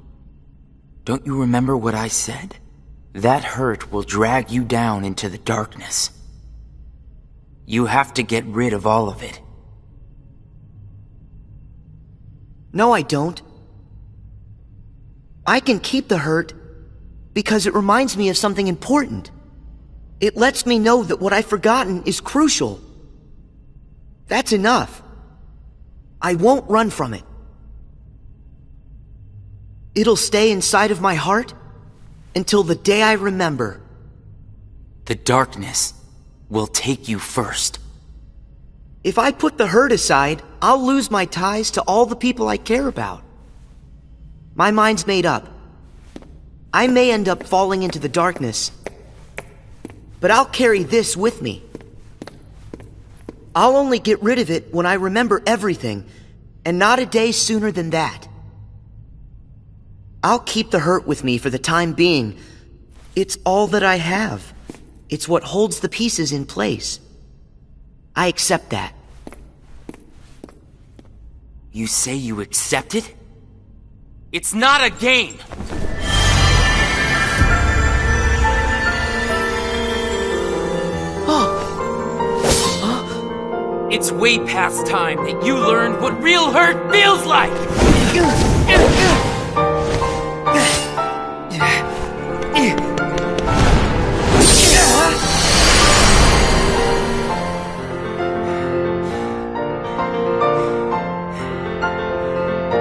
Don't you remember what I said? That hurt will drag you down into the darkness. You have to get rid of all of it. No, I don't. I can keep the hurt because it reminds me of something important. It lets me know that what I've forgotten is crucial. That's enough. I won't run from it. It'll stay inside of my heart until the day I remember. The darkness will take you first. If I put the hurt aside, I'll lose my ties to all the people I care about. My mind's made up. I may end up falling into the darkness, but I'll carry this with me. I'll only get rid of it when I remember everything, and not a day sooner than that. I'll keep the hurt with me for the time being. It's all that I have. It's what holds the pieces in place. I accept that. You say you accept it? It's not a game! It's way past time that you learned what real hurt feels like!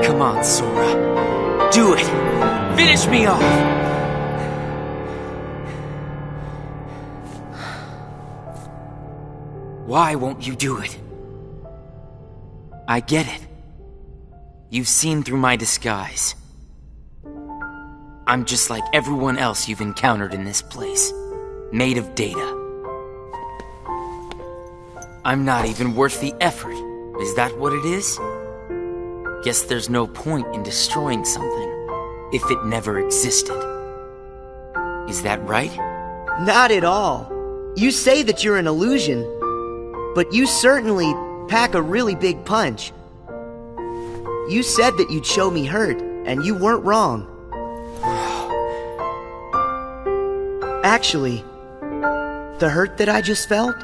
Come on, Sora. Do it! Finish me off! Why won't you do it? I get it. You've seen through my disguise. I'm just like everyone else you've encountered in this place. Made of data. I'm not even worth the effort. Is that what it is? Guess there's no point in destroying something if it never existed. Is that right? Not at all. You say that you're an illusion, but you certainly pack a really big punch. You said that you'd show me hurt, and you weren't wrong. Actually, the hurt that I just felt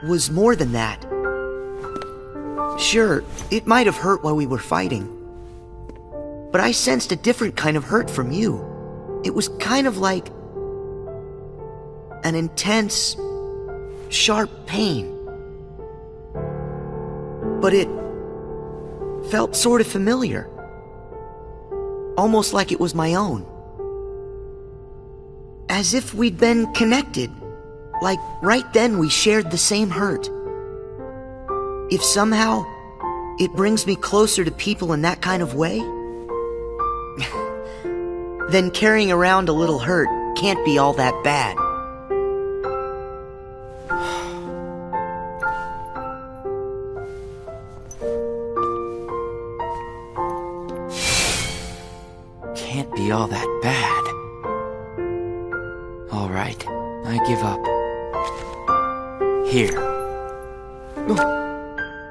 was more than that. Sure, it might have hurt while we were fighting, but I sensed a different kind of hurt from you. It was kind of like an intense, sharp pain. But it felt sort of familiar. Almost like it was my own. As if we'd been connected. Like right then we shared the same hurt. If somehow it brings me closer to people in that kind of way, then carrying around a little hurt can't be all that bad. Can't be all that bad. All right, I give up. Here.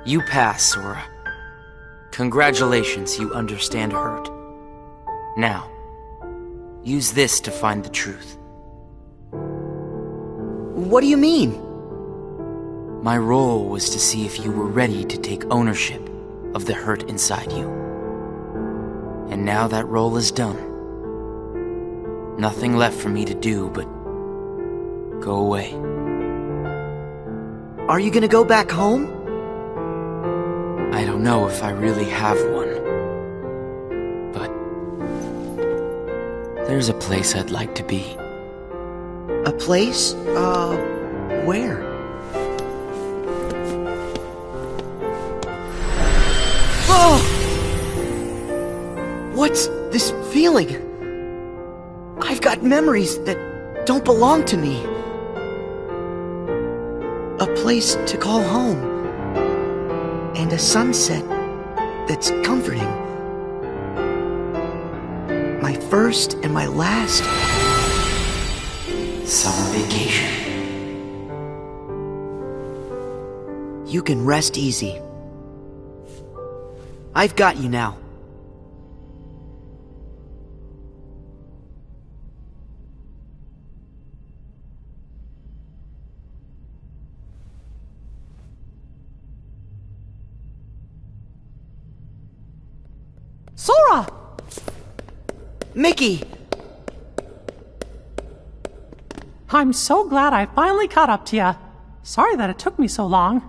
You pass, Sora. Congratulations, you understand hurt. Now, use this to find the truth. What do you mean? My role was to see if you were ready to take ownership of the hurt inside you. And now that role is done. Nothing left for me to do but go away. Are you gonna go back home? I don't know if I really have one. But there's a place I'd like to be. A place? Where? What's this feeling? I've got memories that don't belong to me. A place to call home. And a sunset that's comforting. My first and my last summer vacation. You can rest easy. I've got you now. Sora! Mickey! I'm so glad I finally caught up to you. Sorry that it took me so long.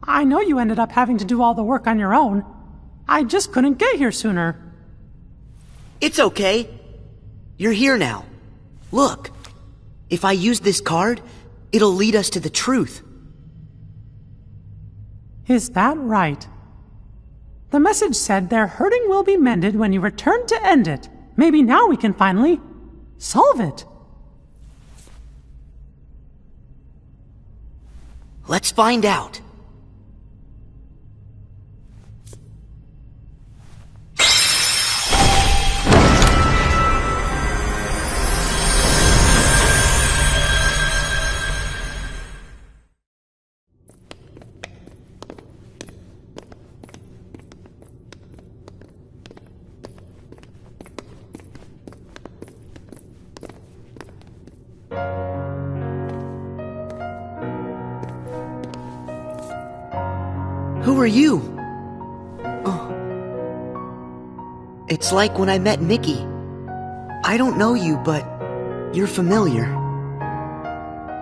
I know you ended up having to do all the work on your own. I just couldn't get here sooner. It's okay. You're here now. Look, if I use this card, it'll lead us to the truth. Is that right? The message said their hurting will be mended when you return to end it. Maybe now we can finally solve it. Let's find out. Who are you? Oh. It's like when I met Mickey. I don't know you, but you're familiar.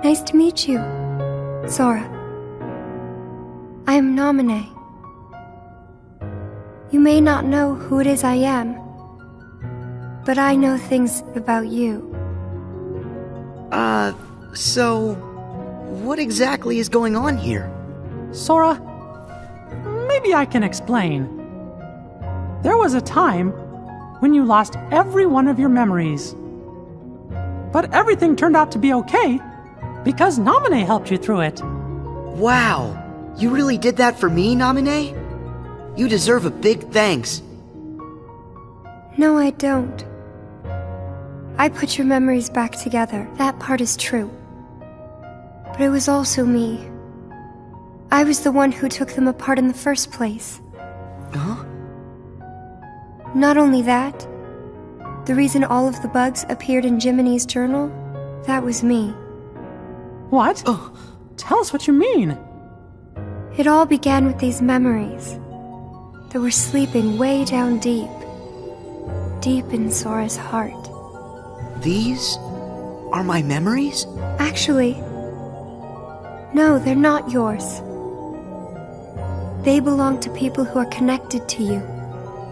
Nice to meet you, Sora. I am Namine. You may not know who it is I am, but I know things about you. So what exactly is going on here? Sora, maybe I can explain. There was a time when you lost every one of your memories. But everything turned out to be okay because Namine helped you through it. Wow! You really did that for me, Namine? You deserve a big thanks. No, I don't. I put your memories back together. That part is true. But it was also me. I was the one who took them apart in the first place. Huh? Not only that, the reason all of the bugs appeared in Jiminy's journal, that was me. What? Oh. Tell us what you mean. It all began with these memories that were sleeping way down deep in Sora's heart. These are my memories? Actually, no, they're not yours. They belong to people who are connected to you.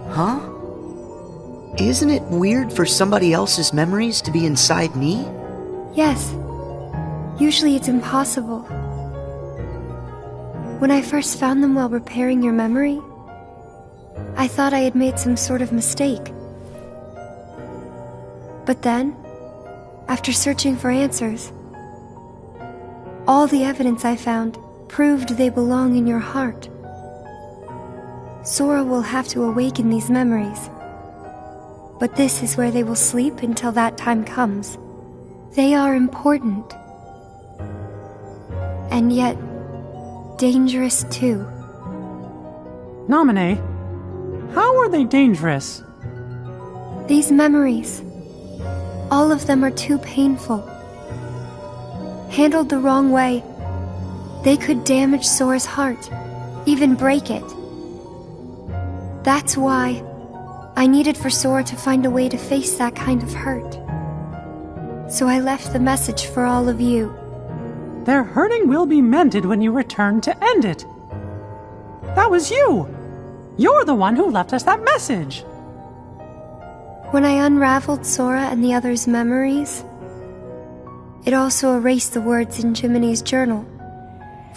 Huh? Isn't it weird for somebody else's memories to be inside me? Yes. Usually it's impossible. When I first found them while repairing your memory, I thought I had made some sort of mistake. But then, after searching for answers, all the evidence I found proved they belong in your heart. Sora will have to awaken these memories. But this is where they will sleep until that time comes. They are important. And yet, dangerous too. Namine, how are they dangerous? These memories, all of them are too painful. Handled the wrong way, they could damage Sora's heart, even break it. That's why I needed for Sora to find a way to face that kind of hurt. So I left the message for all of you. Their hurting will be mended when you return to end it. That was you! You're the one who left us that message! When I unraveled Sora and the others' memories, it also erased the words in Jiminy's journal.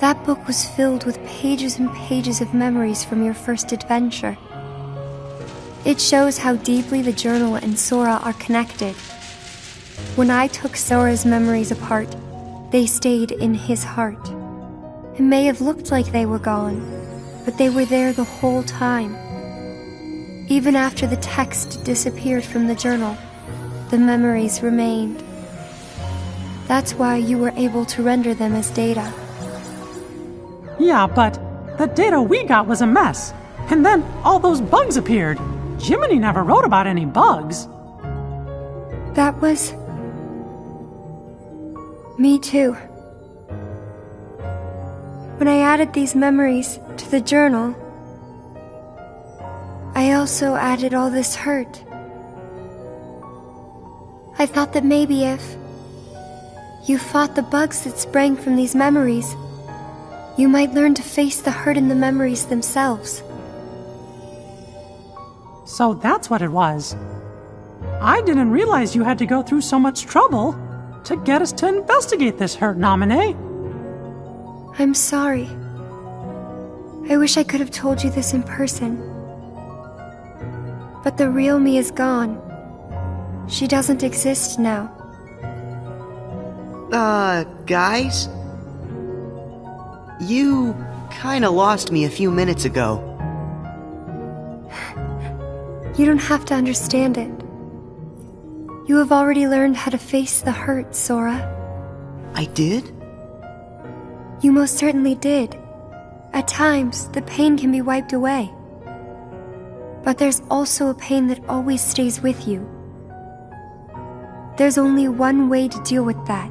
That book was filled with pages and pages of memories from your first adventure. It shows how deeply the journal and Sora are connected. When I took Sora's memories apart, they stayed in his heart. It may have looked like they were gone, but they were there the whole time. Even after the text disappeared from the journal, the memories remained. That's why you were able to render them as data. Yeah, but the data we got was a mess. And then all those bugs appeared. Jiminy never wrote about any bugs. That was... me too. When I added these memories to the journal, I also added all this hurt. I thought that maybe if you fought the bugs that sprang from these memories, you might learn to face the hurt in the memories themselves. So that's what it was. I didn't realize you had to go through so much trouble to get us to investigate this hurt, Nominee. I'm sorry. I wish I could have told you this in person. But the real me is gone. She doesn't exist now. Guys? You kinda lost me a few minutes ago. You don't have to understand it. You have already learned how to face the hurt, Sora. I did? You most certainly did. At times, the pain can be wiped away. But there's also a pain that always stays with you. There's only one way to deal with that.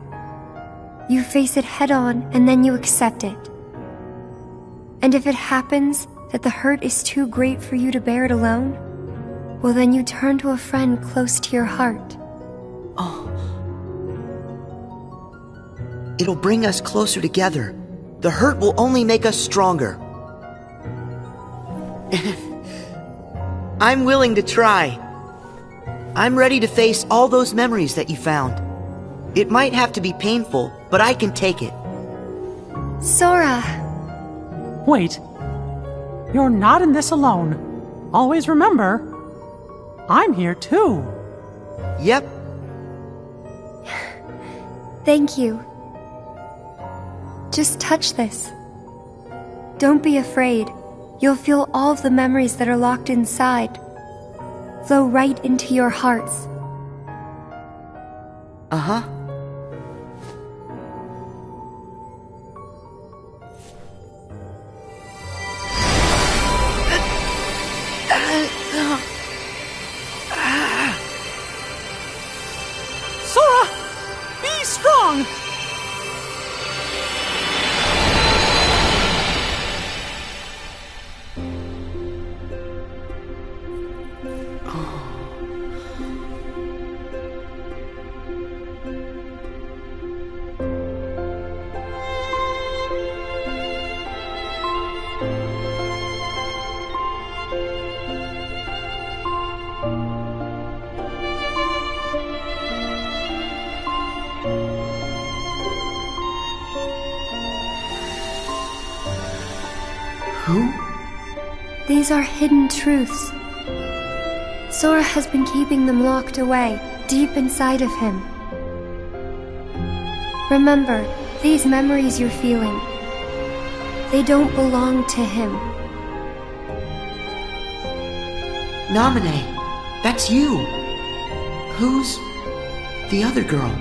You face it head on, and then you accept it. And if it happens that the hurt is too great for you to bear it alone, well, then you turn to a friend close to your heart. Oh. It'll bring us closer together. The hurt will only make us stronger. I'm willing to try. I'm ready to face all those memories that you found. It might have to be painful, but I can take it. Sora! Wait. You're not in this alone. Always remember, I'm here too. Yep. Thank you. Just touch this. Don't be afraid. You'll feel all of the memories that are locked inside flow right into your hearts. Uh-huh. Sora! Be strong! Who? These are hidden truths. Sora has been keeping them locked away, deep inside of him. Remember, these memories you're feeling, they don't belong to him. Nominee, that's you. Who's the other girl?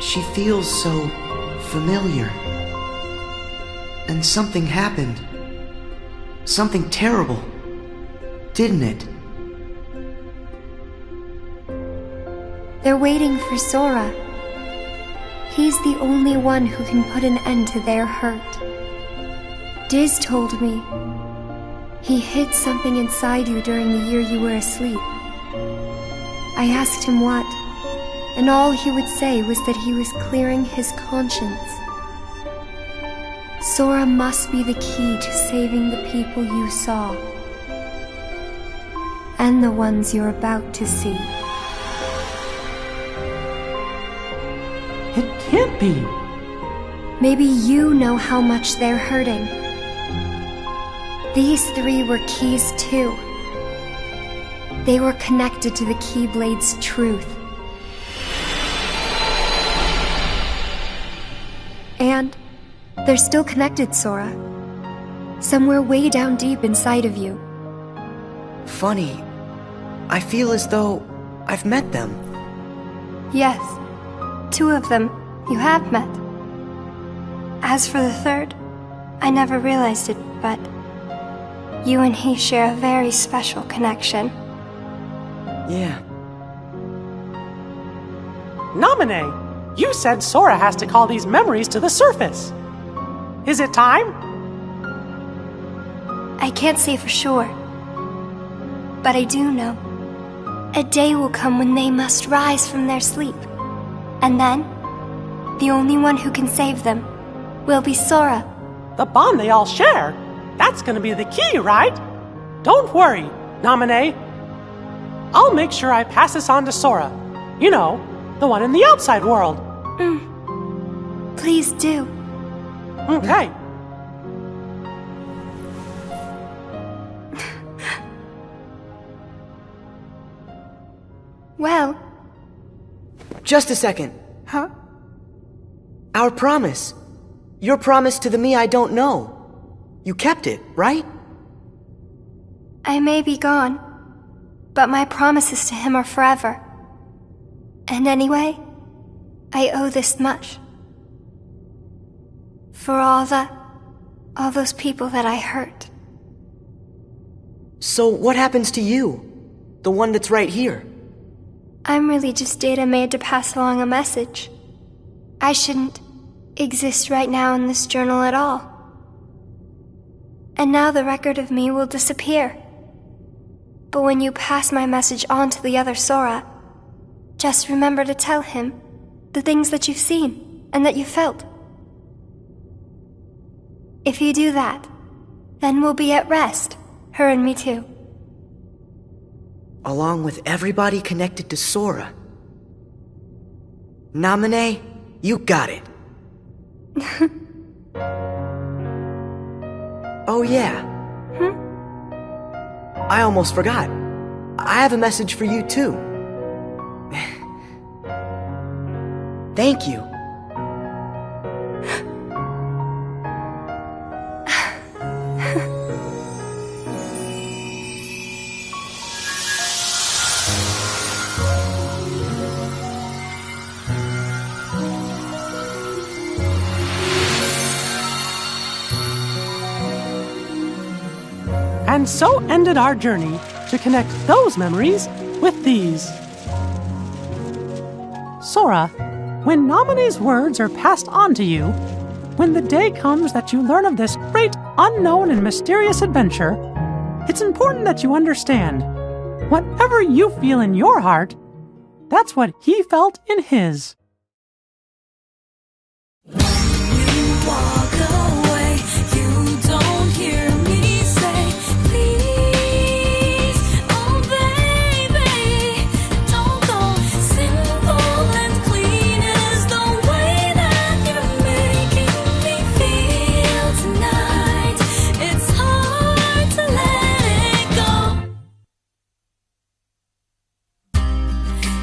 She feels so familiar. And something happened. Something terrible, didn't it? They're waiting for Sora. He's the only one who can put an end to their hurt. Diz told me he hid something inside you during the year you were asleep. I asked him what, and all he would say was that he was clearing his conscience. Sora must be the key to saving the people you saw, and the ones you're about to see. It can't be. Maybe you know how much they're hurting. These three were keys too. They were connected to the Keyblade's truth. And they're still connected, Sora. Somewhere way down deep inside of you. Funny. I feel as though I've met them. Yes, 2 of them you have met. As for the third, I never realized it, but you and he share a very special connection. Yeah. Naminé, you said Sora has to call these memories to the surface. Is it time? I can't say for sure, but I do know. A day will come when they must rise from their sleep, and then the only one who can save them will be Sora. The bond they all share? That's gonna be the key, right? Don't worry, Naminé. I'll make sure I pass this on to Sora. You know, the one in the outside world. Please do. Okay. Well... Just a second. Huh? Our promise. Your promise to the me I don't know. You kept it, right? I may be gone, but my promises to him are forever. And anyway, I owe this much. For all those people that I hurt. So what happens to you? The one that's right here? I'm really just data made to pass along a message. I shouldn't exist right now in this journal at all. And now the record of me will disappear. But when you pass my message on to the other Sora, just remember to tell him the things that you've seen and that you felt. If you do that, then we'll be at rest, her and me too. Along with everybody connected to Sora. Naminé, you got it. Oh yeah. I almost forgot. I have a message for you too. Thank you. And so ended our journey to connect those memories with these. Sora, when Naminé's words are passed on to you, when the day comes that you learn of this great, unknown, and mysterious adventure, it's important that you understand, whatever you feel in your heart, that's what he felt in his.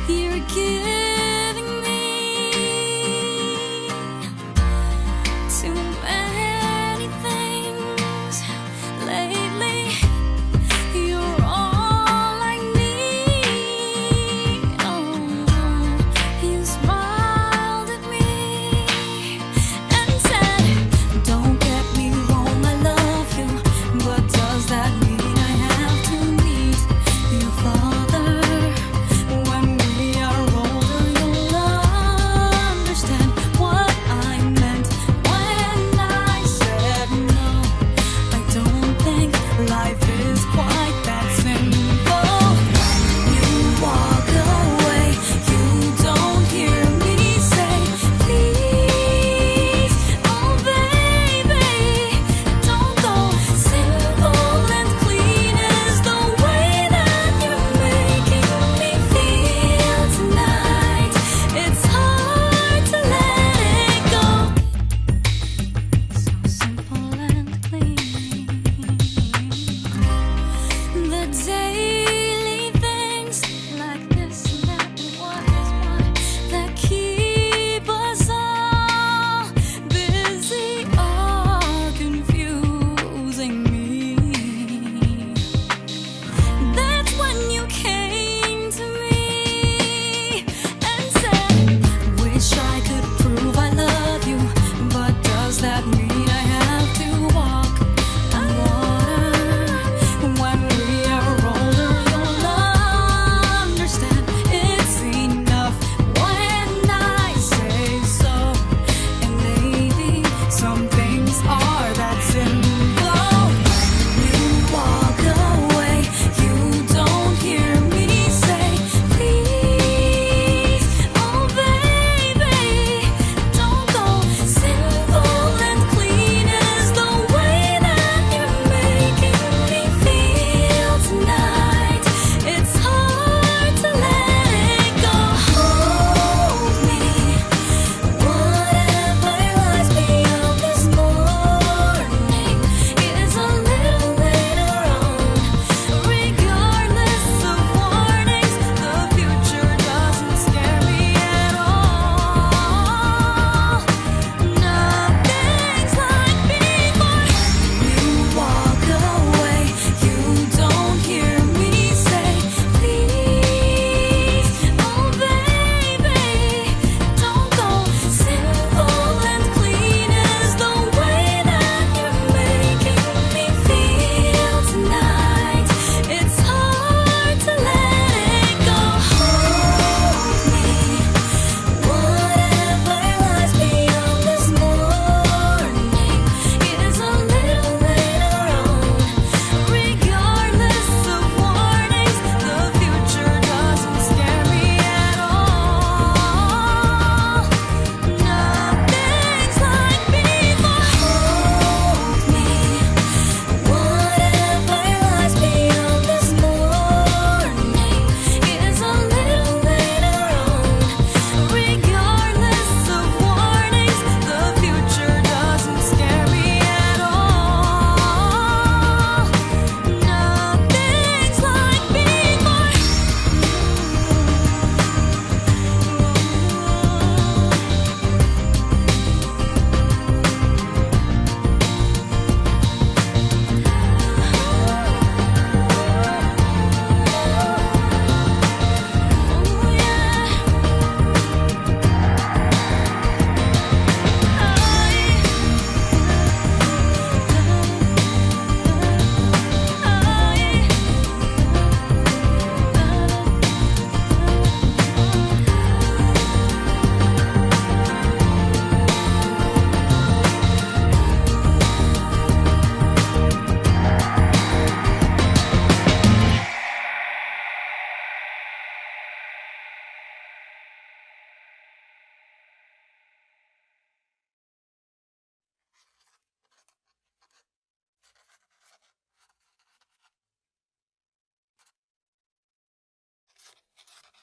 You're giving me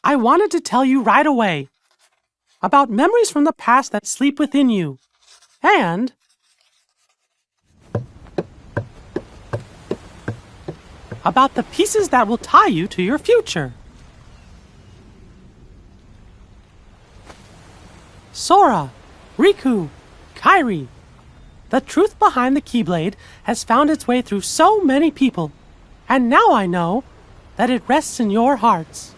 I wanted to tell you right away about memories from the past that sleep within you, and about the pieces that will tie you to your future. Sora, Riku, Kairi, the truth behind the Keyblade has found its way through so many people, and now I know that it rests in your hearts.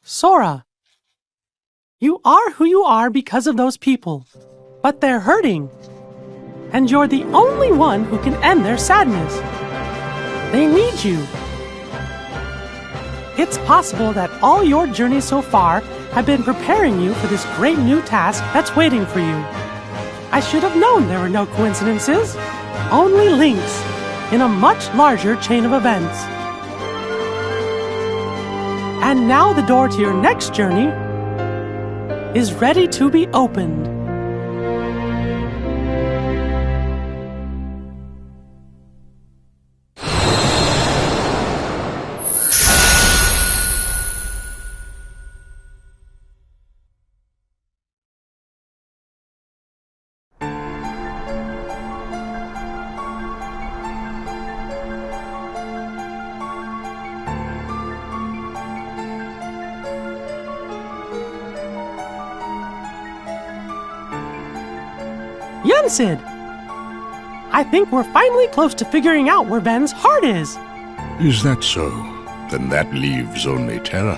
Sora, you are who you are because of those people, but they're hurting, and you're the only one who can end their sadness. They need you. It's possible that all your journeys so far have been preparing you for this great new task that's waiting for you. I should have known there were no coincidences, only links in a much larger chain of events. And now the door to your next journey is ready to be opened. Sid, I think we're finally close to figuring out where Ven's heart is. Is that so? Then that leaves only Terra.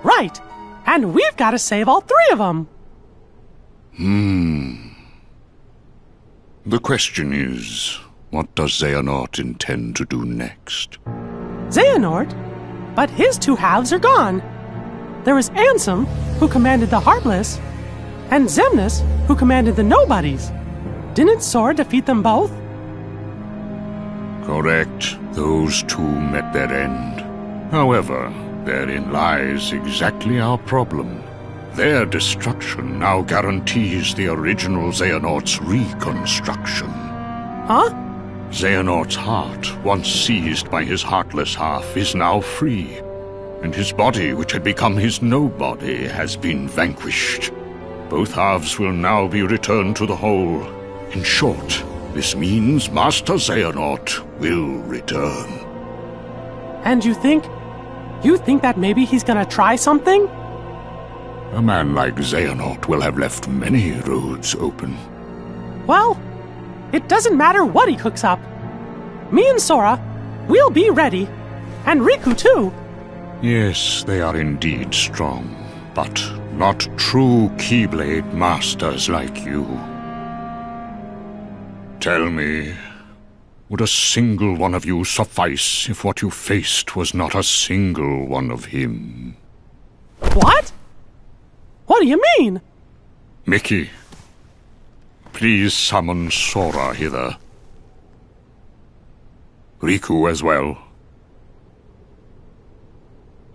Right. And we've got to save all three of them. The question is, what does Xehanort intend to do next? Xehanort? But his two halves are gone. There was Ansem, who commanded the Heartless, and Xemnas, who commanded the Nobodies. Didn't Sora defeat them both? Correct. Those two met their end. However, therein lies exactly our problem. Their destruction now guarantees the original Xehanort's reconstruction. Huh? Xehanort's heart, once seized by his heartless half, is now free, and his body, which had become his nobody, has been vanquished. Both halves will now be returned to the whole. In short, this means Master Xehanort will return. And you think that maybe he's gonna try something? A man like Xehanort will have left many roads open. Well, it doesn't matter what he cooks up. Me and Sora, we'll be ready. And Riku too. Yes, they are indeed strong, but not true Keyblade masters like you. Tell me, would a single one of you suffice if what you faced was not a single one of him? What? What do you mean? Mickey, please summon Sora hither. Riku as well.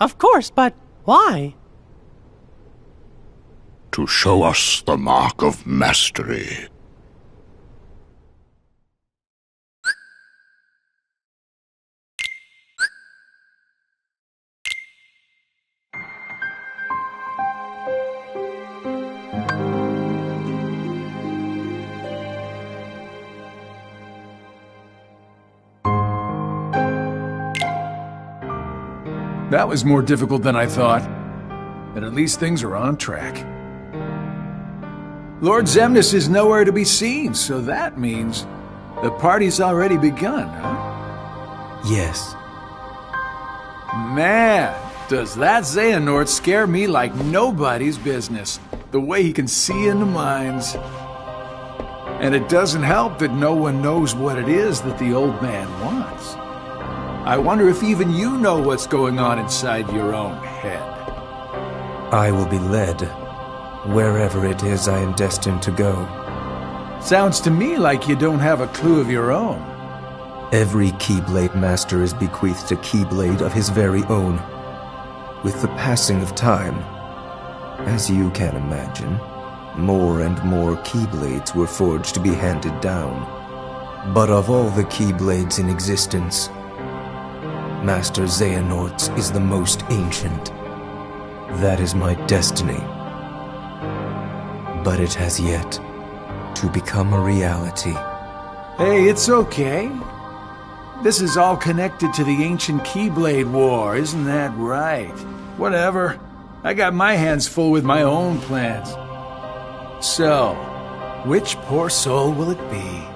Of course, but why? To show us the mark of mastery. That was more difficult than I thought. But at least things are on track. Lord Xemnas is nowhere to be seen, so that means the party's already begun, huh? Yes. Man, does that Xehanort scare me like nobody's business. The way he can see into minds. And it doesn't help that no one knows what it is that the old man wants. I wonder if even you know what's going on inside your own head. I will be led wherever it is I am destined to go. Sounds to me like you don't have a clue of your own. Every Keyblade master is bequeathed a Keyblade of his very own. With the passing of time, as you can imagine, more and more Keyblades were forged to be handed down. But of all the Keyblades in existence, Master Xehanort's is the most ancient. That is my destiny. But it has yet to become a reality. Hey, it's okay. This is all connected to the ancient Keyblade War, isn't that right? Whatever. I got my hands full with my own plans. So, which poor soul will it be?